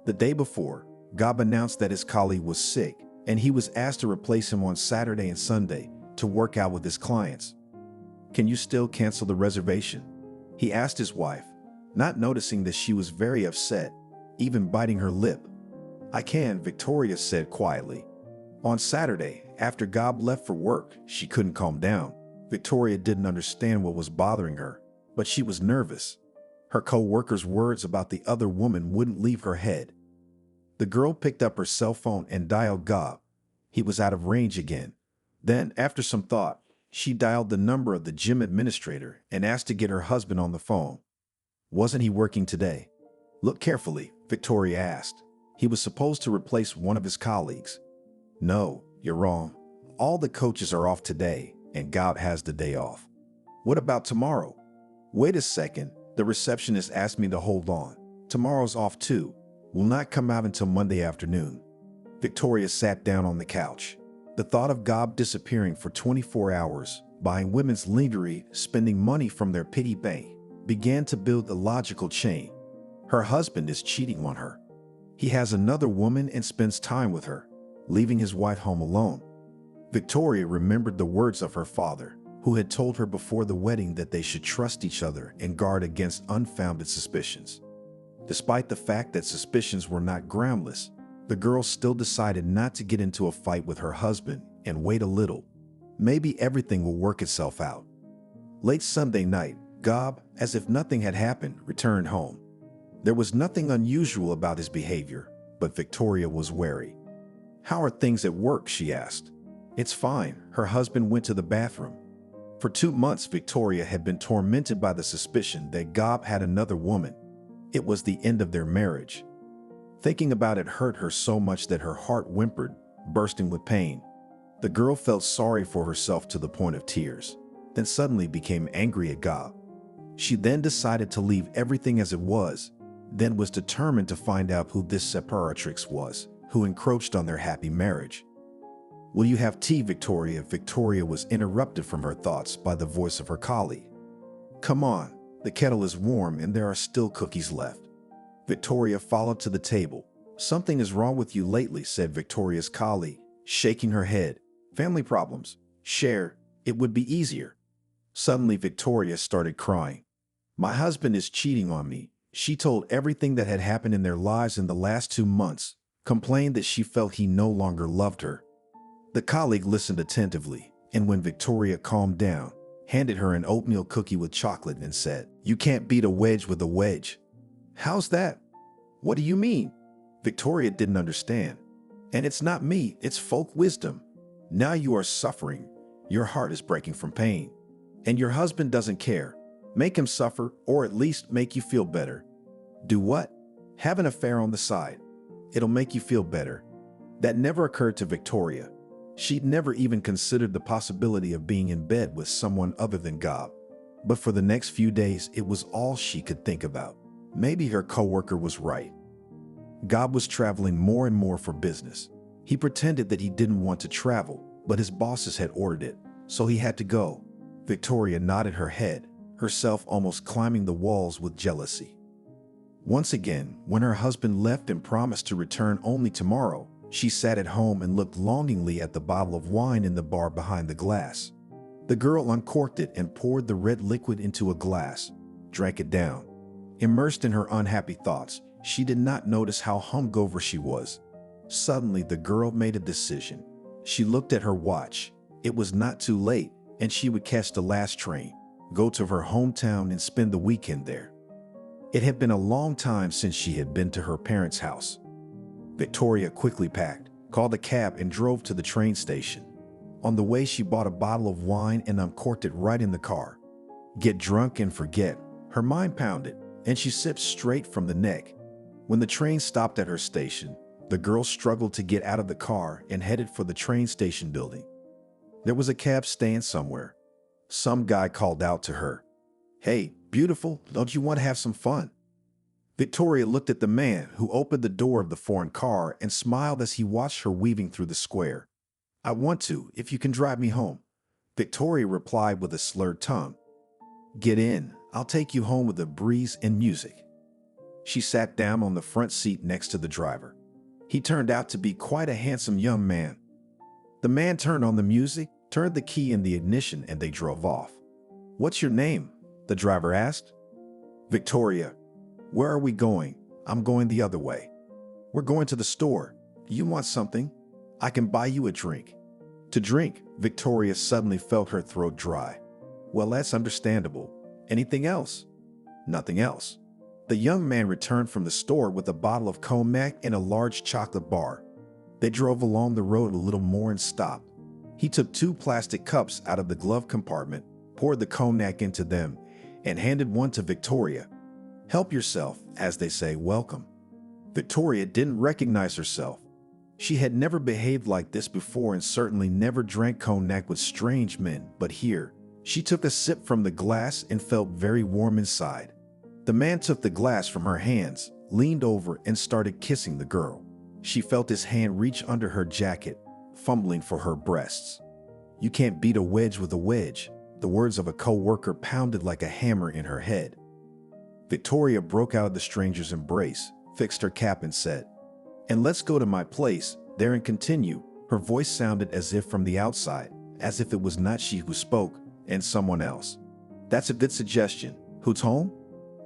The day before, Gob announced that his colleague was sick and he was asked to replace him on Saturday and Sunday to work out with his clients. "Can you still cancel the reservation?" he asked his wife, not noticing that she was very upset, even biting her lip. "I can," Victoria said quietly. On Saturday, after Gob left for work, she couldn't calm down. Victoria didn't understand what was bothering her, but she was nervous. Her co-worker's words about the other woman wouldn't leave her head. The girl picked up her cell phone and dialed Gob. He was out of range again. Then, after some thought, she dialed the number of the gym administrator and asked to get her husband on the phone. "Wasn't he working today?" "Look carefully," Victoria asked. "He was supposed to replace one of his colleagues." "No, you're wrong. All the coaches are off today, and Gob has the day off." "What about tomorrow?" "Wait a second. The receptionist asked me to hold on. Tomorrow's off too. Will not come out until Monday afternoon." Victoria sat down on the couch. The thought of Gob disappearing for 24 hours, buying women's lingerie, spending money from their piggy bank, began to build a logical chain. Her husband is cheating on her. He has another woman and spends time with her, leaving his wife home alone. Victoria remembered the words of her father, who had told her before the wedding that they should trust each other and guard against unfounded suspicions. Despite the fact that suspicions were not groundless, the girl still decided not to get into a fight with her husband and wait a little. Maybe everything will work itself out. Late Sunday night, Gob, as if nothing had happened, returned home. There was nothing unusual about his behavior, but Victoria was wary. "How are things at work?" she asked. "It's fine." Her husband went to the bathroom. For 2 months, Victoria had been tormented by the suspicion that Gob had another woman. It was the end of their marriage. Thinking about it hurt her so much that her heart whimpered, bursting with pain. The girl felt sorry for herself to the point of tears, then suddenly became angry at Gob. She then decided to leave everything as it was, then was determined to find out who this separatrix was, who encroached on their happy marriage. "Will you have tea, Victoria?" Victoria was interrupted from her thoughts by the voice of her colleague. "Come on, the kettle is warm and there are still cookies left." Victoria followed to the table. "Something is wrong with you lately," said Victoria's colleague, shaking her head. "Family problems. Share. It would be easier." Suddenly, Victoria started crying. "My husband is cheating on me." She told everything that had happened in their lives in the last 2 months, complained that she felt he no longer loved her. The colleague listened attentively, and when Victoria calmed down, handed her an oatmeal cookie with chocolate and said, "You can't beat a wedge with a wedge." "How's that?" "What do you mean?" Victoria didn't understand. "And it's not me, it's folk wisdom. Now you are suffering. Your heart is breaking from pain. And your husband doesn't care. Make him suffer, or at least make you feel better." "Do what?" "Have an affair on the side. It'll make you feel better." That never occurred to Victoria. She'd never even considered the possibility of being in bed with someone other than Gob. But for the next few days, it was all she could think about. Maybe her coworker was right. Gob was traveling more and more for business. He pretended that he didn't want to travel, but his bosses had ordered it, so he had to go. Victoria nodded her head, herself almost climbing the walls with jealousy. Once again, when her husband left and promised to return only tomorrow, she sat at home and looked longingly at the bottle of wine in the bar behind the glass. The girl uncorked it and poured the red liquid into a glass, drank it down. Immersed in her unhappy thoughts, she did not notice how hungover she was. Suddenly, the girl made a decision. She looked at her watch. It was not too late, and she would catch the last train, go to her hometown and spend the weekend there. It had been a long time since she had been to her parents' house. Victoria quickly packed, called a cab, and drove to the train station. On the way, she bought a bottle of wine and uncorked it right in the car. Get drunk and forget. Her mind pounded, and she sipped straight from the neck. When the train stopped at her station, the girl struggled to get out of the car and headed for the train station building. There was a cab stand somewhere. Some guy called out to her, "Hey, beautiful, don't you want to have some fun?" Victoria looked at the man, who opened the door of the foreign car and smiled as he watched her weaving through the square. "I want to, if you can drive me home." Victoria replied with a slurred tongue. "Get in, I'll take you home with a breeze and music." She sat down on the front seat next to the driver. He turned out to be quite a handsome young man. The man turned on the music, turned the key in the ignition, and they drove off. "What's your name?" the driver asked. "Victoria." "Where are we going?" "I'm going the other way." "We're going to the store. Do you want something? I can buy you a drink." To drink, Victoria suddenly felt her throat dry. "Well, that's understandable. Anything else?" "Nothing else." The young man returned from the store with a bottle of cognac and a large chocolate bar. They drove along the road a little more and stopped. He took 2 plastic cups out of the glove compartment, poured the cognac into them, and handed one to Victoria. "Help yourself, as they say, welcome." Victoria didn't recognize herself. She had never behaved like this before and certainly never drank cognac with strange men, but here, she took a sip from the glass and felt very warm inside. The man took the glass from her hands, leaned over, and started kissing the girl. She felt his hand reach under her jacket, fumbling for her breasts. "You can't beat a wedge with a wedge," the words of a co-worker pounded like a hammer in her head. Victoria broke out of the stranger's embrace, fixed her cap, and said, "And let's go to my place, there and continue." Her voice sounded as if from the outside, as if it was not she who spoke, and someone else. "That's a good suggestion. Who's home?"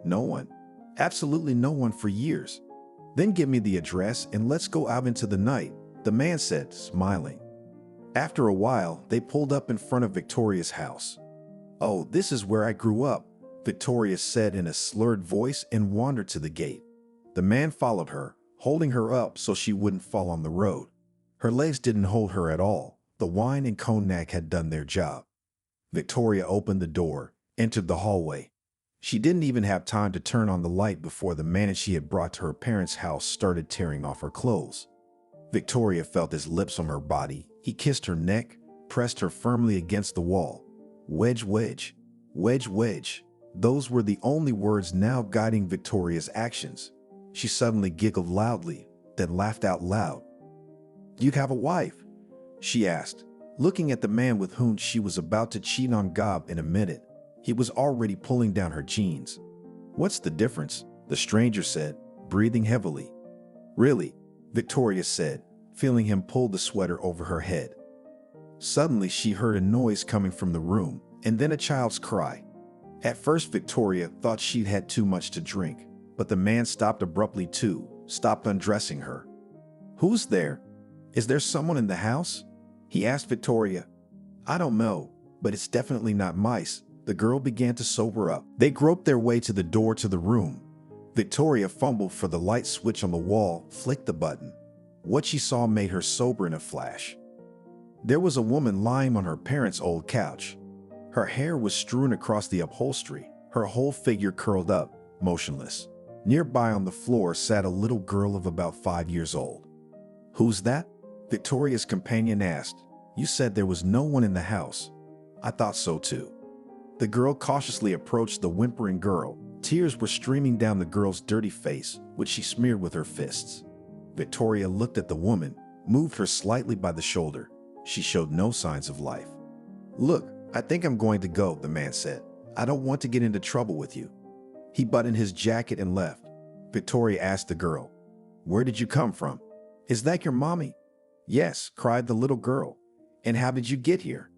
"No one. Absolutely no one for years." "Then give me the address and let's go out into the night," the man said, smiling. After a while, they pulled up in front of Victoria's house. "Oh, this is where I grew up," Victoria said in a slurred voice and wandered to the gate. The man followed her, holding her up so she wouldn't fall on the road. Her legs didn't hold her at all. The wine and cognac had done their job. Victoria opened the door, entered the hallway. She didn't even have time to turn on the light before the man she had brought to her parents' house started tearing off her clothes. Victoria felt his lips on her body. He kissed her neck, pressed her firmly against the wall. "Wedge, wedge, wedge, wedge." Those were the only words now guiding Victoria's actions. She suddenly giggled loudly, then laughed out loud. "You have a wife?" she asked, looking at the man with whom she was about to cheat on God in a minute. He was already pulling down her jeans. "What's the difference?" the stranger said, breathing heavily. "Really?" Victoria said, feeling him pull the sweater over her head. Suddenly, she heard a noise coming from the room, and then a child's cry. At first, Victoria thought she'd had too much to drink, but the man stopped abruptly too, stopped undressing her. "Who's there? Is there someone in the house?" he asked Victoria. "I don't know, but it's definitely not mice." The girl began to sober up. They groped their way to the door to the room. Victoria fumbled for the light switch on the wall, flicked the button. What she saw made her sober in a flash. There was a woman lying on her parents' old couch. Her hair was strewn across the upholstery, her whole figure curled up, motionless. Nearby on the floor sat a little girl of about 5 years old. "Who's that?" Victoria's companion asked. "You said there was no one in the house." "I thought so too." The girl cautiously approached the whimpering girl. Tears were streaming down the girl's dirty face, which she smeared with her fists. Victoria looked at the woman, moved her slightly by the shoulder. She showed no signs of life. "Look, I think I'm going to go," the man said. "I don't want to get into trouble with you." He buttoned his jacket and left. Victoria asked the girl, "Where did you come from?" "Is that your mommy?" "Yes," cried the little girl. "And how did you get here?"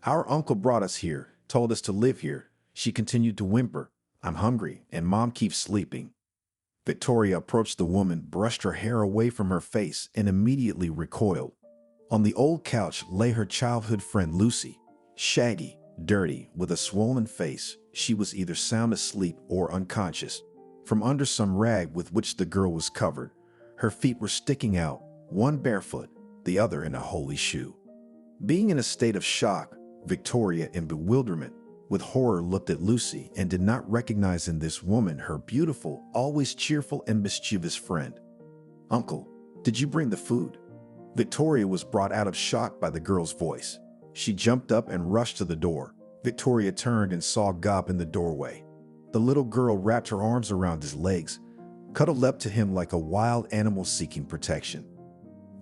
"Our uncle brought us here, told us to live here." She continued to whimper. "I'm hungry, and Mom keeps sleeping." Victoria approached the woman, brushed her hair away from her face, and immediately recoiled. On the old couch lay her childhood friend Lucy. Shaggy, dirty, with a swollen face, she was either sound asleep or unconscious. From under some rag with which the girl was covered, her feet were sticking out, one barefoot, the other in a holey shoe. Being in a state of shock, Victoria, in bewilderment, with horror, looked at Lucy and did not recognize in this woman her beautiful, always cheerful and mischievous friend. "Uncle, did you bring the food?" Victoria was brought out of shock by the girl's voice. She jumped up and rushed to the door. Victoria turned and saw Gob in the doorway. The little girl wrapped her arms around his legs, cuddled up to him like a wild animal seeking protection.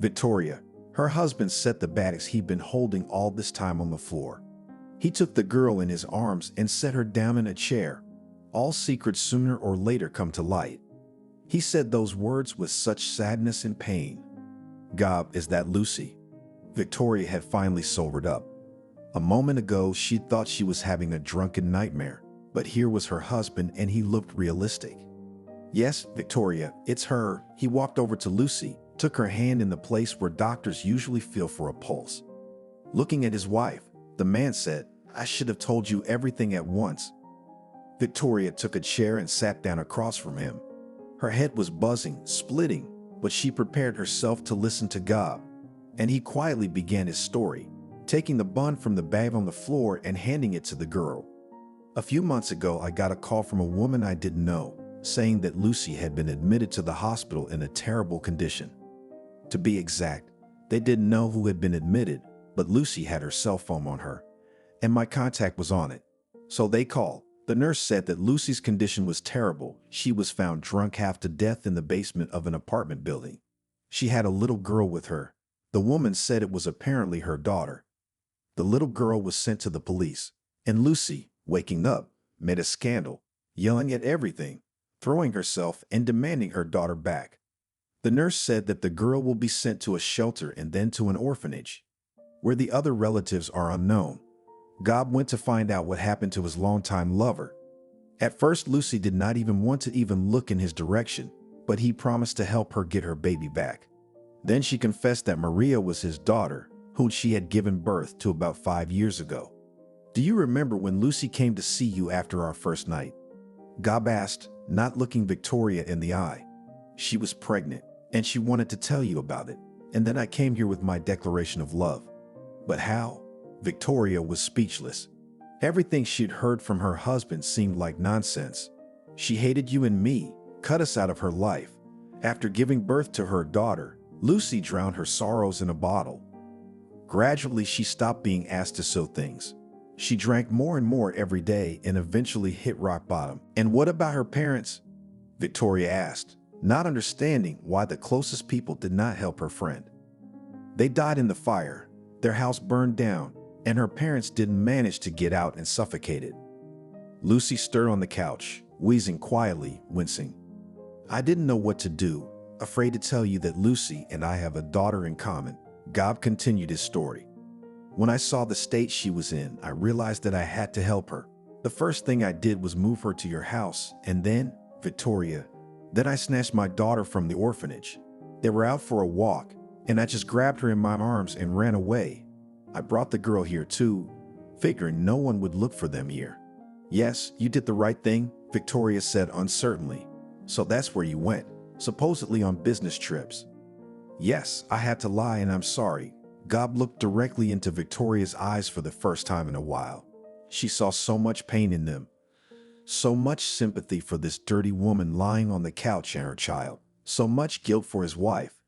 Victoria, her husband, set the bags he'd been holding all this time on the floor. He took the girl in his arms and set her down in a chair. All secrets sooner or later come to light. He said those words with such sadness and pain, Gob, is that Lucy? Victoria had finally sobered up. A moment ago, she thought she was having a drunken nightmare, but here was her husband and he looked realistic. Yes, Victoria, it's her. He walked over to Lucy, took her hand in the place where doctors usually feel for a pulse. Looking at his wife, the man said, "I should have told you everything at once." Victoria took a chair and sat down across from him. Her head was buzzing, splitting, but she prepared herself to listen to Gob, and he quietly began his story, taking the bun from the bag on the floor and handing it to the girl. "A few months ago, I got a call from a woman I didn't know, saying that Lucy had been admitted to the hospital in a terrible condition. To be exact, they didn't know who had been admitted, but Lucy had her cell phone on her, and my contact was on it. So they called. The nurse said that Lucy's condition was terrible. She was found drunk half to death in the basement of an apartment building. She had a little girl with her. The woman said it was apparently her daughter. The little girl was sent to the police, and Lucy, waking up, made a scandal, yelling at everything, throwing herself and demanding her daughter back. The nurse said that the girl will be sent to a shelter and then to an orphanage, where the other relatives are unknown. Gob went to find out what happened to his longtime lover. At first, Lucy did not even want to even look in his direction, but he promised to help her get her baby back. Then she confessed that Maria was his daughter, whom she had given birth to about 5 years ago. "Do you remember when Lucy came to see you after our first night?" Gob asked, not looking Victoria in the eye. "She was pregnant, and she wanted to tell you about it, and then I came here with my declaration of love." "But how?" Victoria was speechless. Everything she'd heard from her husband seemed like nonsense. "She hated you and me, cut us out of her life. After giving birth to her daughter, Lucy drowned her sorrows in a bottle. Gradually, she stopped being asked to sew things. She drank more and more every day and eventually hit rock bottom." "And what about her parents?" Victoria asked, not understanding why the closest people did not help her friend. "They died in the fire. Their house burned down, and her parents didn't manage to get out and suffocated." Lucy stirred on the couch, wheezing quietly, wincing. "I didn't know what to do, afraid to tell you that Lucy and I have a daughter in common." Gob continued his story. "When I saw the state she was in, I realized that I had to help her. The first thing I did was move her to your house, and then, Victoria, then I snatched my daughter from the orphanage. They were out for a walk, and I just grabbed her in my arms and ran away. I brought the girl here too, figuring no one would look for them here." "Yes, you did the right thing," Victoria said uncertainly. "So that's where you went, supposedly on business trips." "Yes, I had to lie and I'm sorry." Gob looked directly into Victoria's eyes for the first time in a while. She saw so much pain in them, so much sympathy for this dirty woman lying on the couch and her child, so much guilt for his wife.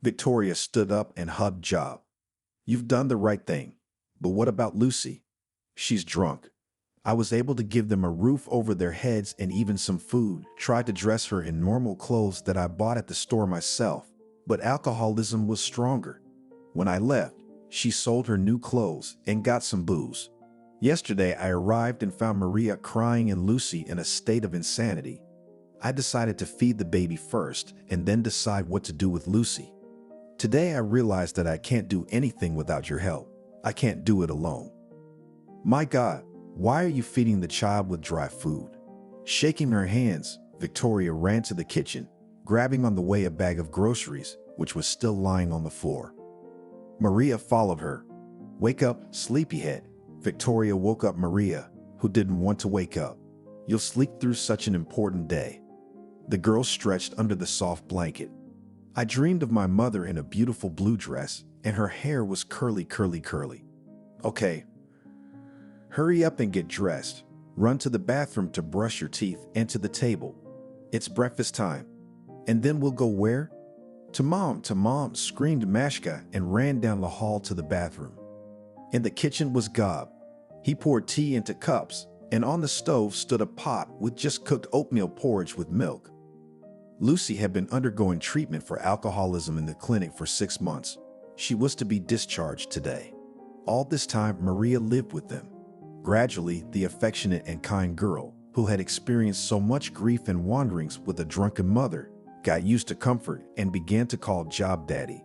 Victoria stood up and hugged Gob. "You've done the right thing. But what about Lucy? She's drunk. I was able to give them a roof over their heads and even some food, tried to dress her in normal clothes that I bought at the store myself, but alcoholism was stronger. When I left, she sold her new clothes and got some booze. Yesterday, I arrived and found Maria crying and Lucy in a state of insanity. I decided to feed the baby first and then decide what to do with Lucy. Today, I realized that I can't do anything without your help. I can't do it alone." "My God, why are you feeding the child with dry food?" Shaking her hands, Victoria ran to the kitchen, grabbing on the way a bag of groceries, which was still lying on the floor. Maria followed her. "Wake up, sleepyhead." Victoria woke up Maria, who didn't want to wake up. "You'll sleep through such an important day." The girl stretched under the soft blanket. "I dreamed of my mother in a beautiful blue dress, and her hair was curly. "Okay, hurry up and get dressed. Run to the bathroom to brush your teeth and to the table. It's breakfast time. And then we'll go where?" To mom, screamed Mashka and ran down the hall to the bathroom. In the kitchen was Gob. He poured tea into cups, and on the stove stood a pot with just cooked oatmeal porridge with milk. Lucy had been undergoing treatment for alcoholism in the clinic for 6 months. She was to be discharged today. All this time, Maria lived with them. Gradually, the affectionate and kind girl, who had experienced so much grief and wanderings with a drunken mother, got used to comfort and began to call Gob Daddy.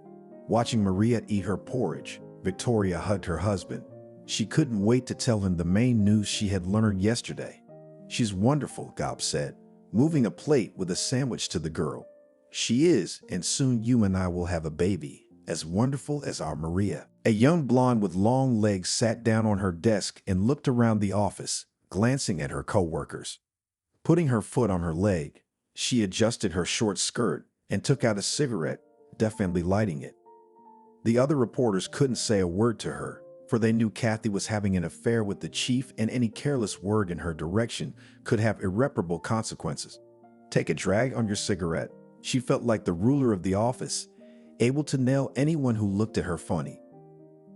Watching Maria eat her porridge, Victoria hugged her husband. She couldn't wait to tell him the main news she had learned yesterday. "She's wonderful," Gob said, moving a plate with a sandwich to the girl. "She is, and soon you and I will have a baby, as wonderful as our Maria." A young blonde with long legs sat down on her desk and looked around the office, glancing at her co-workers. Putting her foot on her leg, she adjusted her short skirt and took out a cigarette, definitely lighting it. The other reporters couldn't say a word to her, for they knew Kathy was having an affair with the chief, and any careless word in her direction could have irreparable consequences. Take a drag on your cigarette. She felt like the ruler of the office, able to nail anyone who looked at her funny.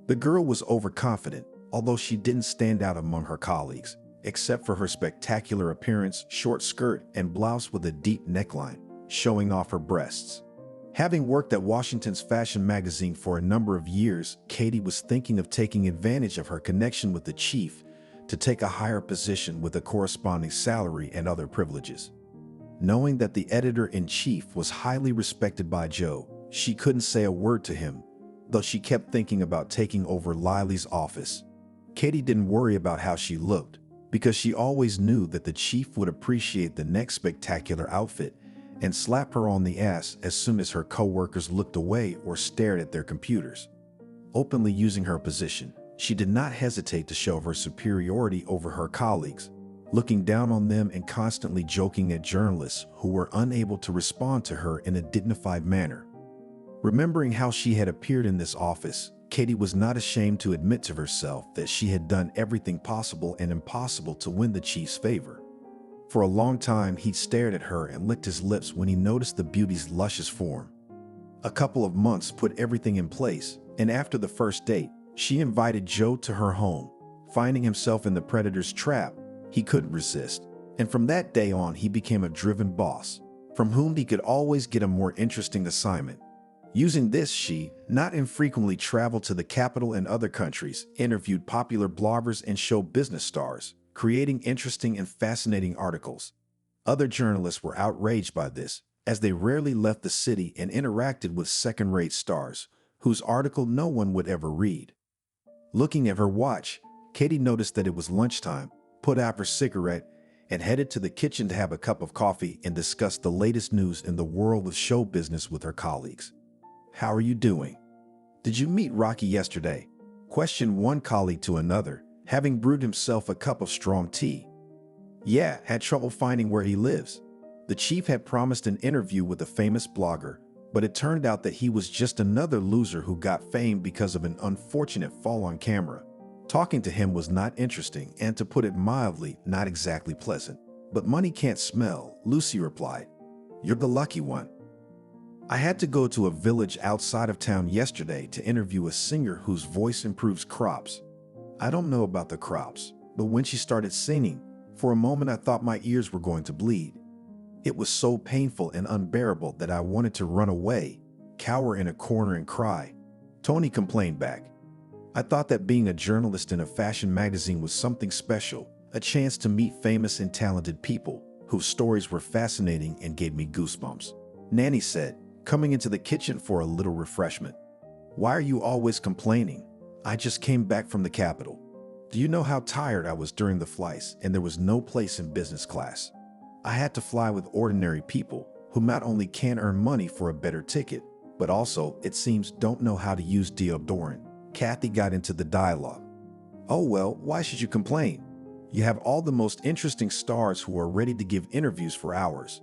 The girl was overconfident, although she didn't stand out among her colleagues, except for her spectacular appearance, short skirt, and blouse with a deep neckline, showing off her breasts. Having worked at Washington's fashion magazine for a number of years, Katie was thinking of taking advantage of her connection with the chief to take a higher position with a corresponding salary and other privileges. Knowing that the editor-in-chief was highly respected by Joe, she couldn't say a word to him, though she kept thinking about taking over Lily's office. Katie didn't worry about how she looked, because she always knew that the chief would appreciate the next spectacular outfit and slap her on the ass as soon as her co-workers looked away or stared at their computers. Openly using her position, she did not hesitate to show her superiority over her colleagues, looking down on them and constantly joking at journalists who were unable to respond to her in a dignified manner. Remembering how she had appeared in this office, Katie was not ashamed to admit to herself that she had done everything possible and impossible to win the chief's favor. For a long time, he stared at her and licked his lips when he noticed the beauty's luscious form. A couple of months put everything in place, and after the first date, she invited Joe to her home. Finding himself in the predator's trap, he couldn't resist, and from that day on, he became a driven boss, from whom he could always get a more interesting assignment. Using this, she, not infrequently, traveled to the capital and other countries, interviewed popular bloggers and show business stars, creating interesting and fascinating articles. Other journalists were outraged by this, as they rarely left the city and interacted with second-rate stars, whose article no one would ever read. Looking at her watch, Katie noticed that it was lunchtime, put out her cigarette, and headed to the kitchen to have a cup of coffee and discuss the latest news in the world of show business with her colleagues. "How are you doing? Did you meet Rocky yesterday?" questioned one colleague to another, having brewed himself a cup of strong tea. "Yeah, had trouble finding where he lives." The chief had promised an interview with a famous blogger, but it turned out that he was just another loser who got fame because of an unfortunate fall on camera. Talking to him was not interesting and, to put it mildly, not exactly pleasant. "But money can't smell," Lucy replied. "You're the lucky one." "I had to go to a village outside of town yesterday to interview a singer whose voice improves crops. I don't know about the crops, but when she started singing, for a moment I thought my ears were going to bleed. It was so painful and unbearable that I wanted to run away, cower in a corner and cry." Tony complained back. "I thought that being a journalist in a fashion magazine was something special, a chance to meet famous and talented people whose stories were fascinating and gave me goosebumps," Nanny said, coming into the kitchen for a little refreshment. "Why are you always complaining? I just came back from the capital. Do you know how tired I was during the flights, and there was no place in business class? I had to fly with ordinary people who not only can't earn money for a better ticket, but also, it seems, don't know how to use deodorant." Kathy got into the dialogue. "Oh well, why should you complain? You have all the most interesting stars who are ready to give interviews for hours.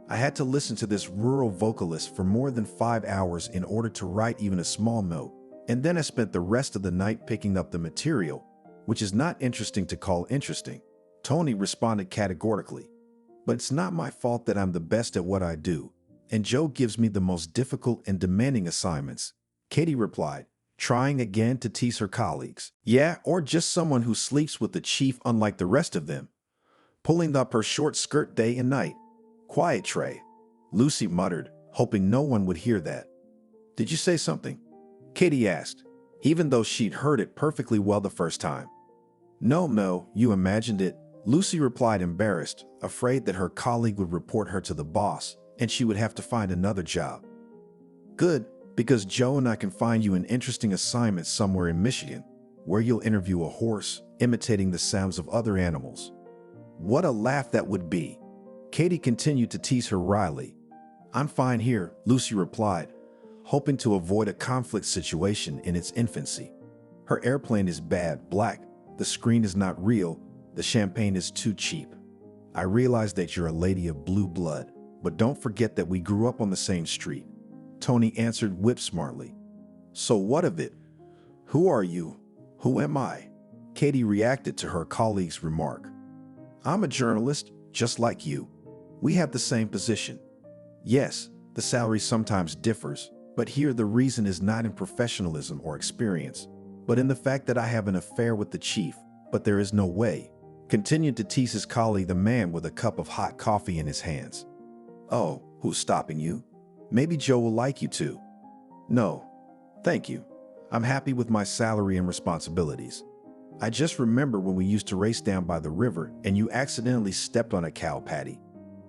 I had to listen to this rural vocalist for more than 5 hours in order to write even a small note, and then I spent the rest of the night picking up the material, which is not interesting to call interesting," Tony responded categorically. "But it's not my fault that I'm the best at what I do, and Joe gives me the most difficult and demanding assignments," Katie replied, trying again to tease her colleagues. "Yeah, or just someone who sleeps with the chief unlike the rest of them, pulling up her short skirt day and night." "Quiet, Trey," Lucy muttered, hoping no one would hear that. "Did you say something?" Katie asked, even though she'd heard it perfectly well the first time. No, you imagined it," Lucy replied, embarrassed, afraid that her colleague would report her to the boss and she would have to find another job. "Good, Because Joe and I can find you an interesting assignment somewhere in Michigan, where you'll interview a horse, imitating the sounds of other animals. What a laugh that would be. Katie continued to tease her wryly. I'm fine here, Lucy replied, hoping to avoid a conflict situation in its infancy. Her airplane is bad, black, the screen is not real, the champagne is too cheap. I realize that you're a lady of blue blood, but don't forget that we grew up on the same street. Tony answered whip-smartly. So what of it? Who are you? Who am I? Katie reacted to her colleague's remark. I'm a journalist, just like you. We have the same position. Yes, the salary sometimes differs, but here the reason is not in professionalism or experience, but in the fact that I have an affair with the chief, but there is no way. Continued to tease his colleague, the man with a cup of hot coffee in his hands. Oh, who's stopping you? Maybe Joe will like you too. No, thank you. I'm happy with my salary and responsibilities. I just remember when we used to race down by the river and you accidentally stepped on a cow patty.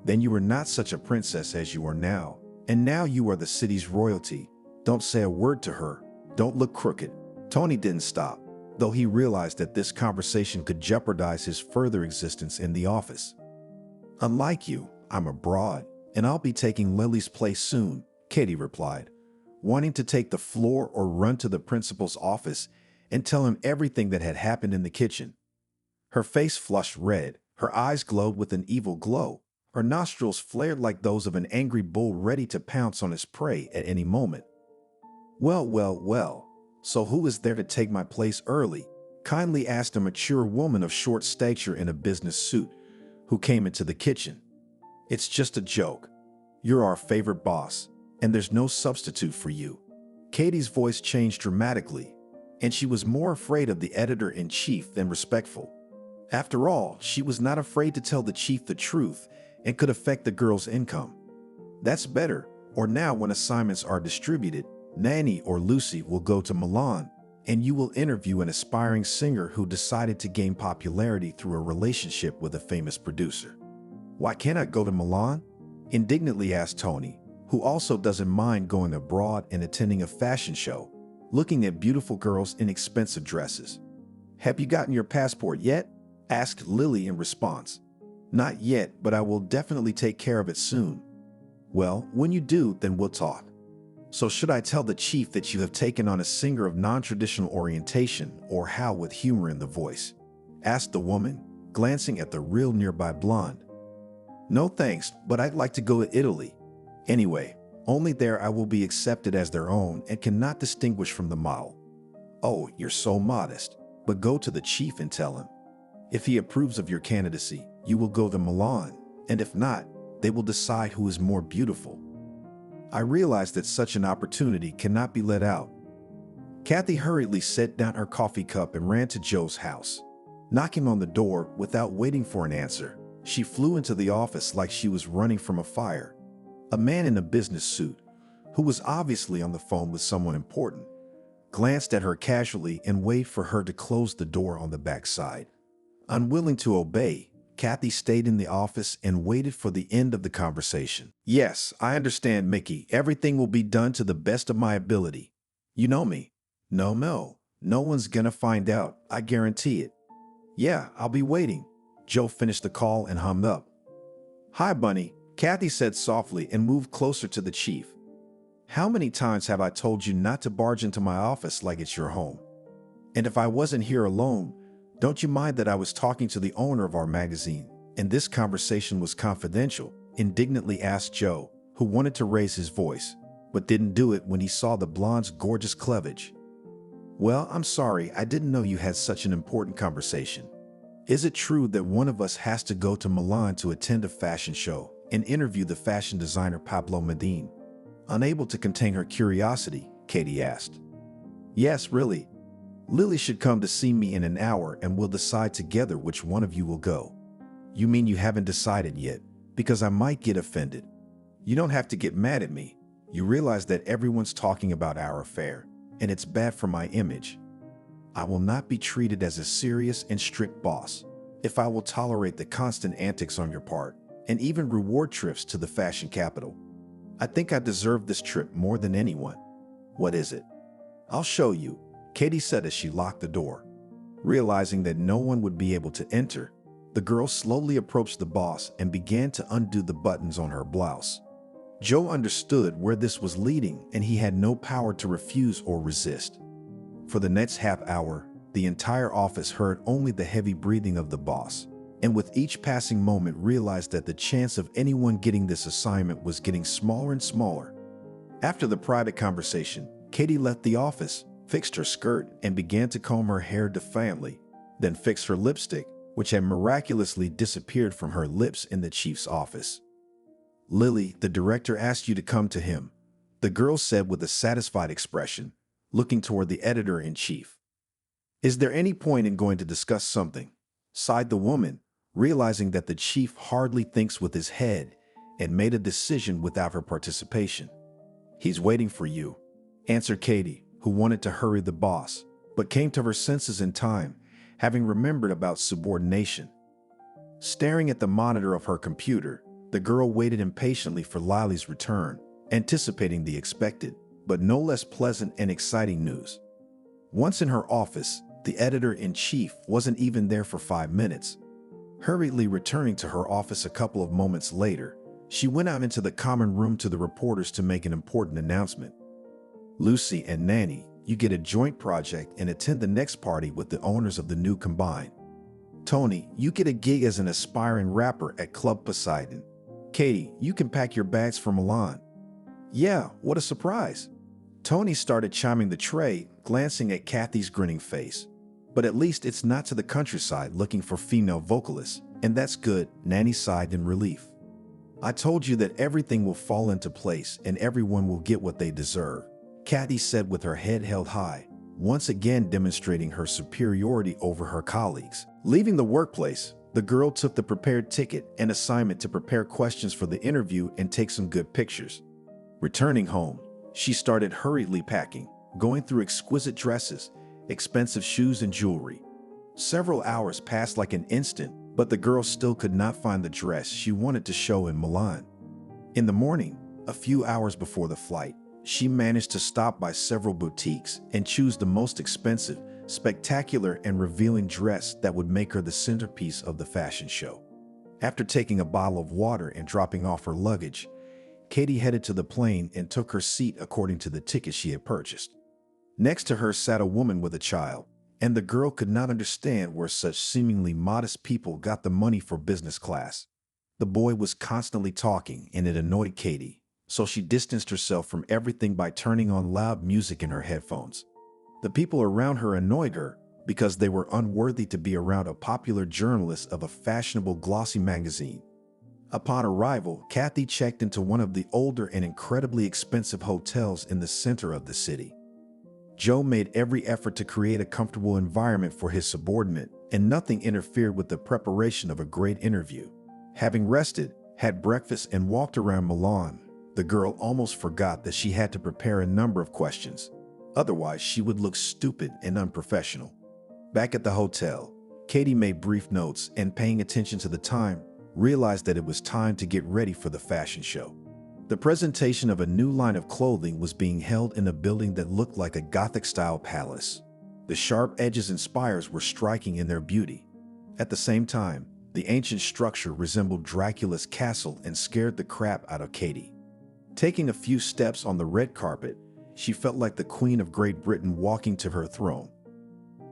Then you were not such a princess as you are now, and now you are the city's royalty. Don't say a word to her. Don't look crooked. Tony didn't stop, though he realized that this conversation could jeopardize his further existence in the office. Unlike you, I'm abroad, and I'll be taking Lily's place soon, Katie replied, wanting to take the floor or run to the principal's office and tell him everything that had happened in the kitchen. Her face flushed red, her eyes glowed with an evil glow, her nostrils flared like those of an angry bull ready to pounce on his prey at any moment. Well, so who is there to take my place early? Kindly asked a mature woman of short stature in a business suit who came into the kitchen. It's just a joke. You're our favorite boss, and there's no substitute for you. Katie's voice changed dramatically, and she was more afraid of the editor-in-chief than respectful. After all, she was not afraid to tell the chief the truth and could affect the girl's income. That's better, or now when assignments are distributed, Nanny or Lucy will go to Milan, and you will interview an aspiring singer who decided to gain popularity through a relationship with a famous producer. Why can't I go to Milan? Indignantly asked Tony, who also doesn't mind going abroad and attending a fashion show, looking at beautiful girls in expensive dresses. Have you gotten your passport yet? Asked Lily in response. Not yet, but I will definitely take care of it soon. Well, when you do, then we'll talk. So should I tell the chief that you have taken on a singer of non-traditional orientation, or how, with humor in the voice? Asked the woman, glancing at the real nearby blonde. No thanks, but I'd like to go to Italy. Anyway, only there I will be accepted as their own and cannot distinguish from the model. Oh, you're so modest, but go to the chief and tell him. If he approves of your candidacy, you will go to Milan, and if not, they will decide who is more beautiful. I realize that such an opportunity cannot be let out. Kathy hurriedly set down her coffee cup and ran to Joe's house. Knocking on the door without waiting for an answer, she flew into the office like she was running from a fire. A man in a business suit, who was obviously on the phone with someone important, glanced at her casually and waved for her to close the door on the backside. Unwilling to obey, Kathy stayed in the office and waited for the end of the conversation. Yes, I understand, Mickey. Everything will be done to the best of my ability. You know me. No one's gonna find out. I guarantee it. Yeah, I'll be waiting. Joe finished the call and hung up. Hi, Bunny, Kathy said softly and moved closer to the chief. How many times have I told you not to barge into my office like it's your home? And if I wasn't here alone, don't you mind that I was talking to the owner of our magazine, and this conversation was confidential? Indignantly asked Joe, who wanted to raise his voice, but didn't do it when he saw the blonde's gorgeous cleavage. Well, I'm sorry, I didn't know you had such an important conversation. Is it true that one of us has to go to Milan to attend a fashion show and interview the fashion designer Pablo Medin? Unable to contain her curiosity, Katie asked. Yes, really. Lily should come to see me in an hour and we'll decide together which one of you will go. You mean you haven't decided yet? Because I might get offended. You don't have to get mad at me. You realize that everyone's talking about our affair, and it's bad for my image. I will not be treated as a serious and strict boss if I will tolerate the constant antics on your part and even reward trips to the fashion capital. I think I deserve this trip more than anyone. What is it? I'll show you, Katie said as she locked the door. Realizing that no one would be able to enter, the girl slowly approached the boss and began to undo the buttons on her blouse. Joe understood where this was leading, and he had no power to refuse or resist. For the next half hour, the entire office heard only the heavy breathing of the boss, and with each passing moment realized that the chance of anyone getting this assignment was getting smaller and smaller. After the private conversation, Katie left the office, fixed her skirt, and began to comb her hair defiantly, then fixed her lipstick, which had miraculously disappeared from her lips in the chief's office. "Lily, the director asked you to come to him," the girl said with a satisfied expression, looking toward the editor-in-chief. "Is there any point in going to discuss something?" sighed the woman, realizing that the chief hardly thinks with his head and made a decision without her participation. "He's waiting for you," answered Katie, who wanted to hurry the boss, but came to her senses in time, having remembered about subordination. Staring at the monitor of her computer, the girl waited impatiently for Lily's return, anticipating the expected, but no less pleasant and exciting news. Once in her office, the editor-in-chief wasn't even there for 5 minutes. Hurriedly returning to her office a couple of moments later, she went out into the common room to the reporters to make an important announcement. "Lucy and Nanny, you get a joint project and attend the next party with the owners of the new combine. Tony, you get a gig as an aspiring rapper at Club Poseidon. Katie, you can pack your bags for Milan." "Yeah, what a surprise." Tony started chiming the tray, glancing at Kathy's grinning face. "But at least it's not to the countryside looking for female vocalists, and that's good," Nanny sighed in relief. "I told you that everything will fall into place and everyone will get what they deserve," Kathy said with her head held high, once again demonstrating her superiority over her colleagues. Leaving the workplace, the girl took the prepared ticket and assignment to prepare questions for the interview and take some good pictures. Returning home, she started hurriedly packing, going through exquisite dresses, expensive shoes, and jewelry. Several hours passed like an instant, but the girl still could not find the dress she wanted to show in Milan. In the morning, a few hours before the flight, she managed to stop by several boutiques and choose the most expensive, spectacular, and revealing dress that would make her the centerpiece of the fashion show. After taking a bottle of water and dropping off her luggage, Katie headed to the plane and took her seat according to the ticket she had purchased. Next to her sat a woman with a child, and the girl could not understand where such seemingly modest people got the money for business class. The boy was constantly talking, and it annoyed Katie, so she distanced herself from everything by turning on loud music in her headphones. The people around her annoyed her because they were unworthy to be around a popular journalist of a fashionable glossy magazine. Upon arrival, Kathy checked into one of the older and incredibly expensive hotels in the center of the city. Joe made every effort to create a comfortable environment for his subordinate, and nothing interfered with the preparation of a great interview. Having rested, had breakfast, and walked around Milan, the girl almost forgot that she had to prepare a number of questions. Otherwise, she would look stupid and unprofessional. Back at the hotel, Katie made brief notes and, paying attention to the time, realized that it was time to get ready for the fashion show. The presentation of a new line of clothing was being held in a building that looked like a Gothic-style palace. The sharp edges and spires were striking in their beauty. At the same time, the ancient structure resembled Dracula's castle and scared the crap out of Katie. Taking a few steps on the red carpet, she felt like the Queen of Great Britain walking to her throne.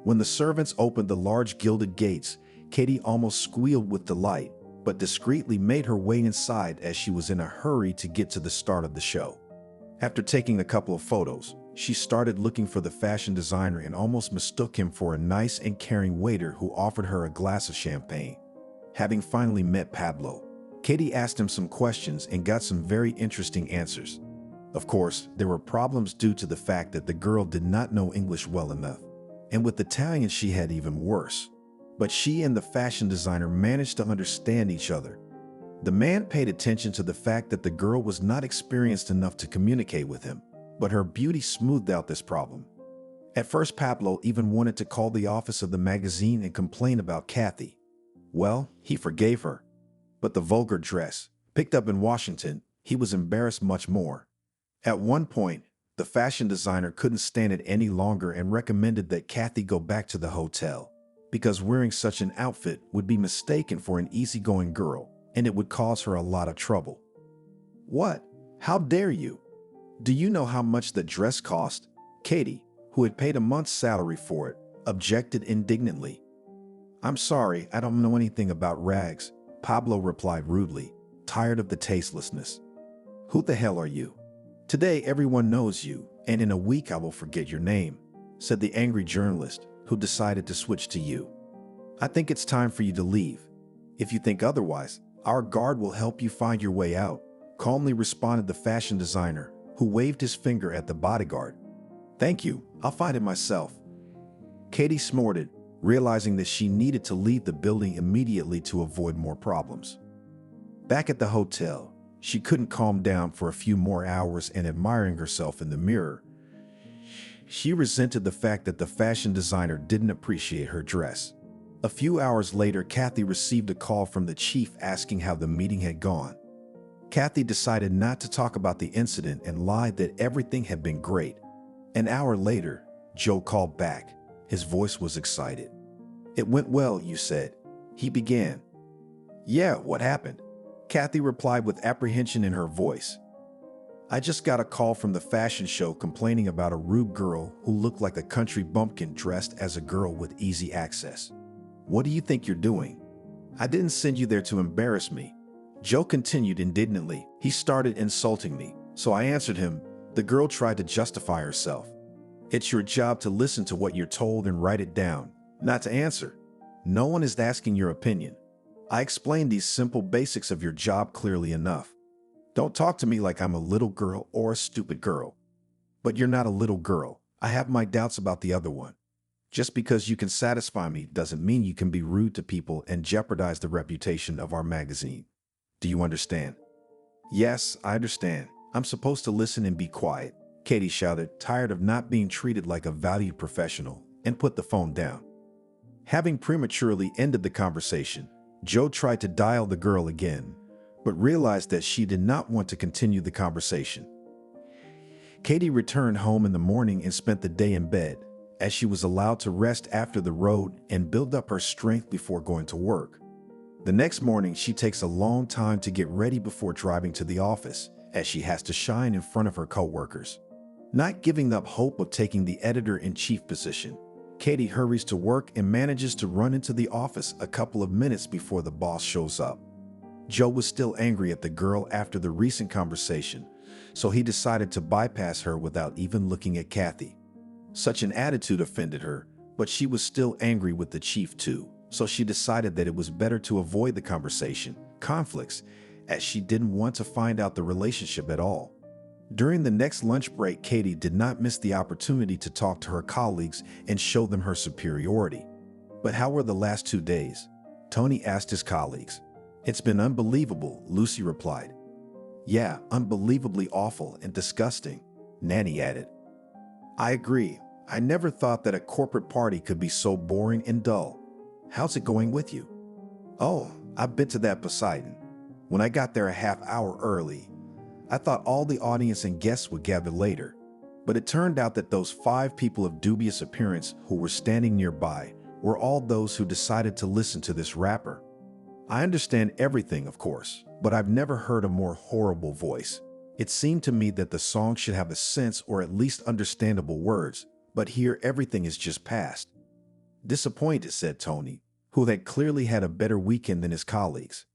When the servants opened the large gilded gates, Katie almost squealed with delight, but discreetly made her way inside as she was in a hurry to get to the start of the show. After taking a couple of photos, she started looking for the fashion designer and almost mistook him for a nice and caring waiter who offered her a glass of champagne. Having finally met Pablo, Katie asked him some questions and got some very interesting answers. Of course, there were problems due to the fact that the girl did not know English well enough, and with Italian she had even worse. But she and the fashion designer managed to understand each other. The man paid attention to the fact that the girl was not experienced enough to communicate with him, but her beauty smoothed out this problem. At first, Pablo even wanted to call the office of the magazine and complain about Kathy. Well, he forgave her. But the vulgar dress, picked up in Washington, he was embarrassed much more. At one point, The fashion designer couldn't stand it any longer and recommended that Kathy go back to the hotel because wearing such an outfit would be mistaken for an easygoing girl and it would cause her a lot of trouble. What? How dare you? Do you know how much the dress cost? Katie, who had paid a month's salary for it, objected indignantly. I'm sorry, I don't know anything about rags, Pablo replied rudely, tired of the tastelessness. Who the hell are you? Today everyone knows you, and in a week I will forget your name, said the angry journalist, who decided to switch to you. I think it's time for you to leave. If you think otherwise, our guard will help you find your way out, calmly responded the fashion designer, who waved his finger at the bodyguard. Thank you, I'll find it myself. Katie snorted, realizing that she needed to leave the building immediately to avoid more problems. Back at the hotel, she couldn't calm down for a few more hours and admiring herself in the mirror. She resented the fact that the fashion designer didn't appreciate her dress. A few hours later, Kathy received a call from the chief asking how the meeting had gone. Kathy decided not to talk about the incident and lied that everything had been great. An hour later, Joe called back. His voice was excited. It went well, you said. He began. Yeah, what happened? Kathy replied with apprehension in her voice. I just got a call from the fashion show complaining about a rude girl who looked like a country bumpkin dressed as a girl with easy access. What do you think you're doing? I didn't send you there to embarrass me. Joe continued indignantly. He started insulting me, so I answered him. The girl tried to justify herself. It's your job to listen to what you're told and write it down, not to answer. No one is asking your opinion. I explained these simple basics of your job clearly enough. Don't talk to me like I'm a little girl or a stupid girl. But you're not a little girl. I have my doubts about the other one. Just because you can satisfy me doesn't mean you can be rude to people and jeopardize the reputation of our magazine. Do you understand? Yes, I understand. I'm supposed to listen and be quiet, Katie shouted, tired of not being treated like a valued professional, and put the phone down. Having prematurely ended the conversation, Joe tried to dial the girl again, but realized that she did not want to continue the conversation. Katie returned home in the morning and spent the day in bed, as she was allowed to rest after the road and build up her strength before going to work. The next morning, she takes a long time to get ready before driving to the office, as she has to shine in front of her coworkers. Not giving up hope of taking the editor-in-chief position, Katie hurries to work and manages to run into the office a couple of minutes before the boss shows up. Joe was still angry at the girl after the recent conversation, so he decided to bypass her without even looking at Kathy. Such an attitude offended her, but she was still angry with the chief too, so she decided that it was better to avoid the conflicts, as she didn't want to find out the relationship at all. During the next lunch break, Katie did not miss the opportunity to talk to her colleagues and show them her superiority. But how were the last 2 days? Tony asked his colleagues. It's been unbelievable, Lucy replied. Yeah, unbelievably awful and disgusting, Nanny added. I agree. I never thought that a corporate party could be so boring and dull. How's it going with you? Oh, I've been to that Poseidon. When I got there a half hour early, I thought all the audience and guests would gather later, but it turned out that those 5 people of dubious appearance who were standing nearby were all those who decided to listen to this rapper. I understand everything, of course, but I've never heard a more horrible voice. It seemed to me that the song should have a sense or at least understandable words, but here everything is just past. Disappointed, said Tony, who had clearly had a better weekend than his colleagues.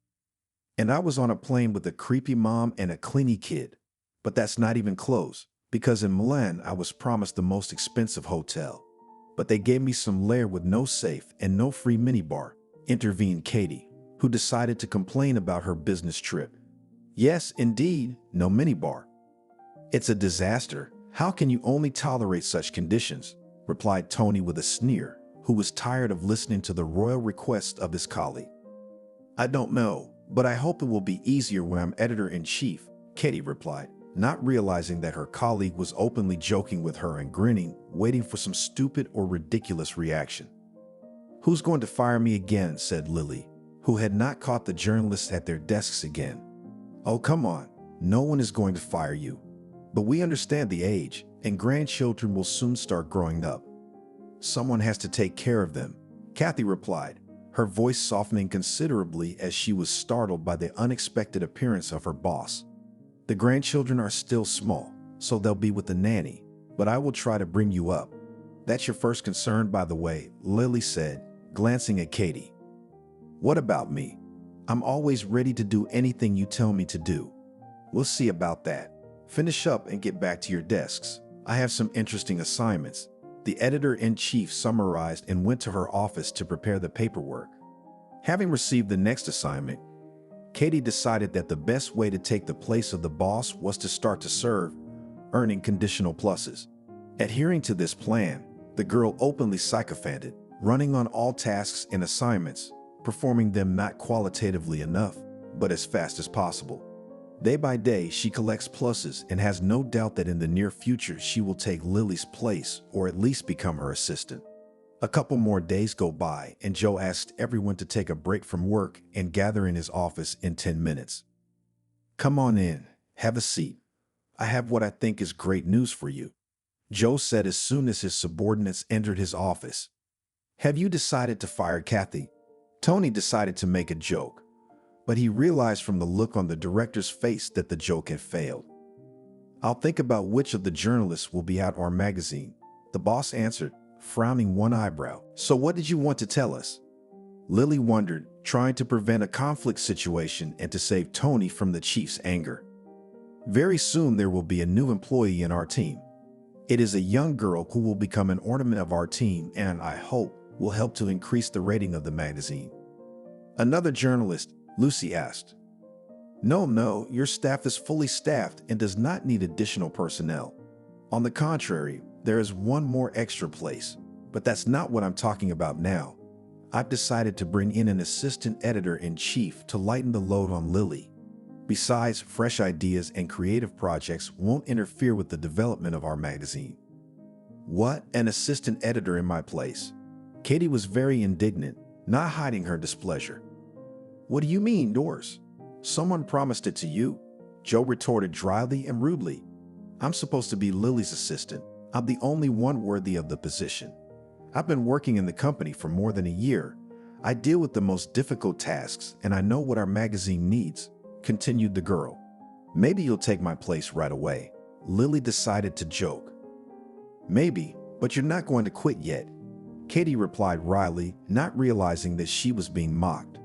And I was on a plane with a creepy mom and a clingy kid. But that's not even close, because in Milan I was promised the most expensive hotel. But they gave me some lair with no safe and no free minibar, intervened Katie, who decided to complain about her business trip. Yes, indeed, no minibar. It's a disaster. How can you only tolerate such conditions? Replied Tony with a sneer, who was tired of listening to the royal requests of his colleague. I don't know, but I hope it will be easier when I'm editor-in-chief, Katie replied, not realizing that her colleague was openly joking with her and grinning, waiting for some stupid or ridiculous reaction. Who's going to fire me again? Said Lily, who had not caught the journalists at their desks again. Oh, come on. No one is going to fire you. But we understand the age, and grandchildren will soon start growing up. Someone has to take care of them, Kathy replied, her voice softening considerably as she was startled by the unexpected appearance of her boss. The grandchildren are still small, so they'll be with the nanny, but I will try to bring you up. That's your first concern, by the way, Lily said, glancing at Katie. What about me? I'm always ready to do anything you tell me to do. We'll see about that. Finish up and get back to your desks. I have some interesting assignments. The editor-in-chief summarized and went to her office to prepare the paperwork. Having received the next assignment, Katie decided that the best way to take the place of the boss was to start to serve, earning conditional pluses. Adhering to this plan, the girl openly sycophanted, running on all tasks and assignments, performing them not qualitatively enough, but as fast as possible. Day by day, she collects pluses and has no doubt that in the near future she will take Lily's place or at least become her assistant. A couple more days go by and Joe asked everyone to take a break from work and gather in his office in 10 minutes. Come on in, have a seat. I have what I think is great news for you, Joe said as soon as his subordinates entered his office. Have you decided to fire Kathy? Tony decided to make a joke, but he realized from the look on the director's face that the joke had failed. I'll think about which of the journalists will be at our magazine, the boss answered, frowning one eyebrow. So what did you want to tell us? Lily wondered, trying to prevent a conflict situation and to save Tony from the chief's anger. Very soon there will be a new employee in our team. It is a young girl who will become an ornament of our team and, I hope, will help to increase the rating of the magazine. Another journalist, Lucy, asked. No, your staff is fully staffed and does not need additional personnel. On the contrary, there is one more extra place, but that's not what I'm talking about now. I've decided to bring in an assistant editor-in-chief to lighten the load on Lily. Besides, fresh ideas and creative projects won't interfere with the development of our magazine. What? An assistant editor in my place? Katie was very indignant, not hiding her displeasure. What do you mean, Doris? Someone promised it to you, Joe retorted dryly and rudely. I'm supposed to be Lily's assistant. I'm the only one worthy of the position. I've been working in the company for more than a year. I deal with the most difficult tasks and I know what our magazine needs, continued the girl. Maybe you'll take my place right away, Lily decided to joke. Maybe, but you're not going to quit yet, Katie replied wryly, not realizing that she was being mocked.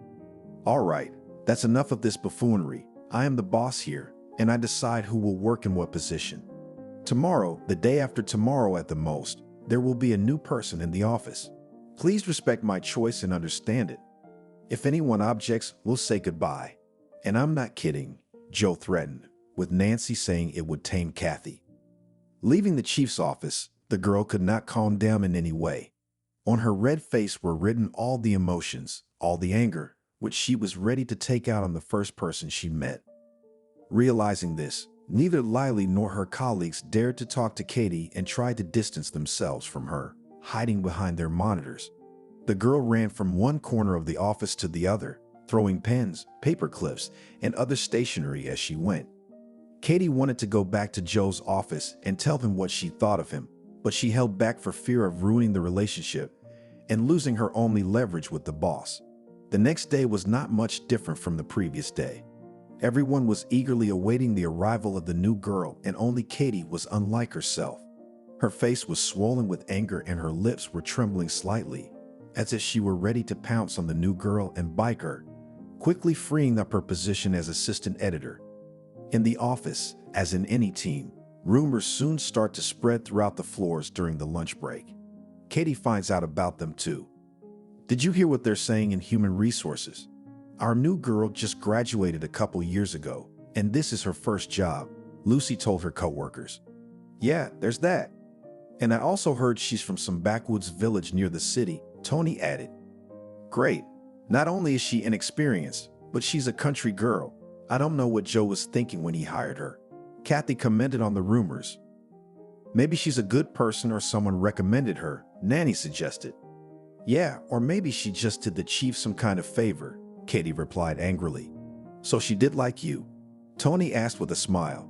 All right, that's enough of this buffoonery. I am the boss here, and I decide who will work in what position. Tomorrow, the day after tomorrow at the most, there will be a new person in the office. Please respect my choice and understand it. If anyone objects, we'll say goodbye. And I'm not kidding, Joe threatened, with Nancy saying it would tame Kathy. Leaving the chief's office, the girl could not calm down in any way. On her red face were written all the emotions, all the anger, which she was ready to take out on the first person she met. Realizing this, neither Lily nor her colleagues dared to talk to Katie and tried to distance themselves from her, hiding behind their monitors. The girl ran from one corner of the office to the other, throwing pens, paper clips, and other stationery as she went. Katie wanted to go back to Joe's office and tell him what she thought of him, but she held back for fear of ruining the relationship and losing her only leverage with the boss. The next day was not much different from the previous day. Everyone was eagerly awaiting the arrival of the new girl, and only Katie was unlike herself. Her face was swollen with anger and her lips were trembling slightly, as if she were ready to pounce on the new girl and bite her, quickly freeing up her position as assistant editor. In the office, as in any team, rumors soon start to spread throughout the floors during the lunch break. Katie finds out about them too. Did you hear what they're saying in human resources? Our new girl just graduated a couple years ago, and this is her first job, Lucy told her coworkers. Yeah, there's that. And I also heard she's from some backwoods village near the city, Tony added. Great. Not only is she inexperienced, but she's a country girl. I don't know what Joe was thinking when he hired her. Kathy commented on the rumors. Maybe she's a good person or someone recommended her, Nanny suggested. Yeah, or maybe she just did the chief some kind of favor, Katie replied angrily. So she did like you? Tony asked with a smile.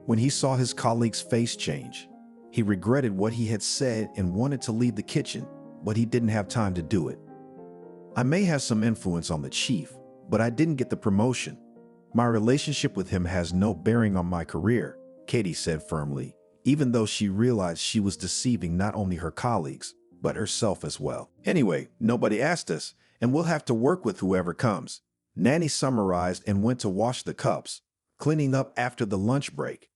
When he saw his colleague's face change, he regretted what he had said and wanted to leave the kitchen, but he didn't have time to do it. I may have some influence on the chief, but I didn't get the promotion. My relationship with him has no bearing on my career, Katie said firmly, even though she realized she was deceiving not only her colleagues, but herself as well. Anyway, nobody asked us, and we'll have to work with whoever comes. Nanny summarized and went to wash the cups, cleaning up after the lunch break.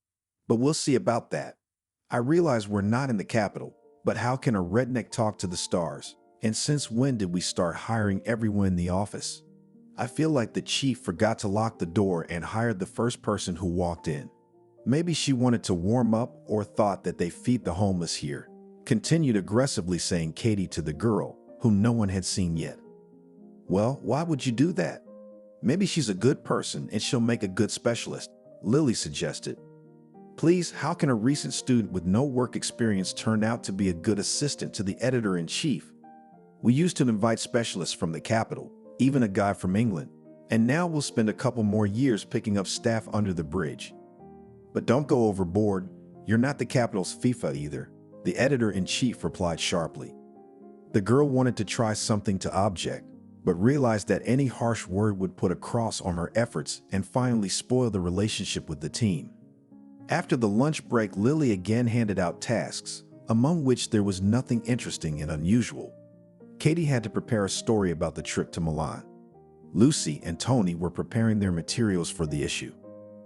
But we'll see about that. I realize we're not in the capital, but how can a redneck talk to the stars? And since when did we start hiring everyone in the office? I feel like the chief forgot to lock the door and hired the first person who walked in. Maybe she wanted to warm up or thought that they feed the homeless here, continued aggressively saying Katie to the girl, whom no one had seen yet. Well, why would you do that? Maybe she's a good person and she'll make a good specialist, Lily suggested. Please, how can a recent student with no work experience turn out to be a good assistant to the editor-in-chief? We used to invite specialists from the capital, even a guy from England, and now we'll spend a couple more years picking up staff under the bridge. But don't go overboard. You're not the capital's FIFA either, the editor-in-chief replied sharply. The girl wanted to try something to object, but realized that any harsh word would put a cross on her efforts and finally spoil the relationship with the team. After the lunch break, Lily again handed out tasks, among which there was nothing interesting and unusual. Katie had to prepare a story about the trip to Milan. Lucy and Tony were preparing their materials for the issue.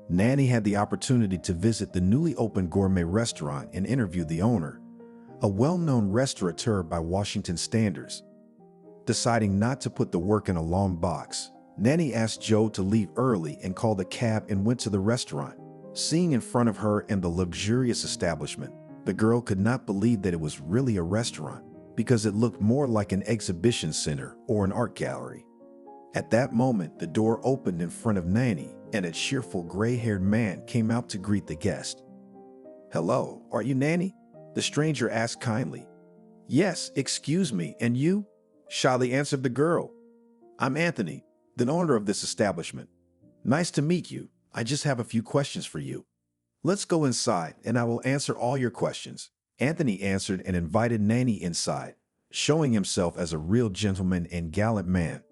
Nanny had the opportunity to visit the newly opened gourmet restaurant and interview the owner, a well-known restaurateur by Washington standards. Deciding not to put the work in a long box, Nanny asked Joe to leave early and called a cab and went to the restaurant. Seeing in front of her and the luxurious establishment, the girl could not believe that it was really a restaurant because it looked more like an exhibition center or an art gallery. At that moment, the door opened in front of Nanny and a cheerful gray-haired man came out to greet the guest. "Hello, are you Nanny?" the stranger asked kindly. "Yes, excuse me, and you?" shyly answered the girl. "I'm Anthony, the owner of this establishment. Nice to meet you. I just have a few questions for you." "Let's go inside and I will answer all your questions," Anthony answered and invited Nanny inside, showing himself as a real gentleman and gallant man.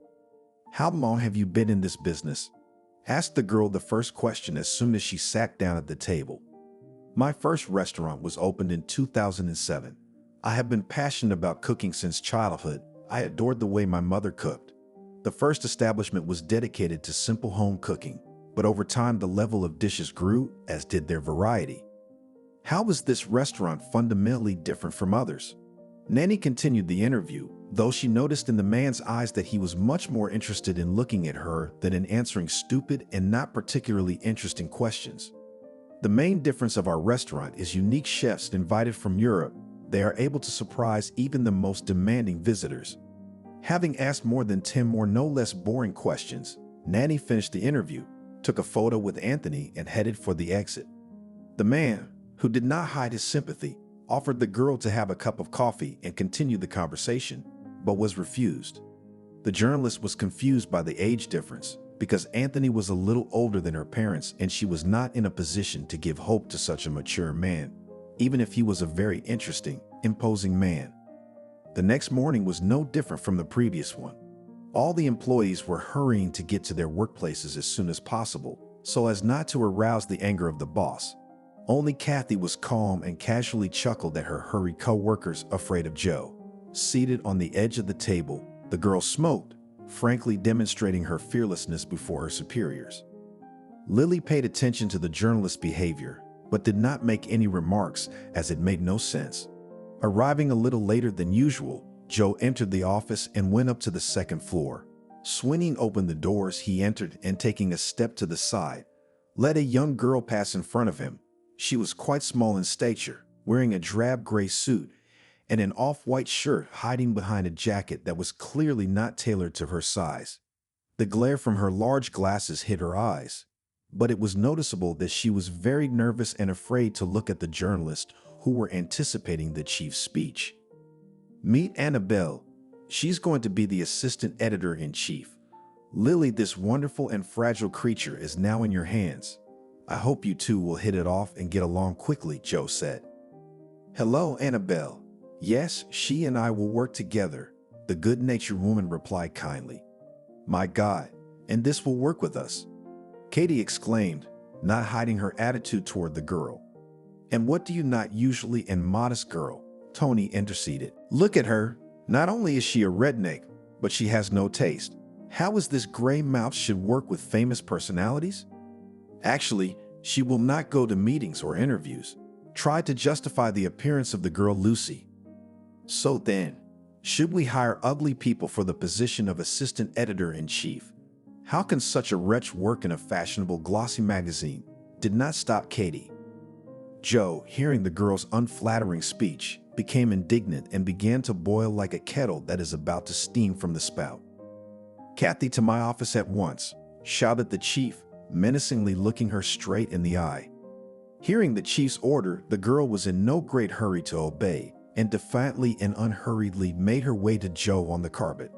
"How long have you been in this business?" asked the girl the first question as soon as she sat down at the table. "My first restaurant was opened in 2007. I have been passionate about cooking since childhood. I adored the way my mother cooked. The first establishment was dedicated to simple home cooking, but over time the level of dishes grew, as did their variety." How was this restaurant fundamentally different from others? Nanny continued the interview, though she noticed in the man's eyes that he was much more interested in looking at her than in answering stupid and not particularly interesting questions. "The main difference of our restaurant is unique chefs invited from Europe. They are able to surprise even the most demanding visitors." Having asked more than 10 more no less boring questions, Nanny finished the interview, took a photo with Anthony and headed for the exit. The man, who did not hide his sympathy, offered the girl to have a cup of coffee and continue the conversation, but was refused. The journalist was confused by the age difference because Anthony was a little older than her parents and she was not in a position to give hope to such a mature man, even if he was a very interesting, imposing man. The next morning was no different from the previous one. All the employees were hurrying to get to their workplaces as soon as possible, so as not to arouse the anger of the boss. Only Kathy was calm and casually chuckled at her hurried co-workers afraid of Joe. Seated on the edge of the table, the girl smoked, frankly demonstrating her fearlessness before her superiors. Lily paid attention to the journalist's behavior, but did not make any remarks as it made no sense. Arriving a little later than usual, Joe entered the office and went up to the second floor. Swinging open the doors, he entered and taking a step to the side, let a young girl pass in front of him. She was quite small in stature, wearing a drab gray suit and an off-white shirt hiding behind a jacket that was clearly not tailored to her size. The glare from her large glasses hit her eyes, but it was noticeable that she was very nervous and afraid to look at the journalists who were anticipating the chief's speech. "Meet Annabelle. She's going to be the assistant editor-in-chief. Lily, this wonderful and fragile creature is now in your hands." I hope you two will hit it off and get along quickly, Joe said. Hello, Annabelle. Yes, she and I will work together, the good-natured woman replied kindly. My God, and this will work with us, Katie exclaimed, not hiding her attitude toward the girl. And what do you not usually and modest girl? Tony interceded. Look at her. Not only is she a redneck, but she has no taste. How is this gray mouth should work with famous personalities? Actually, she will not go to meetings or interviews. Try to justify the appearance of the girl Lucy. So then, should we hire ugly people for the position of assistant editor-in-chief? How can such a wretch work in a fashionable glossy magazine? Did not stop Katie. Joe, hearing the girl's unflattering speech, became indignant and began to boil like a kettle that is about to steam from the spout. Kathy, to my office at once, shouted the chief, menacingly looking her straight in the eye. Hearing the chief's order, the girl was in no great hurry to obey, and defiantly and unhurriedly made her way to Joe on the carpet.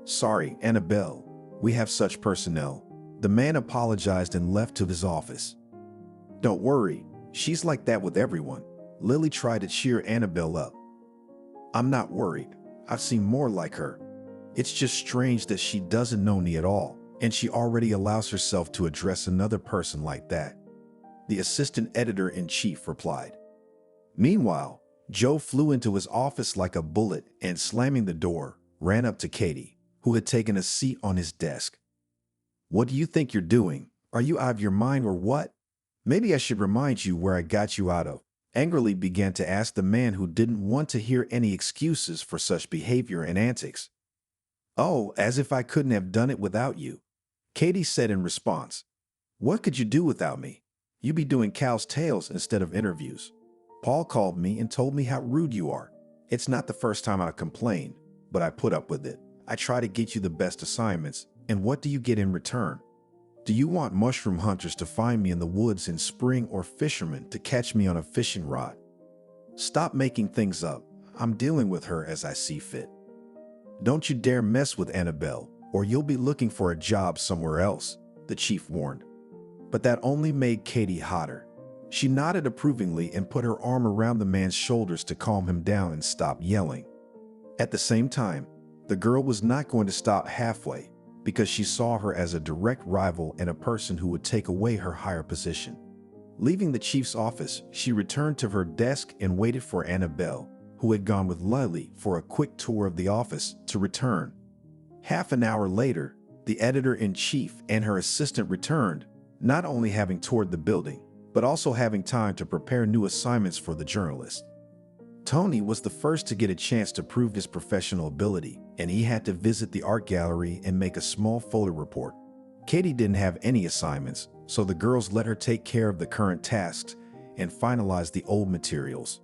Sorry, Annabelle, we have such personnel. The man apologized and left to his office. Don't worry, she's like that with everyone. Lily tried to cheer Annabelle up. I'm not worried. I've seen more like her. It's just strange that she doesn't know me at all, and she already allows herself to address another person like that. The assistant editor-in-chief replied. Meanwhile, Joe flew into his office like a bullet and, slamming the door, ran up to Katie, who had taken a seat on his desk. What do you think you're doing? Are you out of your mind or what? Maybe I should remind you where I got you out of. Angrily began to ask the man who didn't want to hear any excuses for such behavior and antics. Oh, as if I couldn't have done it without you, Katie said in response. What could you do without me? You be doing cow's tails instead of interviews. Paul called me and told me how rude you are. It's not the first time I complained, but I put up with it. I try to get you the best assignments, and what do you get in return? Do you want mushroom hunters to find me in the woods in spring or fishermen to catch me on a fishing rod? Stop making things up. I'm dealing with her as I see fit. Don't you dare mess with Annabelle, or you'll be looking for a job somewhere else, the chief warned. But that only made Katie hotter. She nodded approvingly and put her arm around the man's shoulders to calm him down and stop yelling. At the same time, the girl was not going to stop halfway, because she saw her as a direct rival and a person who would take away her higher position. Leaving the chief's office, she returned to her desk and waited for Annabelle, who had gone with Lily for a quick tour of the office, to return. Half an hour later, the editor-in-chief and her assistant returned, not only having toured the building, but also having time to prepare new assignments for the journalist. Tony was the first to get a chance to prove his professional ability, and he had to visit the art gallery and make a small photo report. Katie didn't have any assignments, so the girls let her take care of the current tasks and finalize the old materials.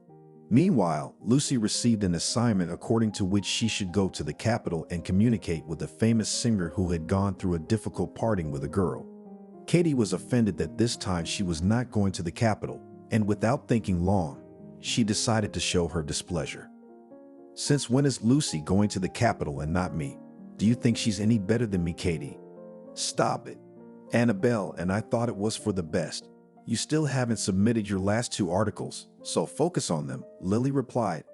Meanwhile, Lucy received an assignment according to which she should go to the Capitol and communicate with a famous singer who had gone through a difficult parting with a girl. Katie was offended that this time she was not going to the Capitol, and without thinking long, she decided to show her displeasure. Since when is Lucy going to the Capitol and not me? Do you think she's any better than me, Katie? Stop it. Annabelle, and I thought it was for the best. You still haven't submitted your last 2 articles, so focus on them, Lily replied.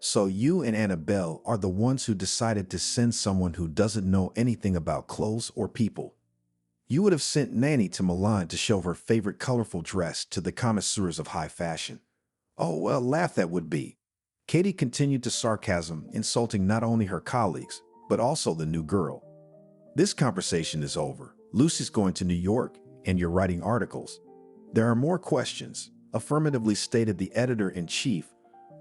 So you and Annabelle are the ones who decided to send someone who doesn't know anything about clothes or people. You would have sent Nanny to Milan to show her favorite colorful dress to the connoisseurs of high fashion. Oh, well, laugh that would be. Katie continued to sarcasm, insulting not only her colleagues, but also the new girl. This conversation is over. Lucy's going to New York, and you're writing articles. There are more questions, affirmatively stated the editor-in-chief,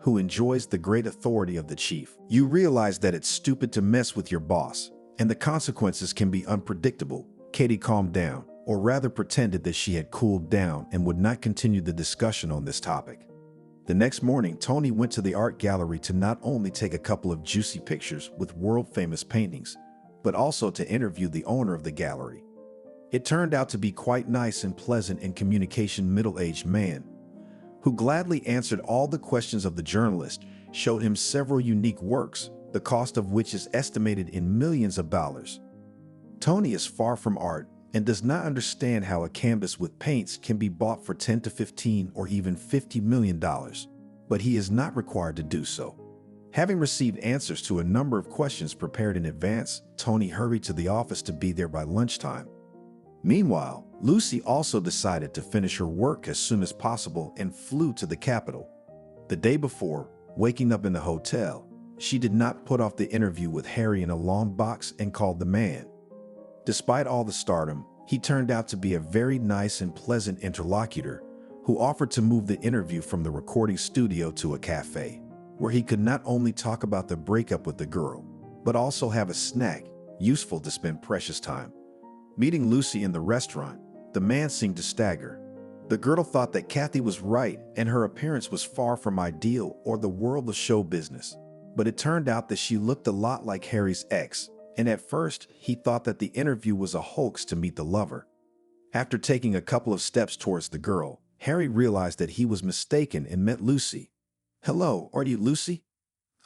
who enjoys the great authority of the chief. You realize that it's stupid to mess with your boss, and the consequences can be unpredictable. Katie calmed down, or rather pretended that she had cooled down and would not continue the discussion on this topic. The next morning, Tony went to the art gallery to not only take a couple of juicy pictures with world-famous paintings, but also to interview the owner of the gallery. It turned out to be quite nice and pleasant and communication middle-aged man, who gladly answered all the questions of the journalist, showed him several unique works, the cost of which is estimated in millions of dollars. Tony is far from art, and does not understand how a canvas with paints can be bought for 10 to 15 or even $50 million, but he is not required to do so. Having received answers to a number of questions prepared in advance, Tony hurried to the office to be there by lunchtime. Meanwhile, Lucy also decided to finish her work as soon as possible and flew to the capital. The day before, waking up in the hotel, she did not put off the interview with Harry in a long box and called the man. Despite all the stardom, he turned out to be a very nice and pleasant interlocutor who offered to move the interview from the recording studio to a cafe, where he could not only talk about the breakup with the girl, but also have a snack, useful to spend precious time. Meeting Lucy in the restaurant, the man seemed to stagger. The girl thought that Kathy was right and her appearance was far from ideal or the world of show business. But it turned out that she looked a lot like Harry's ex, and at first he thought that the interview was a hoax to meet the lover. After taking a couple of steps towards the girl, Harry realized that he was mistaken and met Lucy. "Hello, are you Lucy?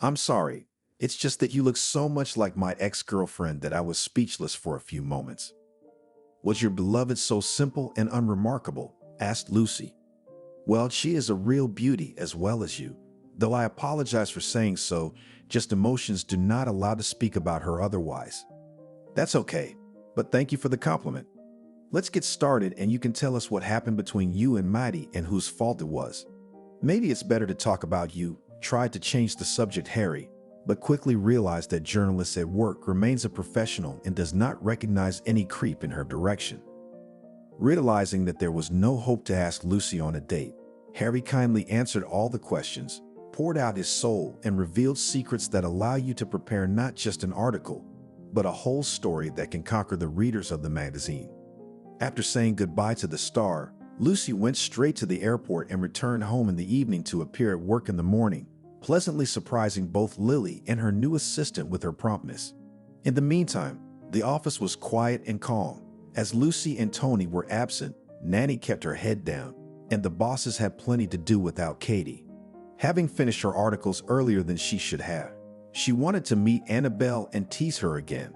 I'm sorry. It's just that you look so much like my ex-girlfriend that I was speechless for a few moments." "Was your beloved so simple and unremarkable?" asked Lucy. "Well, she is a real beauty as well as you. Though I apologize for saying so, just emotions do not allow to speak about her otherwise." "That's okay, but thank you for the compliment. Let's get started and you can tell us what happened between you and Maddie and whose fault it was." "Maybe it's better to talk about you," tried to change the subject Harry, but quickly realized that journalists at work remains a professional and does not recognize any creep in her direction. Realizing that there was no hope to ask Lucy on a date, Harry kindly answered all the questions, poured out his soul, and revealed secrets that allow you to prepare not just an article, but a whole story that can conquer the readers of the magazine. After saying goodbye to the star, Lucy went straight to the airport and returned home in the evening to appear at work in the morning, pleasantly surprising both Lily and her new assistant with her promptness. In the meantime, the office was quiet and calm. As Lucy and Tony were absent, Nanny kept her head down, and the bosses had plenty to do without Katie. Having finished her articles earlier than she should have, she wanted to meet Annabelle and tease her again.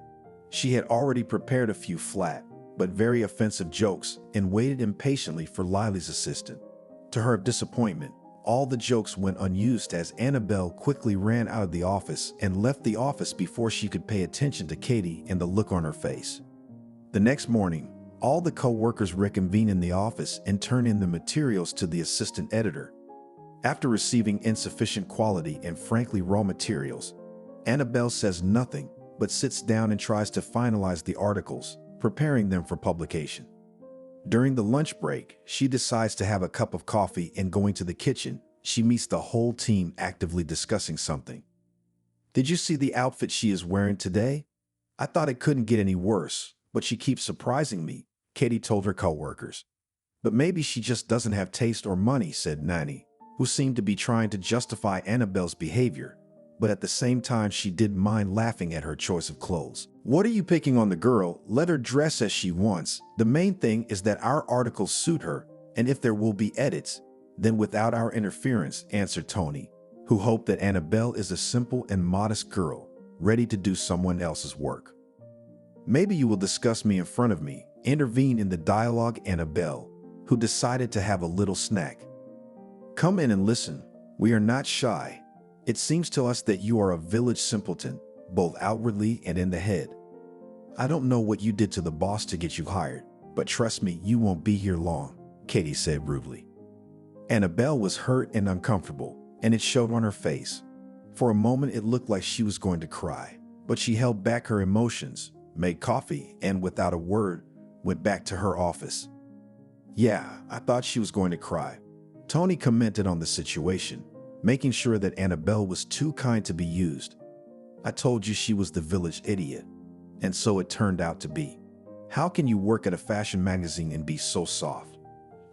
She had already prepared a few flat, but very offensive jokes and waited impatiently for Lily's assistant. To her disappointment, all the jokes went unused as Annabelle quickly ran out of the office and left the office before she could pay attention to Katie and the look on her face. The next morning, all the co-workers reconvene in the office and turn in the materials to the assistant editor. After receiving insufficient quality and frankly raw materials, Annabelle says nothing but sits down and tries to finalize the articles, preparing them for publication. During the lunch break, she decides to have a cup of coffee, and going to the kitchen, she meets the whole team actively discussing something. "Did you see the outfit she is wearing today? I thought it couldn't get any worse, but she keeps surprising me," Katie told her coworkers. "But maybe she just doesn't have taste or money," said Nanny, who seemed to be trying to justify Annabelle's behavior, but at the same time she didn't mind laughing at her choice of clothes. "What are you picking on the girl? Let her dress as she wants. The main thing is that our articles suit her, and if there will be edits, then without our interference," answered Tony, who hoped that Annabelle is a simple and modest girl, ready to do someone else's work. "Maybe you will discuss me in front of me," intervened in the dialogue Annabelle, who decided to have a little snack. "Come in and listen. We are not shy. It seems to us that you are a village simpleton, both outwardly and in the head. I don't know what you did to the boss to get you hired, but trust me, you won't be here long," Katie said rudely. Annabelle was hurt and uncomfortable, and it showed on her face. For a moment it looked like she was going to cry, but she held back her emotions, made coffee, and without a word, went back to her office. "Yeah, I thought she was going to cry." Tony commented on the situation, making sure that Annabelle was too kind to be used. "I told you she was the village idiot, and so it turned out to be. How can you work at a fashion magazine and be so soft?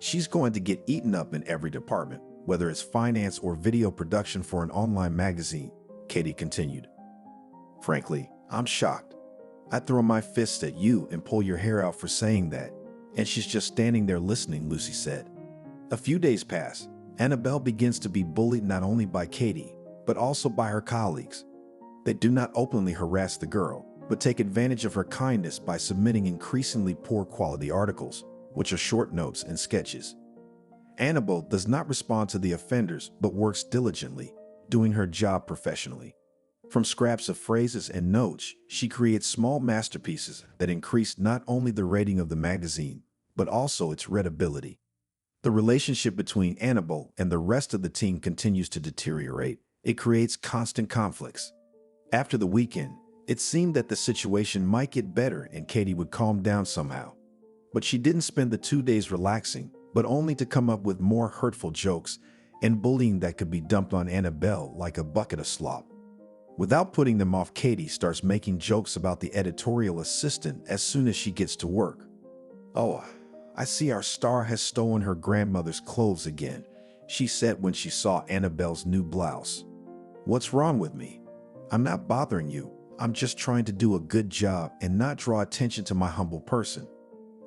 She's going to get eaten up in every department, whether it's finance or video production for an online magazine," Katie continued. "Frankly, I'm shocked. I'd throw my fists at you and pull your hair out for saying that, and she's just standing there listening," Lucy said. A few days pass. Annabelle begins to be bullied not only by Katie, but also by her colleagues. They do not openly harass the girl, but take advantage of her kindness by submitting increasingly poor quality articles, which are short notes and sketches. Annabelle does not respond to the offenders but works diligently, doing her job professionally. From scraps of phrases and notes, she creates small masterpieces that increase not only the rating of the magazine, but also its readability. The relationship between Annabelle and the rest of the team continues to deteriorate. It creates constant conflicts. After the weekend, it seemed that the situation might get better and Katie would calm down somehow. But she didn't spend the 2 days relaxing, but only to come up with more hurtful jokes and bullying that could be dumped on Annabelle like a bucket of slop. Without putting them off, Katie starts making jokes about the editorial assistant as soon as she gets to work. "Oh, I see our star has stolen her grandmother's clothes again," she said when she saw Annabelle's new blouse. "What's wrong with me? I'm not bothering you. I'm just trying to do a good job and not draw attention to my humble person,"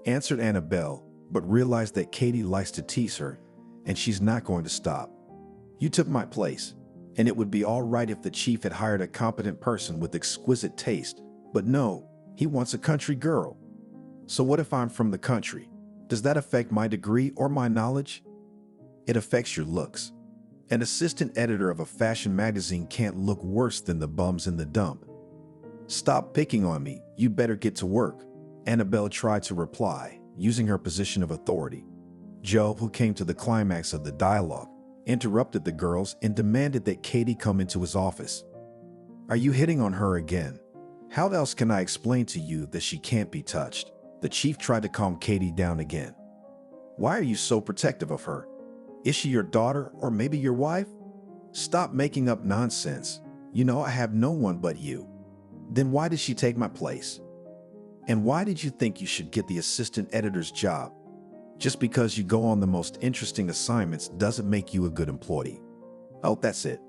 answered Annabelle, but realized that Katie likes to tease her, and she's not going to stop. "You took my place, and it would be all right if the chief had hired a competent person with exquisite taste, but no, he wants a country girl. So what if I'm from the country? Does that affect my degree or my knowledge?" "It affects your looks. An assistant editor of a fashion magazine can't look worse than the bums in the dump." "Stop picking on me. You better get to work," Annabelle tried to reply, using her position of authority. Joe, who came to the climax of the dialogue, interrupted the girls and demanded that Katie come into his office. "Are you hitting on her again? How else can I explain to you that she can't be touched?" The chief tried to calm Katie down again. "Why are you so protective of her? Is she your daughter or maybe your wife? Stop making up nonsense. You know I have no one but you. Then why did she take my place? And why did you think you should get the assistant editor's job? Just because you go on the most interesting assignments doesn't make you a good employee." "Oh, that's it.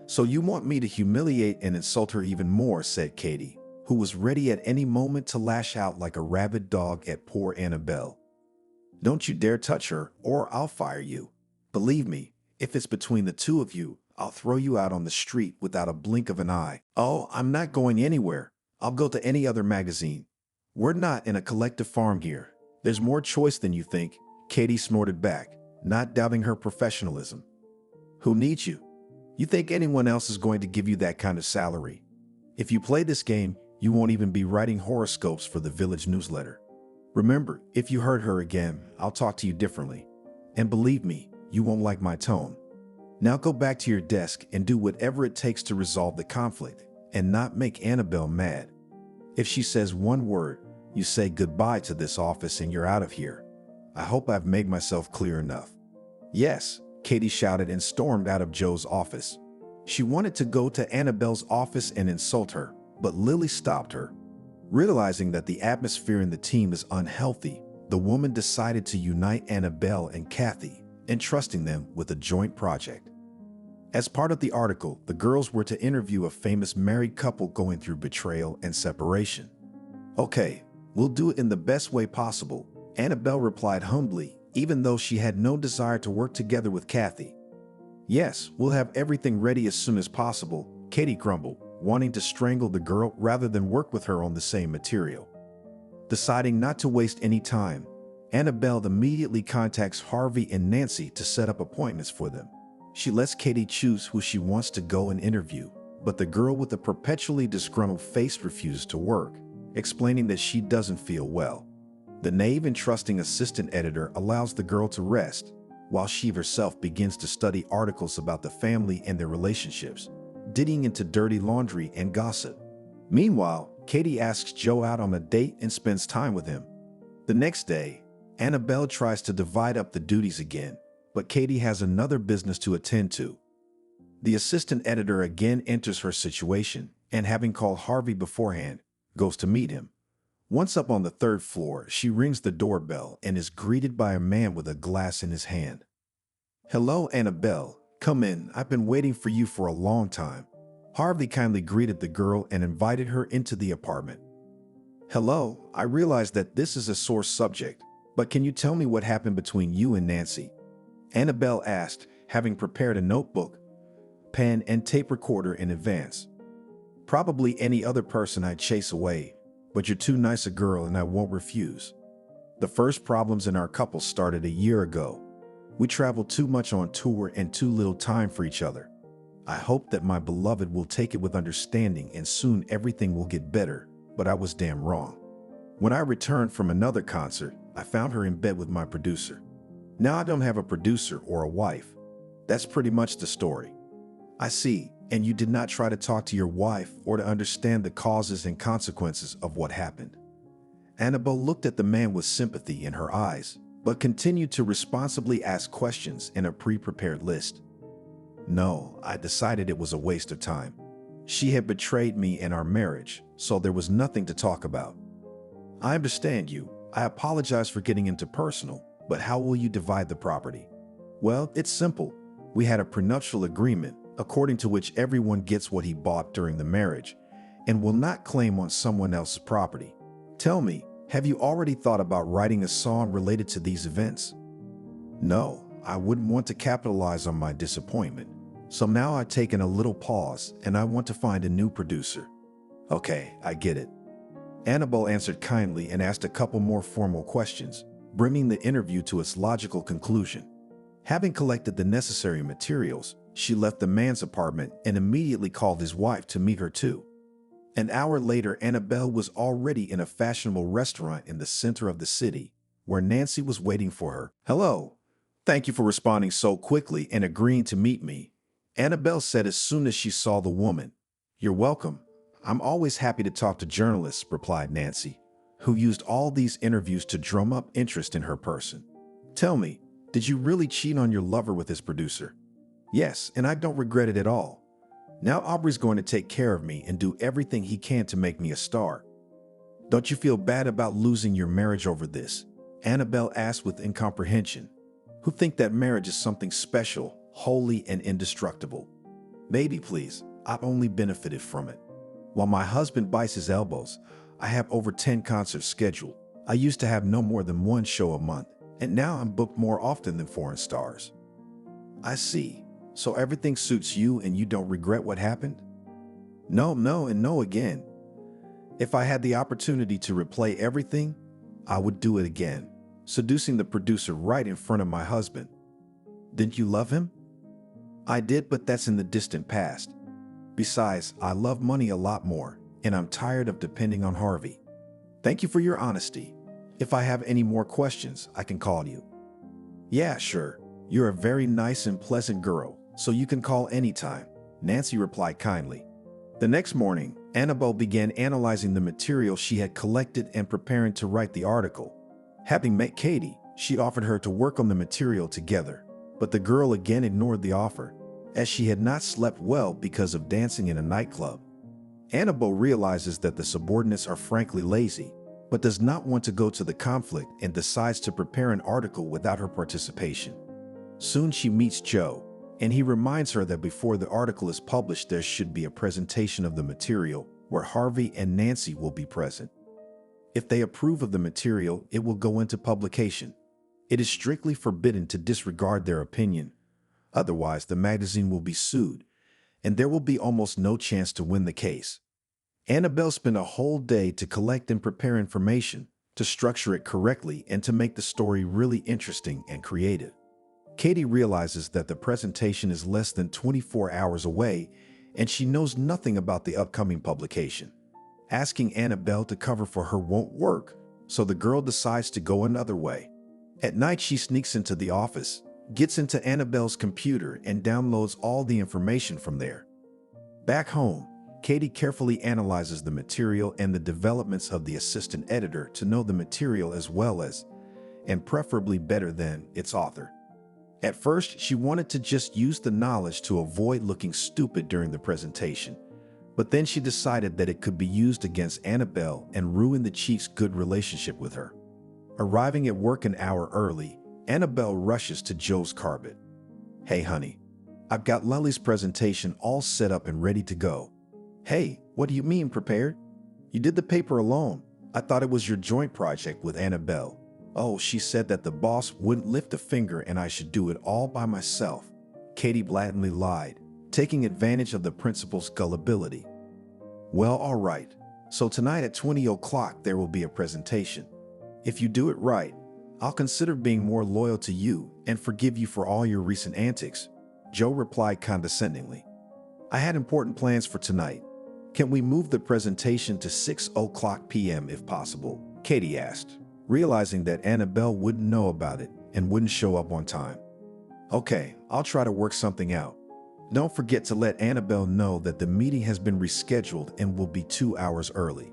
So you want me to humiliate and insult her even more," said Katie, who was ready at any moment to lash out like a rabid dog at poor Annabelle. "Don't you dare touch her or I'll fire you. Believe me, if it's between the two of you, I'll throw you out on the street without a blink of an eye." "Oh, I'm not going anywhere. I'll go to any other magazine. We're not in a collective farm here. There's more choice than you think," Katie snorted back, not doubting her professionalism. "Who needs you? You think anyone else is going to give you that kind of salary? If you play this game, you won't even be writing horoscopes for the village newsletter. Remember, if you hurt her again, I'll talk to you differently. And believe me, you won't like my tone. Now go back to your desk and do whatever it takes to resolve the conflict and not make Annabelle mad. If she says one word, you say goodbye to this office and you're out of here. I hope I've made myself clear enough." "Yes," Katie shouted and stormed out of Joe's office. She wanted to go to Annabelle's office and insult her, but Lily stopped her. Realizing that the atmosphere in the team is unhealthy, the woman decided to unite Annabelle and Kathy, entrusting them with a joint project. As part of the article, the girls were to interview a famous married couple going through betrayal and separation. "Okay, we'll do it in the best way possible," Annabelle replied humbly, even though she had no desire to work together with Kathy. "Yes, we'll have everything ready as soon as possible," Katie grumbled, wanting to strangle the girl rather than work with her on the same material. Deciding not to waste any time, Annabelle immediately contacts Harvey and Nancy to set up appointments for them. She lets Katie choose who she wants to go and interview, but the girl with the perpetually disgruntled face refuses to work, explaining that she doesn't feel well. The naive and trusting assistant editor allows the girl to rest, while she herself begins to study articles about the family and their relationships, digging into dirty laundry and gossip. Meanwhile, Katie asks Joe out on a date and spends time with him. The next day, Annabelle tries to divide up the duties again, but Katie has another business to attend to. The assistant editor again enters her situation and, having called Harvey beforehand, goes to meet him. Once up on the 3rd floor, she rings the doorbell and is greeted by a man with a glass in his hand. "Hello, Annabelle. Come in. I've been waiting for you for a long time." Harvey kindly greeted the girl and invited her into the apartment. "Hello, I realize that this is a sore subject, but can you tell me what happened between you and Nancy?" Annabelle asked, having prepared a notebook, pen, and tape recorder in advance. Probably any other person I'd chase away, but you're too nice a girl and I won't refuse. The first problems in our couple started a year ago. We traveled too much on tour and too little time for each other. I hope that my beloved will take it with understanding and soon everything will get better, but I was damn wrong. When I returned from another concert, I found her in bed with my producer. Now I don't have a producer or a wife. That's pretty much the story. I see, and you did not try to talk to your wife or to understand the causes and consequences of what happened. Annabelle looked at the man with sympathy in her eyes, but continued to responsibly ask questions in a pre-prepared list. No, I decided it was a waste of time. She had betrayed me in our marriage, so there was nothing to talk about. I understand you. I apologize for getting into personal, but how will you divide the property? Well, it's simple. We had a prenuptial agreement, according to which everyone gets what he bought during the marriage and will not claim on someone else's property. Tell me, have you already thought about writing a song related to these events? No, I wouldn't want to capitalize on my disappointment. So now I've taken a little pause and I want to find a new producer. Okay, I get it. Annabelle answered kindly and asked a couple more formal questions, bringing the interview to its logical conclusion. Having collected the necessary materials, she left the man's apartment and immediately called his wife to meet her too. An hour later, Annabelle was already in a fashionable restaurant in the center of the city, where Nancy was waiting for her. Hello. Thank you for responding so quickly and agreeing to meet me, Annabelle said as soon as she saw the woman. You're welcome. I'm always happy to talk to journalists, replied Nancy, who used all these interviews to drum up interest in her person. Tell me, did you really cheat on your lover with his producer? Yes, and I don't regret it at all. Now Aubrey's going to take care of me and do everything he can to make me a star. Don't you feel bad about losing your marriage over this? Annabelle asked with incomprehension. Who think that marriage is something special, holy, and indestructible? Maybe, please. I've only benefited from it. While my husband bites his elbows, I have over 10 concerts scheduled. I used to have no more than one show a month, and now I'm booked more often than foreign stars. I see. So everything suits you and you don't regret what happened? No, and no again. If I had the opportunity to replay everything, I would do it again, seducing the producer right in front of my husband. Didn't you love him? I did, but that's in the distant past. Besides, I love money a lot more, and I'm tired of depending on Harvey. Thank you for your honesty. If I have any more questions, I can call you. Yeah, sure. You're a very nice and pleasant girl, so you can call anytime, Nancy replied kindly. The next morning, Annabelle began analyzing the material she had collected and preparing to write the article. Having met Katie, she offered her to work on the material together, but the girl again ignored the offer, as she had not slept well because of dancing in a nightclub. Annabelle realizes that the subordinates are frankly lazy, but does not want to go to the conflict and decides to prepare an article without her participation. Soon she meets Joe, and he reminds her that before the article is published, there should be a presentation of the material where Harvey and Nancy will be present. If they approve of the material, it will go into publication. It is strictly forbidden to disregard their opinion. Otherwise, the magazine will be sued, and there will be almost no chance to win the case. Annabelle spent a whole day to collect and prepare information, to structure it correctly, and to make the story really interesting and creative. Katie realizes that the presentation is less than 24 hours away, and she knows nothing about the upcoming publication. Asking Annabelle to cover for her won't work, so the girl decides to go another way. At night, she sneaks into the office, gets into Annabelle's computer, and downloads all the information from there. Back home, Katie carefully analyzes the material and the developments of the assistant editor to know the material as well as, and preferably better than, its author. At first, she wanted to just use the knowledge to avoid looking stupid during the presentation, but then she decided that it could be used against Annabelle and ruin the chief's good relationship with her. Arriving at work an hour early, Annabelle rushes to Joe's carpet. Hey honey, I've got Lily's presentation all set up and ready to go. Hey, what do you mean prepared? You did the paper alone. I thought it was your joint project with Annabelle. Oh, she said that the boss wouldn't lift a finger and I should do it all by myself. Katie blatantly lied, taking advantage of the principal's gullibility. Well, all right. So tonight at 20 o'clock, there will be a presentation. If you do it right, I'll consider being more loyal to you and forgive you for all your recent antics, Joe replied condescendingly. I had important plans for tonight. Can we move the presentation to 6 o'clock p.m. if possible? Katie asked, realizing that Annabelle wouldn't know about it and wouldn't show up on time. Okay, I'll try to work something out. Don't forget to let Annabelle know that the meeting has been rescheduled and will be 2 hours early.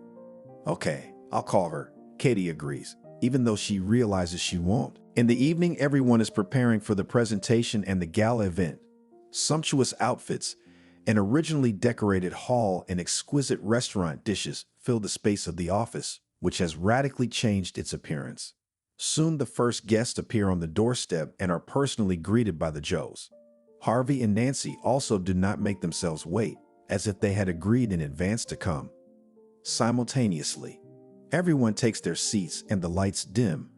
Okay, I'll call her. Katie agrees, even though she realizes she won't. In the evening, everyone is preparing for the presentation and the gala event. Sumptuous outfits, an originally decorated hall, and exquisite restaurant dishes fill the space of the office, which has radically changed its appearance. Soon the first guests appear on the doorstep and are personally greeted by the Joes. Harvey and Nancy also do not make themselves wait, as if they had agreed in advance to come. Simultaneously, everyone takes their seats and the lights dim.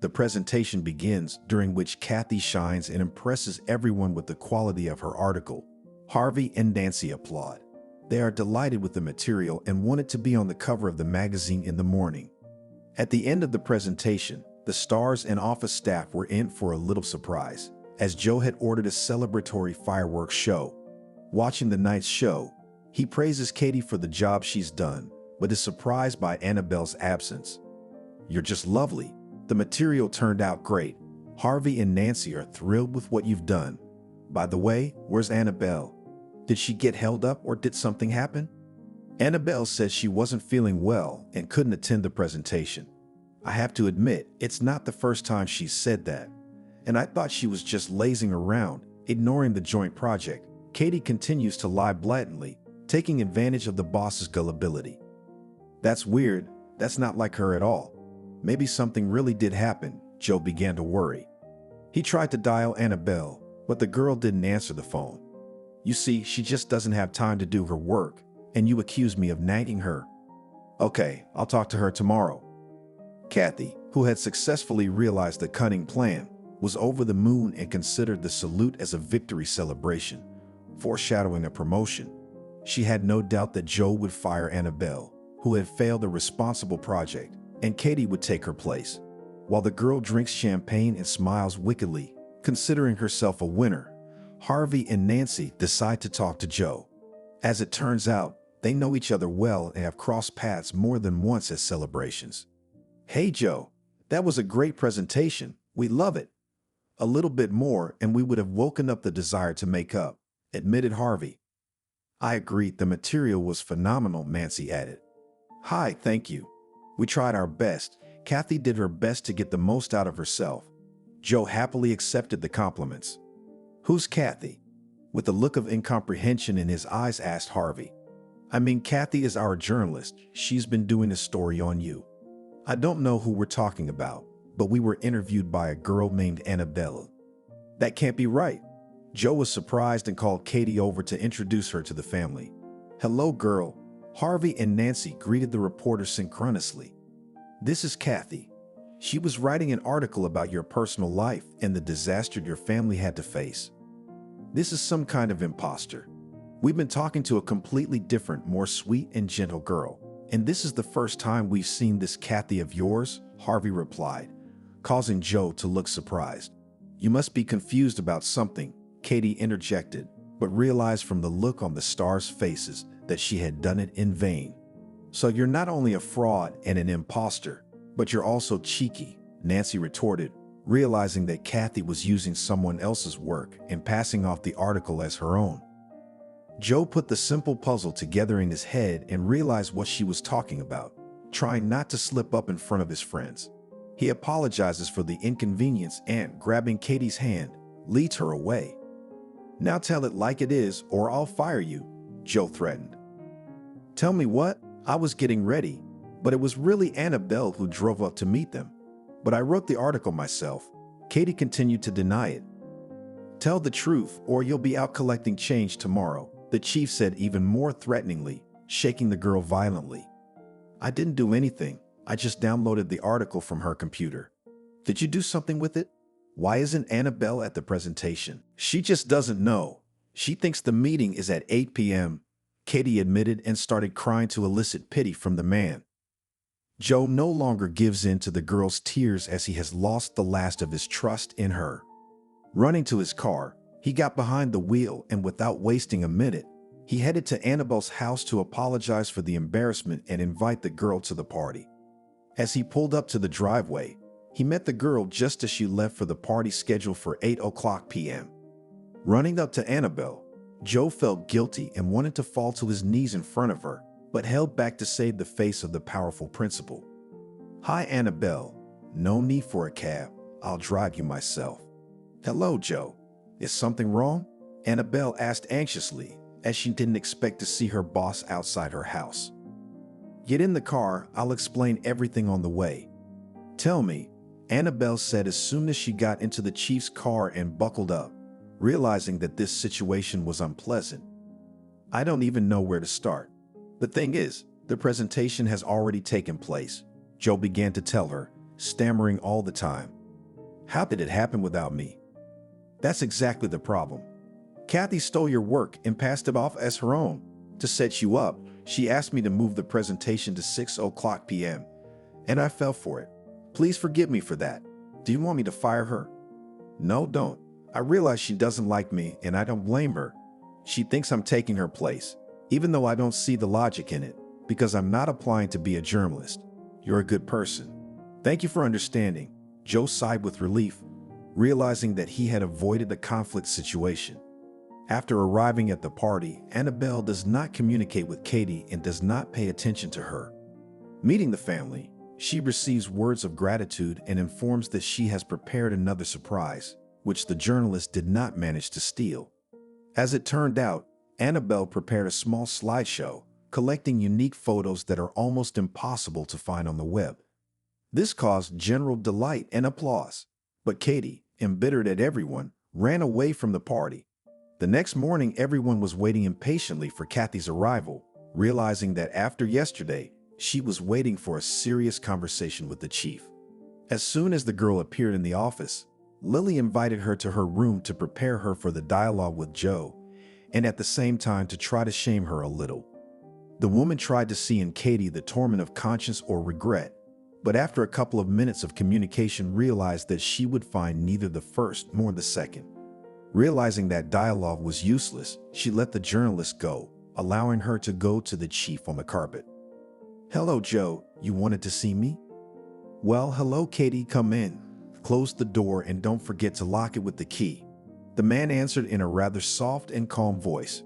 The presentation begins, during which Kathy shines and impresses everyone with the quality of her article. Harvey and Nancy applaud. They are delighted with the material and want it to be on the cover of the magazine in the morning. At the end of the presentation, the stars and office staff were in for a little surprise, as Joe had ordered a celebratory fireworks show. Watching the night's show, he praises Katie for the job she's done, but is surprised by Annabelle's absence. You're just lovely. The material turned out great. Harvey and Nancy are thrilled with what you've done. By the way, where's Annabelle? Did she get held up or did something happen? Annabelle says she wasn't feeling well and couldn't attend the presentation. I have to admit, it's not the first time she's said that. And I thought she was just lazing around, ignoring the joint project. Katie continues to lie blatantly, taking advantage of the boss's gullibility. That's weird. That's not like her at all. Maybe something really did happen. Joe began to worry. He tried to dial Annabelle, but the girl didn't answer the phone. You see, she just doesn't have time to do her work, and you accuse me of nagging her. Okay, I'll talk to her tomorrow. Kathy, who had successfully realized the cunning plan, was over the moon and considered the salute as a victory celebration, foreshadowing a promotion. She had no doubt that Joe would fire Annabelle, who had failed a responsible project, and Katie would take her place. While the girl drinks champagne and smiles wickedly, considering herself a winner, Harvey and Nancy decide to talk to Joe. As it turns out, they know each other well and have crossed paths more than once at celebrations. Hey Joe, that was a great presentation. We love it. A little bit more and we would have woken up the desire to make up, admitted Harvey. I agreed, the material was phenomenal, Nancy added. Hi, thank you. We tried our best. Kathy did her best to get the most out of herself. Joe happily accepted the compliments. Who's Kathy? With a look of incomprehension in his eyes, asked Harvey. I mean, Kathy is our journalist. She's been doing a story on you. I don't know who we're talking about, but we were interviewed by a girl named Annabella. That can't be right. Joe was surprised and called Katie over to introduce her to the family. Hello, girl. Harvey and Nancy greeted the reporter synchronously. This is Kathy. She was writing an article about your personal life and the disaster your family had to face. This is some kind of imposter. We've been talking to a completely different, more sweet and gentle girl, and this is the first time we've seen this Kathy of yours, Harvey replied, causing Joe to look surprised. You must be confused about something, Katie interjected, but realized from the look on the stars' faces that she had done it in vain. So you're not only a fraud and an imposter, but you're also cheeky, Nancy retorted, realizing that Kathy was using someone else's work and passing off the article as her own. Joe put the simple puzzle together in his head and realized what she was talking about, trying not to slip up in front of his friends. He apologizes for the inconvenience and, grabbing Katie's hand, leads her away. Now tell it like it is or I'll fire you, Joe threatened. Tell me what? I was getting ready, but it was really Annabelle who drove up to meet them. But I wrote the article myself. Katie continued to deny it. Tell the truth or you'll be out collecting change tomorrow, the chief said even more threateningly, shaking the girl violently. I didn't do anything. I just downloaded the article from her computer. Did you do something with it? Why isn't Annabelle at the presentation? She just doesn't know. She thinks the meeting is at 8 p.m. Katie admitted and started crying to elicit pity from the man. Joe no longer gives in to the girl's tears as he has lost the last of his trust in her. Running to his car, he got behind the wheel and without wasting a minute, he headed to Annabelle's house to apologize for the embarrassment and invite the girl to the party. As he pulled up to the driveway, he met the girl just as she left for the party scheduled for 8 p.m. Running up to Annabelle, Joe felt guilty and wanted to fall to his knees in front of her, but held back to save the face of the powerful principal. "Hi, Annabelle. No need for a cab. I'll drive you myself." "Hello, Joe. Is something wrong?" Annabelle asked anxiously, as she didn't expect to see her boss outside her house. "Get in the car. I'll explain everything on the way." "Tell me," Annabelle said as soon as she got into the chief's car and buckled up, realizing that this situation was unpleasant. "I don't even know where to start. The thing is, the presentation has already taken place," Joe began to tell her, stammering all the time. "How did it happen without me?" "That's exactly the problem. Kathy stole your work and passed it off as her own. To set you up, she asked me to move the presentation to 6 p.m., and I fell for it. Please forgive me for that. Do you want me to fire her?" "No, don't. I realize she doesn't like me, and I don't blame her. She thinks I'm taking her place, even though I don't see the logic in it, because I'm not applying to be a journalist. You're a good person." "Thank you for understanding," Joe sighed with relief, realizing that he had avoided a conflict situation. After arriving at the party, Annabelle does not communicate with Katie and does not pay attention to her. Meeting the family, she receives words of gratitude and informs that she has prepared another surprise, which the journalist did not manage to steal. As it turned out, Annabelle prepared a small slideshow, collecting unique photos that are almost impossible to find on the web. This caused general delight and applause, but Katie, embittered at everyone, ran away from the party. The next morning, everyone was waiting impatiently for Kathy's arrival, realizing that after yesterday, she was waiting for a serious conversation with the chief. As soon as the girl appeared in the office, Lily invited her to her room to prepare her for the dialogue with Joe, and at the same time to try to shame her a little. The woman tried to see in Katie the torment of conscience or regret, but after a couple of minutes of communication realized that she would find neither the first nor the second. Realizing that dialogue was useless, she let the journalist go, allowing her to go to the chief on the carpet. "Hello, Joe. You wanted to see me?" "Well, hello, Katie. Come in. Close the door and don't forget to lock it with the key," the man answered in a rather soft and calm voice.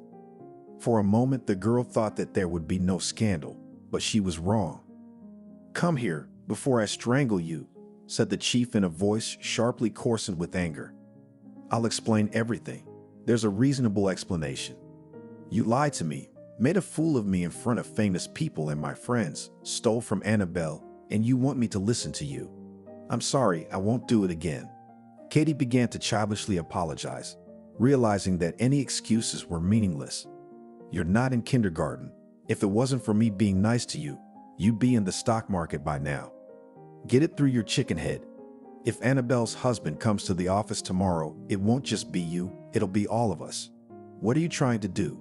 For a moment, the girl thought that there would be no scandal, but she was wrong. "Come here, before I strangle you," said the chief in a voice sharply coarsened with anger. "I'll explain everything. There's a reasonable explanation. You lied to me, made a fool of me in front of famous people and my friends, stole from Annabelle, and you want me to listen to you. I'm sorry, I won't do it again." Katie began to childishly apologize, realizing that any excuses were meaningless. "You're not in kindergarten. If it wasn't for me being nice to you, you'd be in the stock market by now. Get it through your chicken head. If Annabelle's husband comes to the office tomorrow, it won't just be you, it'll be all of us. What are you trying to do?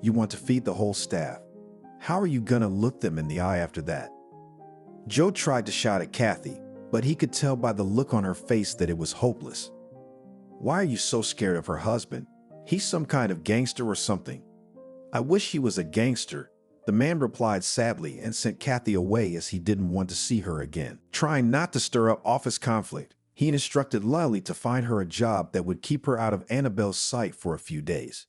You want to feed the whole staff. How are you gonna look them in the eye after that?" Joe tried to shout at Kathy, but he could tell by the look on her face that it was hopeless. "Why are you so scared of her husband? He's some kind of gangster or something." "I wish he was a gangster," the man replied sadly and sent Kathy away as he didn't want to see her again. Trying not to stir up office conflict, he instructed Lily to find her a job that would keep her out of Annabelle's sight for a few days.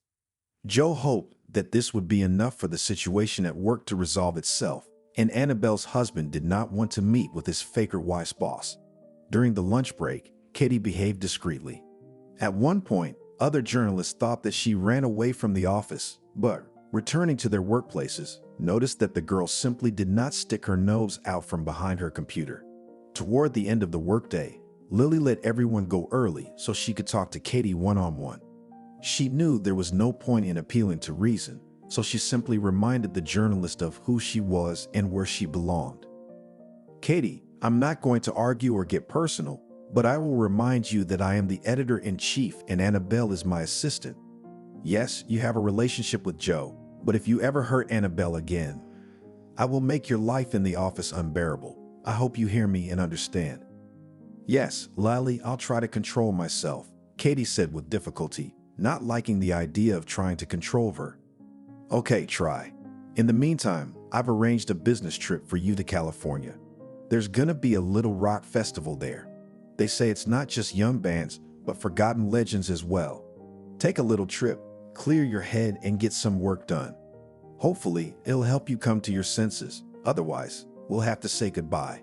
Joe hoped that this would be enough for the situation at work to resolve itself, and Annabelle's husband did not want to meet with his faker wife's boss. During the lunch break, Katie behaved discreetly. At one point, other journalists thought that she ran away from the office, but returning to their workplaces, noticed that the girl simply did not stick her nose out from behind her computer. Toward the end of the workday, Lily let everyone go early so she could talk to Katie one-on-one. She knew there was no point in appealing to reason, so she simply reminded the journalist of who she was and where she belonged. "Katie, I'm not going to argue or get personal, but I will remind you that I am the editor-in-chief and Annabelle is my assistant. Yes, you have a relationship with Joe, But if you ever hurt Annabelle again, I will make your life in the office unbearable. I hope you hear me and understand." "Yes, Lily, I'll try to control myself," Katie said with difficulty, not liking the idea of trying to control her. "Okay, try. In the meantime, I've arranged a business trip for you to California. There's gonna be a little rock festival there. They say it's not just young bands, but forgotten legends as well. Take a little trip, clear your head, and get some work done. Hopefully, it'll help you come to your senses. Otherwise, we'll have to say goodbye."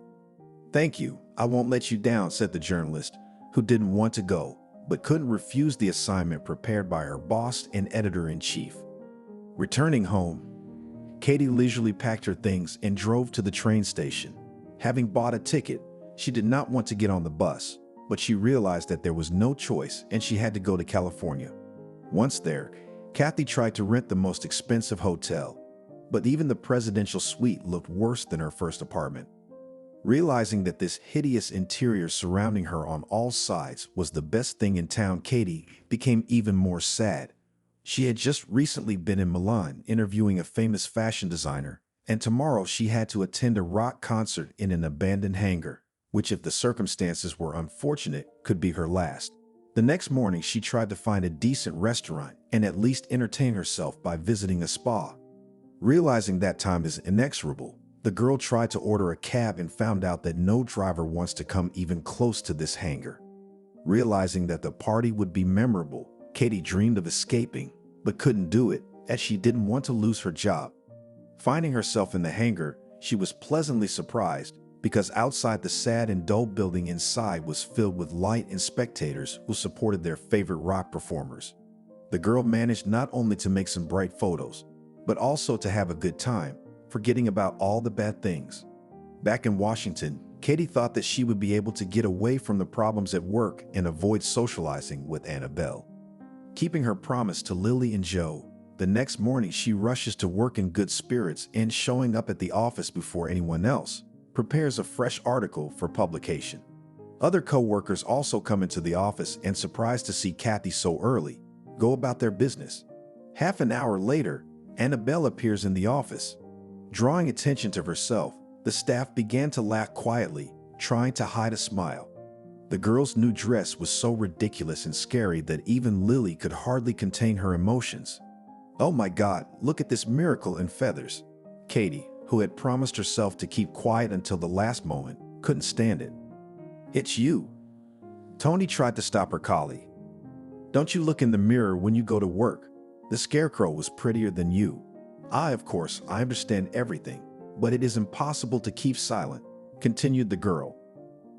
"Thank you. I won't let you down," said the journalist, who didn't want to go, but couldn't refuse the assignment prepared by her boss and editor-in-chief. Returning home, Katie leisurely packed her things and drove to the train station. Having bought a ticket, she did not want to get on the bus, but she realized that there was no choice and she had to go to California. Once there, Kathy tried to rent the most expensive hotel, but even the presidential suite looked worse than her first apartment. Realizing that this hideous interior surrounding her on all sides was the best thing in town, Katie became even more sad. She had just recently been in Milan interviewing a famous fashion designer, and tomorrow she had to attend a rock concert in an abandoned hangar, which, if the circumstances were unfortunate, could be her last. The next morning, she tried to find a decent restaurant and at least entertain herself by visiting a spa. Realizing that time is inexorable, the girl tried to order a cab and found out that no driver wants to come even close to this hangar. Realizing that the party would be memorable, Katie dreamed of escaping, but couldn't do it as she didn't want to lose her job. Finding herself in the hangar, she was pleasantly surprised because outside the sad and dull building inside was filled with light and spectators who supported their favorite rock performers. The girl managed not only to make some bright photos, but also to have a good time, forgetting about all the bad things. Back in Washington, Katie thought that she would be able to get away from the problems at work and avoid socializing with Annabelle. Keeping her promise to Lily and Joe, the next morning she rushes to work in good spirits and, showing up at the office before anyone else, prepares a fresh article for publication. Other co-workers also come into the office and, surprised to see Kathy so early, go about their business. Half an hour later, Annabelle appears in the office. Drawing attention to herself, the staff began to laugh quietly, trying to hide a smile. The girl's new dress was so ridiculous and scary that even Lily could hardly contain her emotions. "Oh my God, look at this miracle in feathers." Katie, who had promised herself to keep quiet until the last moment, couldn't stand it. "It's you." Tony tried to stop her colleague. "Don't you look in the mirror when you go to work? The scarecrow was prettier than you." Of course, I understand everything, but it is impossible to keep silent," continued the girl.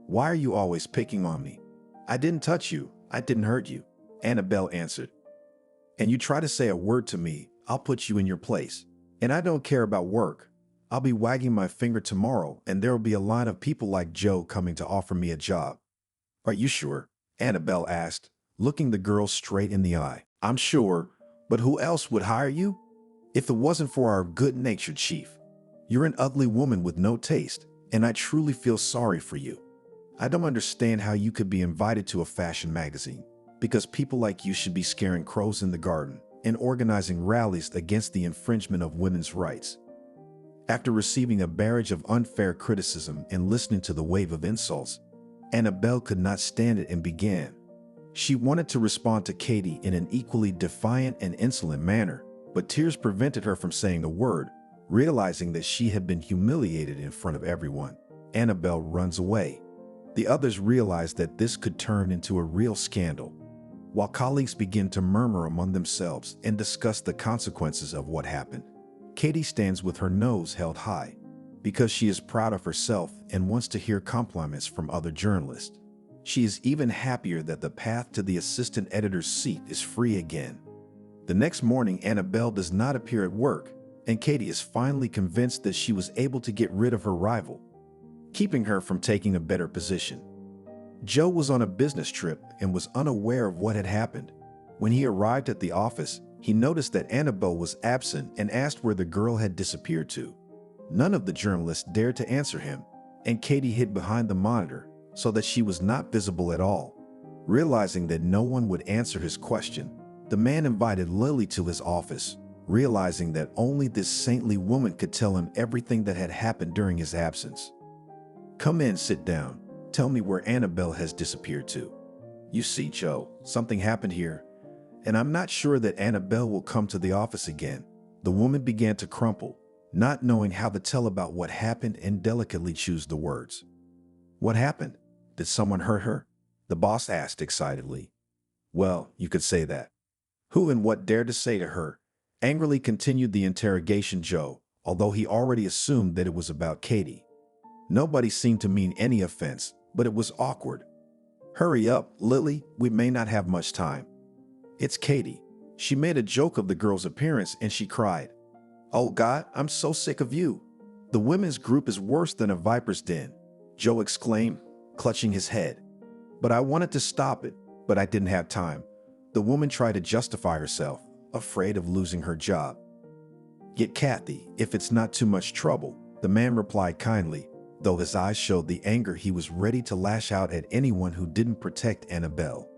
"Why are you always picking on me?" "I didn't touch you. I didn't hurt you," Annabelle answered. "And you try to say a word to me, I'll put you in your place. And I don't care about work. I'll be wagging my finger tomorrow and there will be a line of people like Joe coming to offer me a job." "Are you sure?" Annabelle asked, looking the girl straight in the eye. "I'm sure, but who else would hire you? If it wasn't for our good-natured chief. You're an ugly woman with no taste, and I truly feel sorry for you. I don't understand how you could be invited to a fashion magazine, because people like you should be scaring crows in the garden and organizing rallies against the infringement of women's rights." After receiving a barrage of unfair criticism and listening to the wave of insults, Annabelle could not stand it and began. She wanted to respond to Katie in an equally defiant and insolent manner, but tears prevented her from saying a word. Realizing that she had been humiliated in front of everyone, Annabelle runs away. The others realized that this could turn into a real scandal. While colleagues begin to murmur among themselves and discuss the consequences of what happened, Katie stands with her nose held high because she is proud of herself and wants to hear compliments from other journalists. She is even happier that the path to the assistant editor's seat is free again. The next morning, Annabelle does not appear at work, and Katie is finally convinced that she was able to get rid of her rival, keeping her from taking a better position. Joe was on a business trip and was unaware of what had happened. When he arrived at the office, he noticed that Annabelle was absent and asked where the girl had disappeared to. None of the journalists dared to answer him, and Katie hid behind the monitor so that she was not visible at all. Realizing that no one would answer his question, the man invited Lily to his office, realizing that only this saintly woman could tell him everything that had happened during his absence. "Come in, sit down. Tell me where Annabelle has disappeared to." "You see, Joe, something happened here, and I'm not sure that Annabelle will come to the office again." The woman began to crumple, not knowing how to tell about what happened and delicately choose the words. "What happened? Did someone hurt her?" the boss asked excitedly. "Well, you could say that." "Who and what dared to say to her?" Angrily continued the interrogation Joe, although he already assumed that it was about Katie. Nobody seemed to mean any offense, but it was awkward. "Hurry up, Lily, we may not have much time." "It's Katie. She made a joke of the girl's appearance and she cried." "Oh God, I'm so sick of you. The women's group is worse than a viper's den," Joe exclaimed, clutching his head. "But I wanted to stop it, but I didn't have time." The woman tried to justify herself, afraid of losing her job. "Get Kathy, if it's not too much trouble," the man replied kindly, though his eyes showed the anger he was ready to lash out at anyone who didn't protect Annabelle.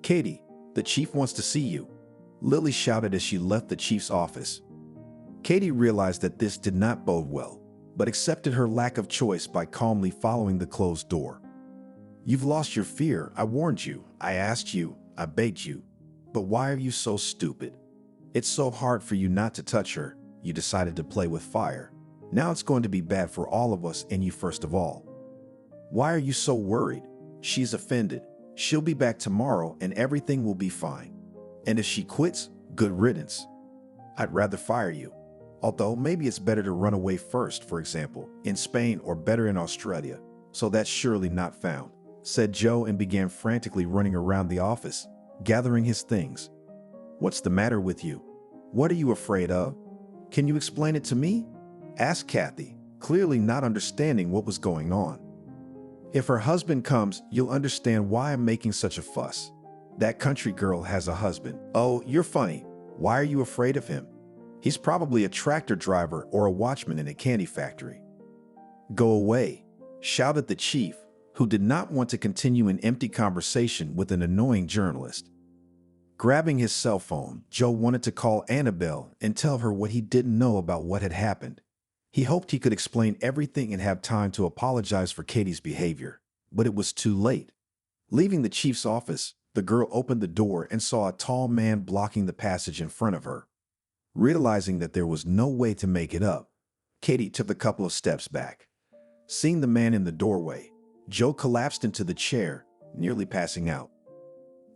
"Katie, the chief wants to see you," Lily shouted as she left the chief's office. Katie realized that this did not bode well, but accepted her lack of choice by calmly following the closed door. "You've lost your fear. I warned you. I asked you. I begged you. But why are you so stupid? It's so hard for you not to touch her. You decided to play with fire. Now it's going to be bad for all of us and you first of all. Why are you so worried? She's offended. She'll be back tomorrow and everything will be fine. And if she quits, good riddance. I'd rather fire you. Although maybe it's better to run away first, for example, in Spain or better in Australia. So that's surely not found," said Joe and began frantically running around the office, gathering his things. "What's the matter with you? What are you afraid of? Can you explain it to me?" asked Kathy, clearly not understanding what was going on. "If her husband comes, you'll understand why I'm making such a fuss. That country girl has a husband." "Oh, you're funny. Why are you afraid of him? He's probably a tractor driver or a watchman in a candy factory." "Go away," shouted the chief, who did not want to continue an empty conversation with an annoying journalist. Grabbing his cell phone, Joe wanted to call Annabelle and tell her what he didn't know about what had happened. He hoped he could explain everything and have time to apologize for Katie's behavior, but it was too late. Leaving the chief's office, the girl opened the door and saw a tall man blocking the passage in front of her. Realizing that there was no way to make it up, Katie took a couple of steps back. Seeing the man in the doorway, Joe collapsed into the chair, nearly passing out.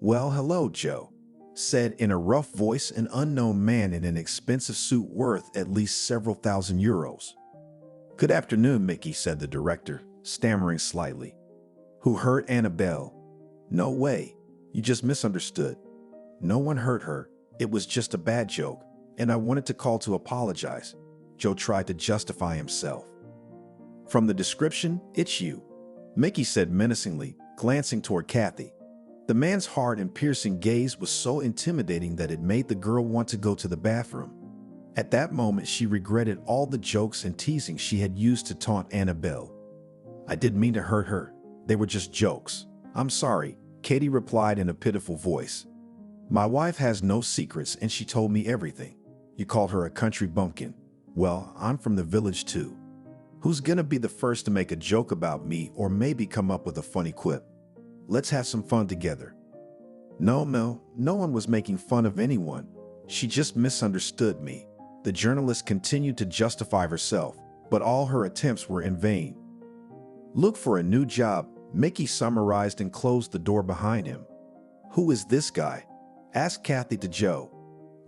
"Well, hello, Joe," said in a rough voice an unknown man in an expensive suit worth at least several thousand euros. "Good afternoon, Mickey," said the director, stammering slightly. "Who hurt Annabelle?" "No way. You just misunderstood. No one hurt her. It was just a bad joke, and I wanted to call to apologize." Joe tried to justify himself. "From the description, it's you," Mickey said menacingly, glancing toward Kathy. The man's hard and piercing gaze was so intimidating that it made the girl want to go to the bathroom. At that moment, she regretted all the jokes and teasing she had used to taunt Annabelle. "I didn't mean to hurt her. They were just jokes. I'm sorry," Katie replied in a pitiful voice. "My wife has no secrets and she told me everything. You called her a country bumpkin. Well, I'm from the village too. Who's gonna be the first to make a joke about me or maybe come up with a funny quip? Let's have some fun together." No one was making fun of anyone. She just misunderstood me." The journalist continued to justify herself, but all her attempts were in vain. "Look for a new job," Mickey summarized and closed the door behind him. "Who is this guy?" asked Kathy to Joe.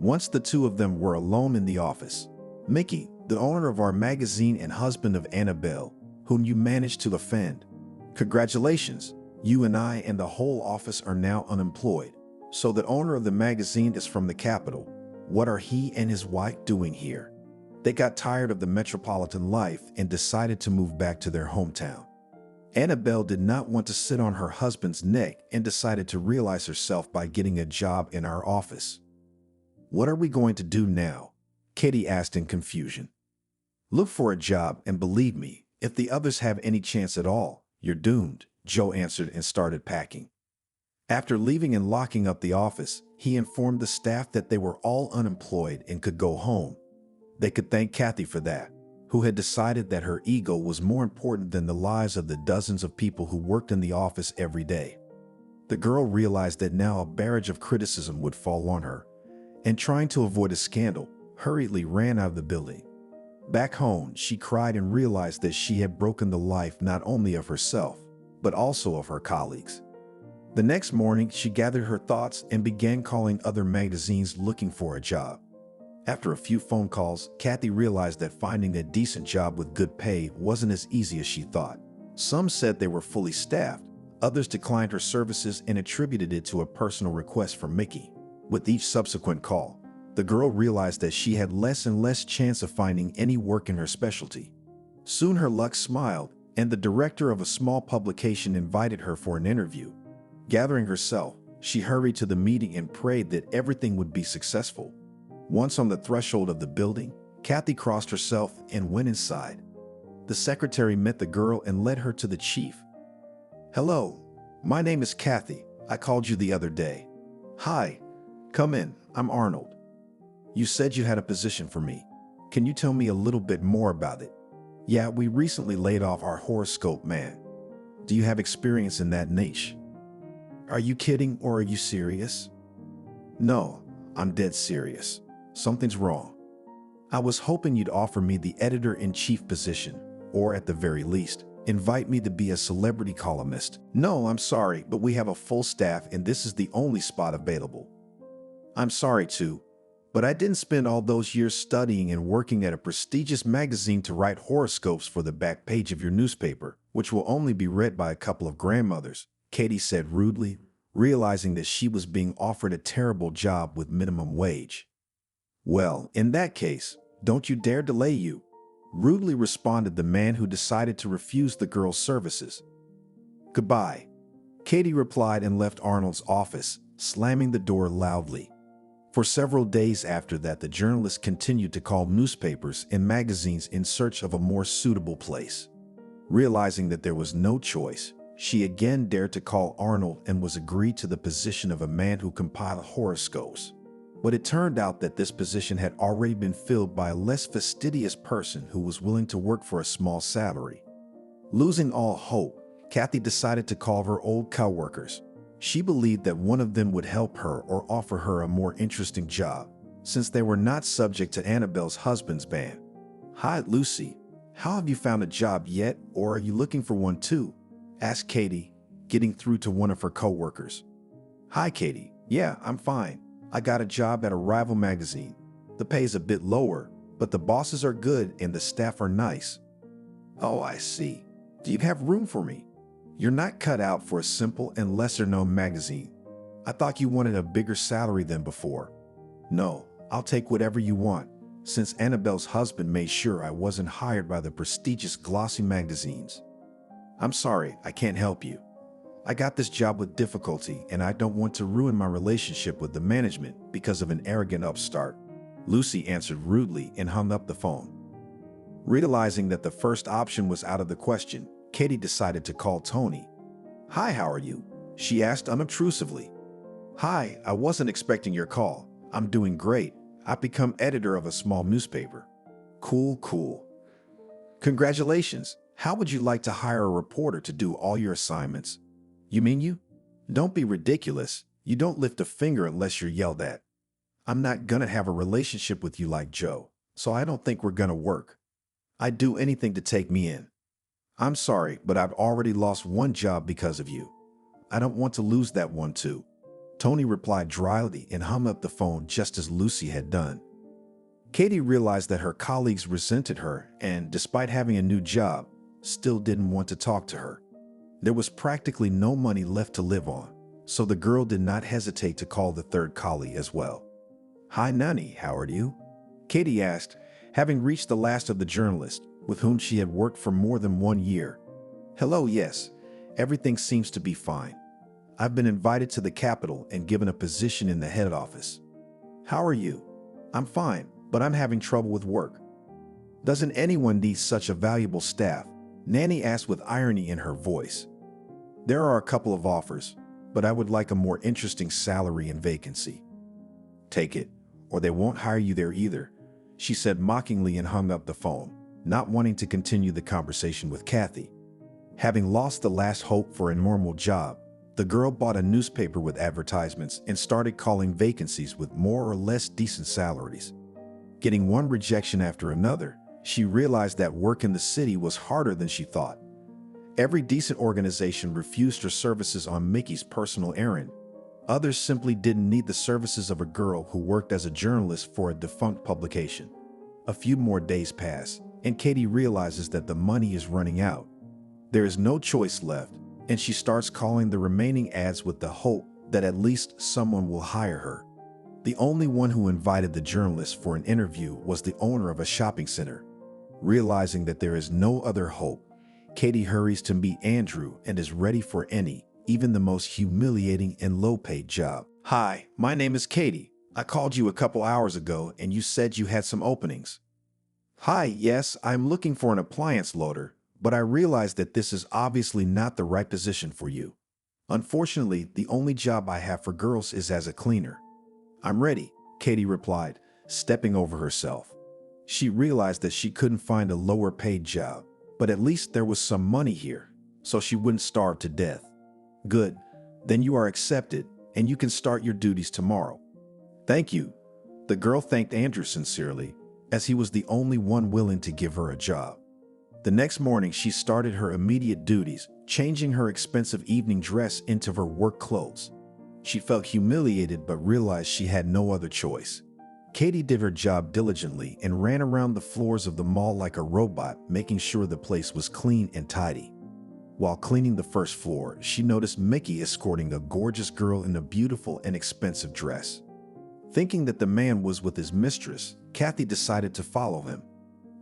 Once the two of them were alone in the office. "Mickey, the owner of our magazine and husband of Annabelle, whom you managed to offend. Congratulations. You and I and the whole office are now unemployed. So the owner of the magazine is from the capital. What are he and his wife doing here? They got tired of the metropolitan life and decided to move back to their hometown. Annabelle did not want to sit on her husband's neck and decided to realize herself by getting a job in our office." "What are we going to do now?" Katie asked in confusion. "Look for a job, and believe me, if the others have any chance at all, you're doomed," Joe answered and started packing. After leaving and locking up the office, he informed the staff that they were all unemployed and could go home. They could thank Kathy for that, who had decided that her ego was more important than the lives of the dozens of people who worked in the office every day. The girl realized that now a barrage of criticism would fall on her, and trying to avoid a scandal, hurriedly ran out of the building. Back home, she cried and realized that she had broken the life not only of herself, but also of her colleagues. The next morning, she gathered her thoughts and began calling other magazines looking for a job. After a few phone calls, Kathy realized that finding a decent job with good pay wasn't as easy as she thought. Some said they were fully staffed, others declined her services and attributed it to a personal request from Mickey. With each subsequent call, the girl realized that she had less and less chance of finding any work in her specialty. Soon her luck smiled, and the director of a small publication invited her for an interview. Gathering herself, she hurried to the meeting and prayed that everything would be successful. Once on the threshold of the building, Kathy crossed herself and went inside. The secretary met the girl and led her to the chief. "Hello, my name is Kathy. I called you the other day." "Hi, come in. I'm Arnold. You said you had a position for me. Can you tell me a little bit more about it?" "Yeah, we recently laid off our horoscope man. Do you have experience in that niche?" "Are you kidding or are you serious?" "No, I'm dead serious. Something's wrong. I was hoping you'd offer me the editor-in-chief position, or at the very least, invite me to be a celebrity columnist." "No, I'm sorry, but we have a full staff and this is the only spot available." "I'm sorry too, but I didn't spend all those years studying and working at a prestigious magazine to write horoscopes for the back page of your newspaper, which will only be read by a couple of grandmothers," Katie said rudely, realizing that she was being offered a terrible job with minimum wage. "Well, in that case, don't you dare delay you," rudely responded the man who decided to refuse the girl's services. "Goodbye," Katie replied and left Arnold's office, slamming the door loudly. For several days after that, the journalist continued to call newspapers and magazines in search of a more suitable place. Realizing that there was no choice, she again dared to call Arnold and was agreed to the position of a man who compiled horoscopes. But it turned out that this position had already been filled by a less fastidious person who was willing to work for a small salary. Losing all hope, Kathy decided to call her old coworkers. She believed that one of them would help her or offer her a more interesting job, since they were not subject to Annabelle's husband's ban. "Hi, Lucy. How have you found a job yet, or are you looking for one too?" asked Katie, getting through to one of her coworkers. "Hi, Katie. Yeah, I'm fine. I got a job at a rival magazine. The pay is a bit lower, but the bosses are good and the staff are nice." "Oh, I see. Do you have room for me? You're not cut out for a simple and lesser-known magazine. I thought you wanted a bigger salary than before." "No, I'll take whatever you want, since Annabelle's husband made sure I wasn't hired by the prestigious glossy magazines." "I'm sorry, I can't help you. I got this job with difficulty and I don't want to ruin my relationship with the management because of an arrogant upstart," Lucy answered rudely and hung up the phone. Realizing that the first option was out of the question, Katie decided to call Tony. "Hi, how are you?" she asked unobtrusively. "Hi, I wasn't expecting your call. I'm doing great. I've become editor of a small newspaper." Cool. "Congratulations. How would you like to hire a reporter to do all your assignments?" "You mean you?" "Don't be ridiculous. You don't lift a finger unless you're yelled at. I'm not gonna have a relationship with you like Joe, so I don't think we're gonna work. I'd do anything to take me in." "I'm sorry, but I've already lost one job because of you. I don't want to lose that one too," Tony replied dryly and hung up the phone just as Lucy had done. Katie realized that her colleagues resented her and, despite having a new job, still didn't want to talk to her. There was practically no money left to live on, so the girl did not hesitate to call the third colleague as well. "Hi, Nani, how are you?" Katie asked, having reached the last of the journalists, with whom she had worked for more than 1 year. "Hello, yes. Everything seems to be fine. I've been invited to the Capitol and given a position in the head office." "How are you?" "I'm fine, but I'm having trouble with work." "Doesn't anyone need such a valuable staff?" Nanny asked with irony in her voice. "There are a couple of offers, but I would like a more interesting salary and vacancy." "Take it, or they won't hire you there either," she said mockingly and hung up the phone, not wanting to continue the conversation with Kathy. Having lost the last hope for a normal job, the girl bought a newspaper with advertisements and started calling vacancies with more or less decent salaries. Getting one rejection after another, she realized that work in the city was harder than she thought. Every decent organization refused her services on Mickey's personal errand. Others simply didn't need the services of a girl who worked as a journalist for a defunct publication. A few more days pass, and Katie realizes that the money is running out. There is no choice left, and she starts calling the remaining ads with the hope that at least someone will hire her. The only one who invited the journalist for an interview was the owner of a shopping center. Realizing that there is no other hope, Katie hurries to meet Andrew and is ready for any, even the most humiliating and low-paid job. "Hi, my name is Katie. I called you a couple hours ago and you said you had some openings." "Hi, yes, I'm looking for an appliance loader, but I realize that this is obviously not the right position for you. Unfortunately, the only job I have for girls is as a cleaner." "I'm ready," Katie replied, stepping over herself. She realized that she couldn't find a lower-paid job, but at least there was some money here, so she wouldn't starve to death. "Good, then you are accepted, and you can start your duties tomorrow." "Thank you." The girl thanked Andrew sincerely, as he was the only one willing to give her a job. The next morning, she started her immediate duties, changing her expensive evening dress into her work clothes. She felt humiliated but realized she had no other choice. Katie did her job diligently and ran around the floors of the mall like a robot, making sure the place was clean and tidy. While cleaning the first floor, she noticed Mickey escorting a gorgeous girl in a beautiful and expensive dress. Thinking that the man was with his mistress, Kathy decided to follow him.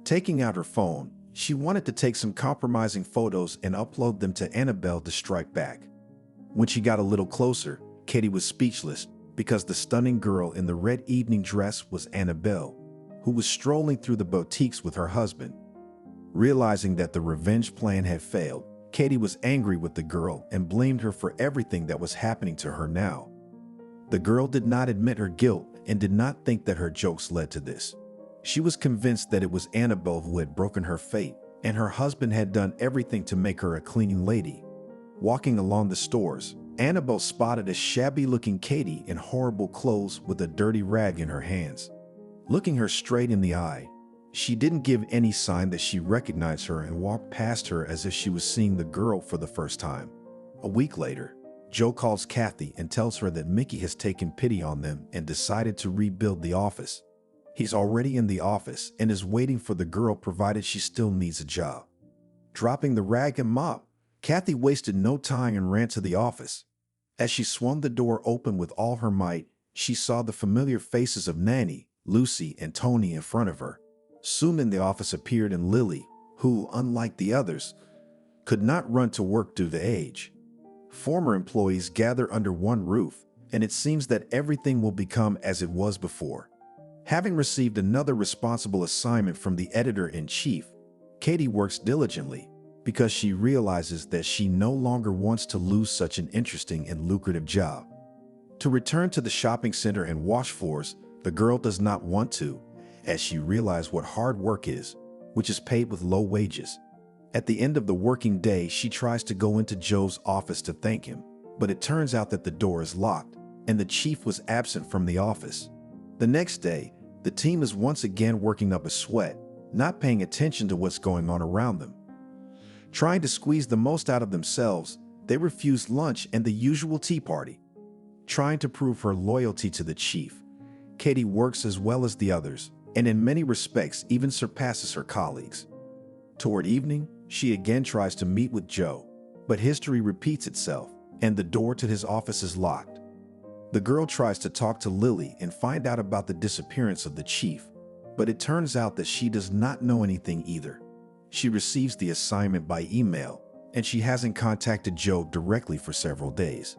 Taking out her phone, she wanted to take some compromising photos and upload them to Annabelle to strike back. When she got a little closer, Katie was speechless because the stunning girl in the red evening dress was Annabelle, who was strolling through the boutiques with her husband. Realizing that the revenge plan had failed, Katie was angry with the girl and blamed her for everything that was happening to her now. The girl did not admit her guilt and did not think that her jokes led to this. She was convinced that it was Annabelle who had broken her fate, and her husband had done everything to make her a cleaning lady. Walking along the stores, Annabelle spotted a shabby-looking Katie in horrible clothes with a dirty rag in her hands. Looking her straight in the eye, she didn't give any sign that she recognized her and walked past her as if she was seeing the girl for the first time. A week later, Joe calls Kathy and tells her that Mickey has taken pity on them and decided to rebuild the office. He's already in the office and is waiting for the girl provided she still needs a job. Dropping the rag and mop, Kathy wasted no time and ran to the office. As she swung the door open with all her might, she saw the familiar faces of Nanny, Lucy, and Tony in front of her. Soon in the office appeared and Lily, who, unlike the others, could not run to work due to age. Former employees gather under one roof, and it seems that everything will become as it was before. Having received another responsible assignment from the editor-in-chief, Katie works diligently because she realizes that she no longer wants to lose such an interesting and lucrative job. To return to the shopping center and wash floors, the girl does not want to, as she realizes what hard work is, which is paid with low wages. At the end of the working day, she tries to go into Joe's office to thank him, but it turns out that the door is locked, and the chief was absent from the office. The next day, the team is once again working up a sweat, not paying attention to what's going on around them. Trying to squeeze the most out of themselves, they refuse lunch and the usual tea party. Trying to prove her loyalty to the chief, Katie works as well as the others, and in many respects even surpasses her colleagues. Toward evening, she again tries to meet with Joe, but history repeats itself, and the door to his office is locked. The girl tries to talk to Lily and find out about the disappearance of the chief, but it turns out that she does not know anything either. She receives the assignment by email, and she hasn't contacted Joe directly for several days.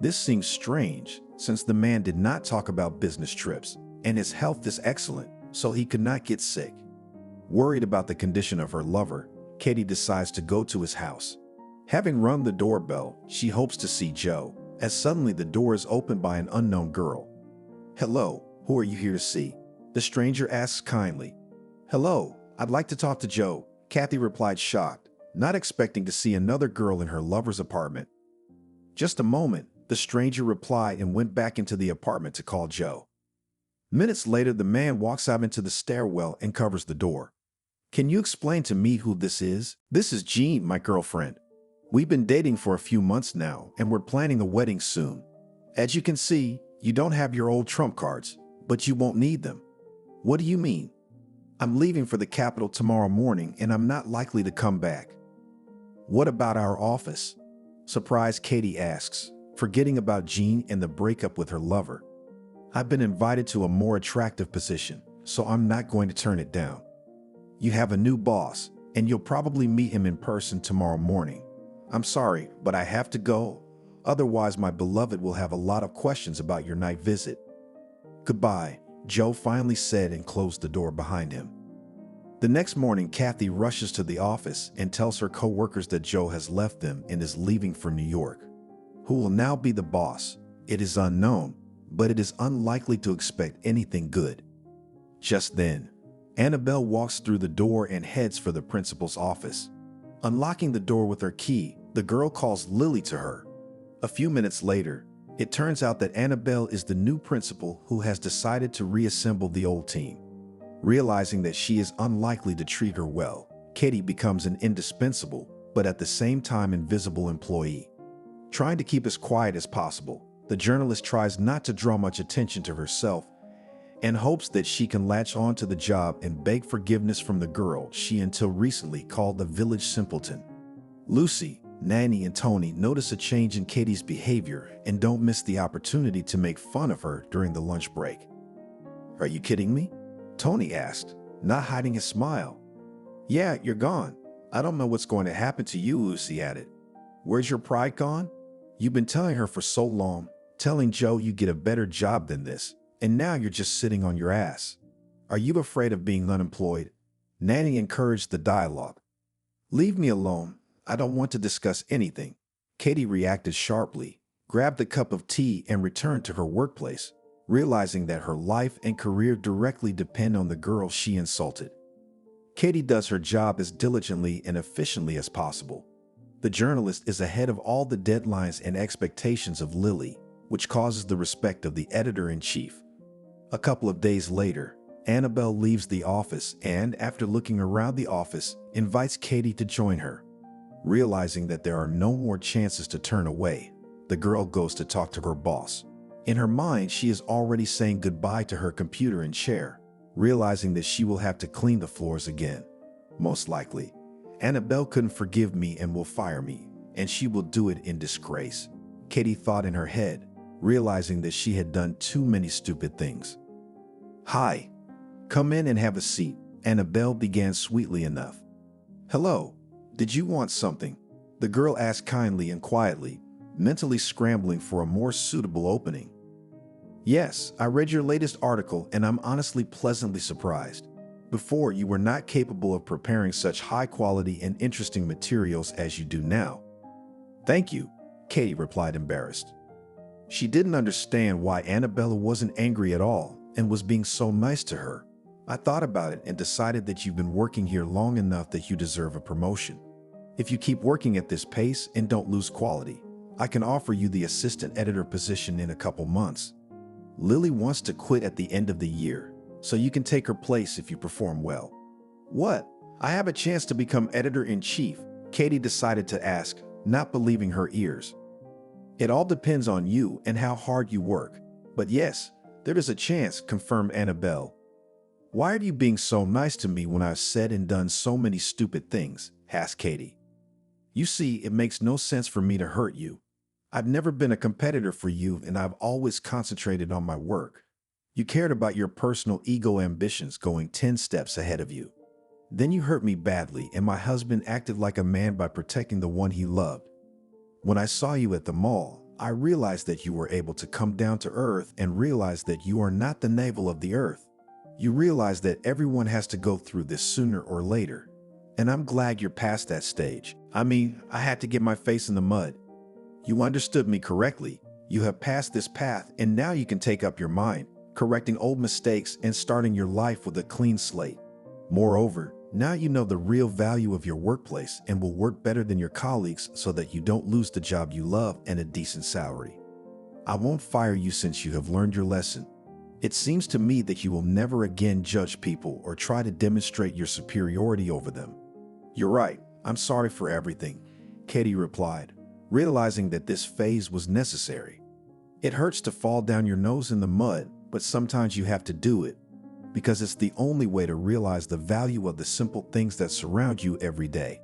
This seems strange, since the man did not talk about business trips, and his health is excellent, so he could not get sick. Worried about the condition of her lover, Katie decides to go to his house. Having rung the doorbell, she hopes to see Joe, as suddenly the door is opened by an unknown girl. "Hello, who are you here to see?" the stranger asks kindly. "Hello, I'd like to talk to Joe," Kathy replied, shocked, not expecting to see another girl in her lover's apartment. "Just a moment," the stranger replied and went back into the apartment to call Joe. Minutes later, the man walks out into the stairwell and covers the door. "Can you explain to me who this is?" "This is Jean, my girlfriend. We've been dating for a few months now, and we're planning a wedding soon. As you can see, you don't have your old trump cards, but you won't need them." "What do you mean?" "I'm leaving for the capital tomorrow morning, and I'm not likely to come back." "What about our office?" surprised Katie asks, forgetting about Jean and the breakup with her lover. "I've been invited to a more attractive position, so I'm not going to turn it down." "You have a new boss, and you'll probably meet him in person tomorrow morning. I'm sorry, but I have to go. Otherwise, my beloved will have a lot of questions about your night visit." "Goodbye," Joe finally said and closed the door behind him. The next morning, Kathy rushes to the office and tells her co-workers that Joe has left them and is leaving for New York. Who will now be the boss? It is unknown, but it is unlikely to expect anything good. Just then, Annabelle walks through the door and heads for the principal's office. Unlocking the door with her key, the girl calls Lily to her. A few minutes later, it turns out that Annabelle is the new principal who has decided to reassemble the old team. Realizing that she is unlikely to treat her well, Katie becomes an indispensable, but at the same time invisible employee. Trying to keep as quiet as possible, the journalist tries not to draw much attention to herself and hopes that she can latch on to the job and beg forgiveness from the girl she until recently called the village simpleton. Lucy, Nanny, and Tony notice a change in Katie's behavior and don't miss the opportunity to make fun of her during the lunch break. "Are you kidding me?" Tony asked, not hiding his smile. "Yeah, you're gone. I don't know what's going to happen to you," Lucy added. "Where's your pride gone? You've been telling her for so long, telling Joe you get a better job than this, and now you're just sitting on your ass. Are you afraid of being unemployed?" Nanny encouraged the dialogue. "Leave me alone. I don't want to discuss anything." Katie reacted sharply, grabbed a cup of tea, and returned to her workplace, realizing that her life and career directly depend on the girl she insulted. Katie does her job as diligently and efficiently as possible. The journalist is ahead of all the deadlines and expectations of Lily, which causes the respect of the editor-in-chief. A couple of days later, Annabelle leaves the office and, after looking around the office, invites Katie to join her. Realizing that there are no more chances to turn away, the girl goes to talk to her boss. In her mind, she is already saying goodbye to her computer and chair, realizing that she will have to clean the floors again. Most likely, Annabelle couldn't forgive me and will fire me, and she will do it in disgrace, Katie thought in her head, realizing that she had done too many stupid things. "Hi. Come in and have a seat," Annabelle began sweetly enough. "Hello. Did you want something?" the girl asked kindly and quietly, mentally scrambling for a more suitable opening. "Yes, I read your latest article and I'm honestly pleasantly surprised. Before, you were not capable of preparing such high-quality and interesting materials as you do now." "Thank you," Katie replied, embarrassed. She didn't understand why Annabella wasn't angry at all and was being so nice to her. "I thought about it and decided that you've been working here long enough that you deserve a promotion. If you keep working at this pace and don't lose quality, I can offer you the assistant editor position in a couple months. Lily wants to quit at the end of the year, so you can take her place if you perform well." "What? I have a chance to become editor-in-chief?" Katie decided to ask, not believing her ears. "It all depends on you and how hard you work. But yes, there is a chance," confirmed Annabelle. "Why are you being so nice to me when I've said and done so many stupid things?" asked Katie. "You see, it makes no sense for me to hurt you. I've never been a competitor for you and I've always concentrated on my work. You cared about your personal ego ambitions going 10 steps ahead of you. Then you hurt me badly and my husband acted like a man by protecting the one he loved. When I saw you at the mall, I realized that you were able to come down to earth and realized that you are not the navel of the earth. You realize that everyone has to go through this sooner or later. And I'm glad you're past that stage. I mean, I had to get my face in the mud." "You understood me correctly," You have passed this path, and now you can take up your mind, correcting old mistakes and starting your life with a clean slate. Moreover, now you know the real value of your workplace and will work better than your colleagues so that you don't lose the job you love and a decent salary. I won't fire you since you have learned your lesson. It seems to me that you will never again judge people or try to demonstrate your superiority over them. You're right. I'm sorry for everything, Katie replied, realizing that this phase was necessary. It hurts to fall down your nose in the mud, but sometimes you have to do it, because it's the only way to realize the value of the simple things that surround you every day.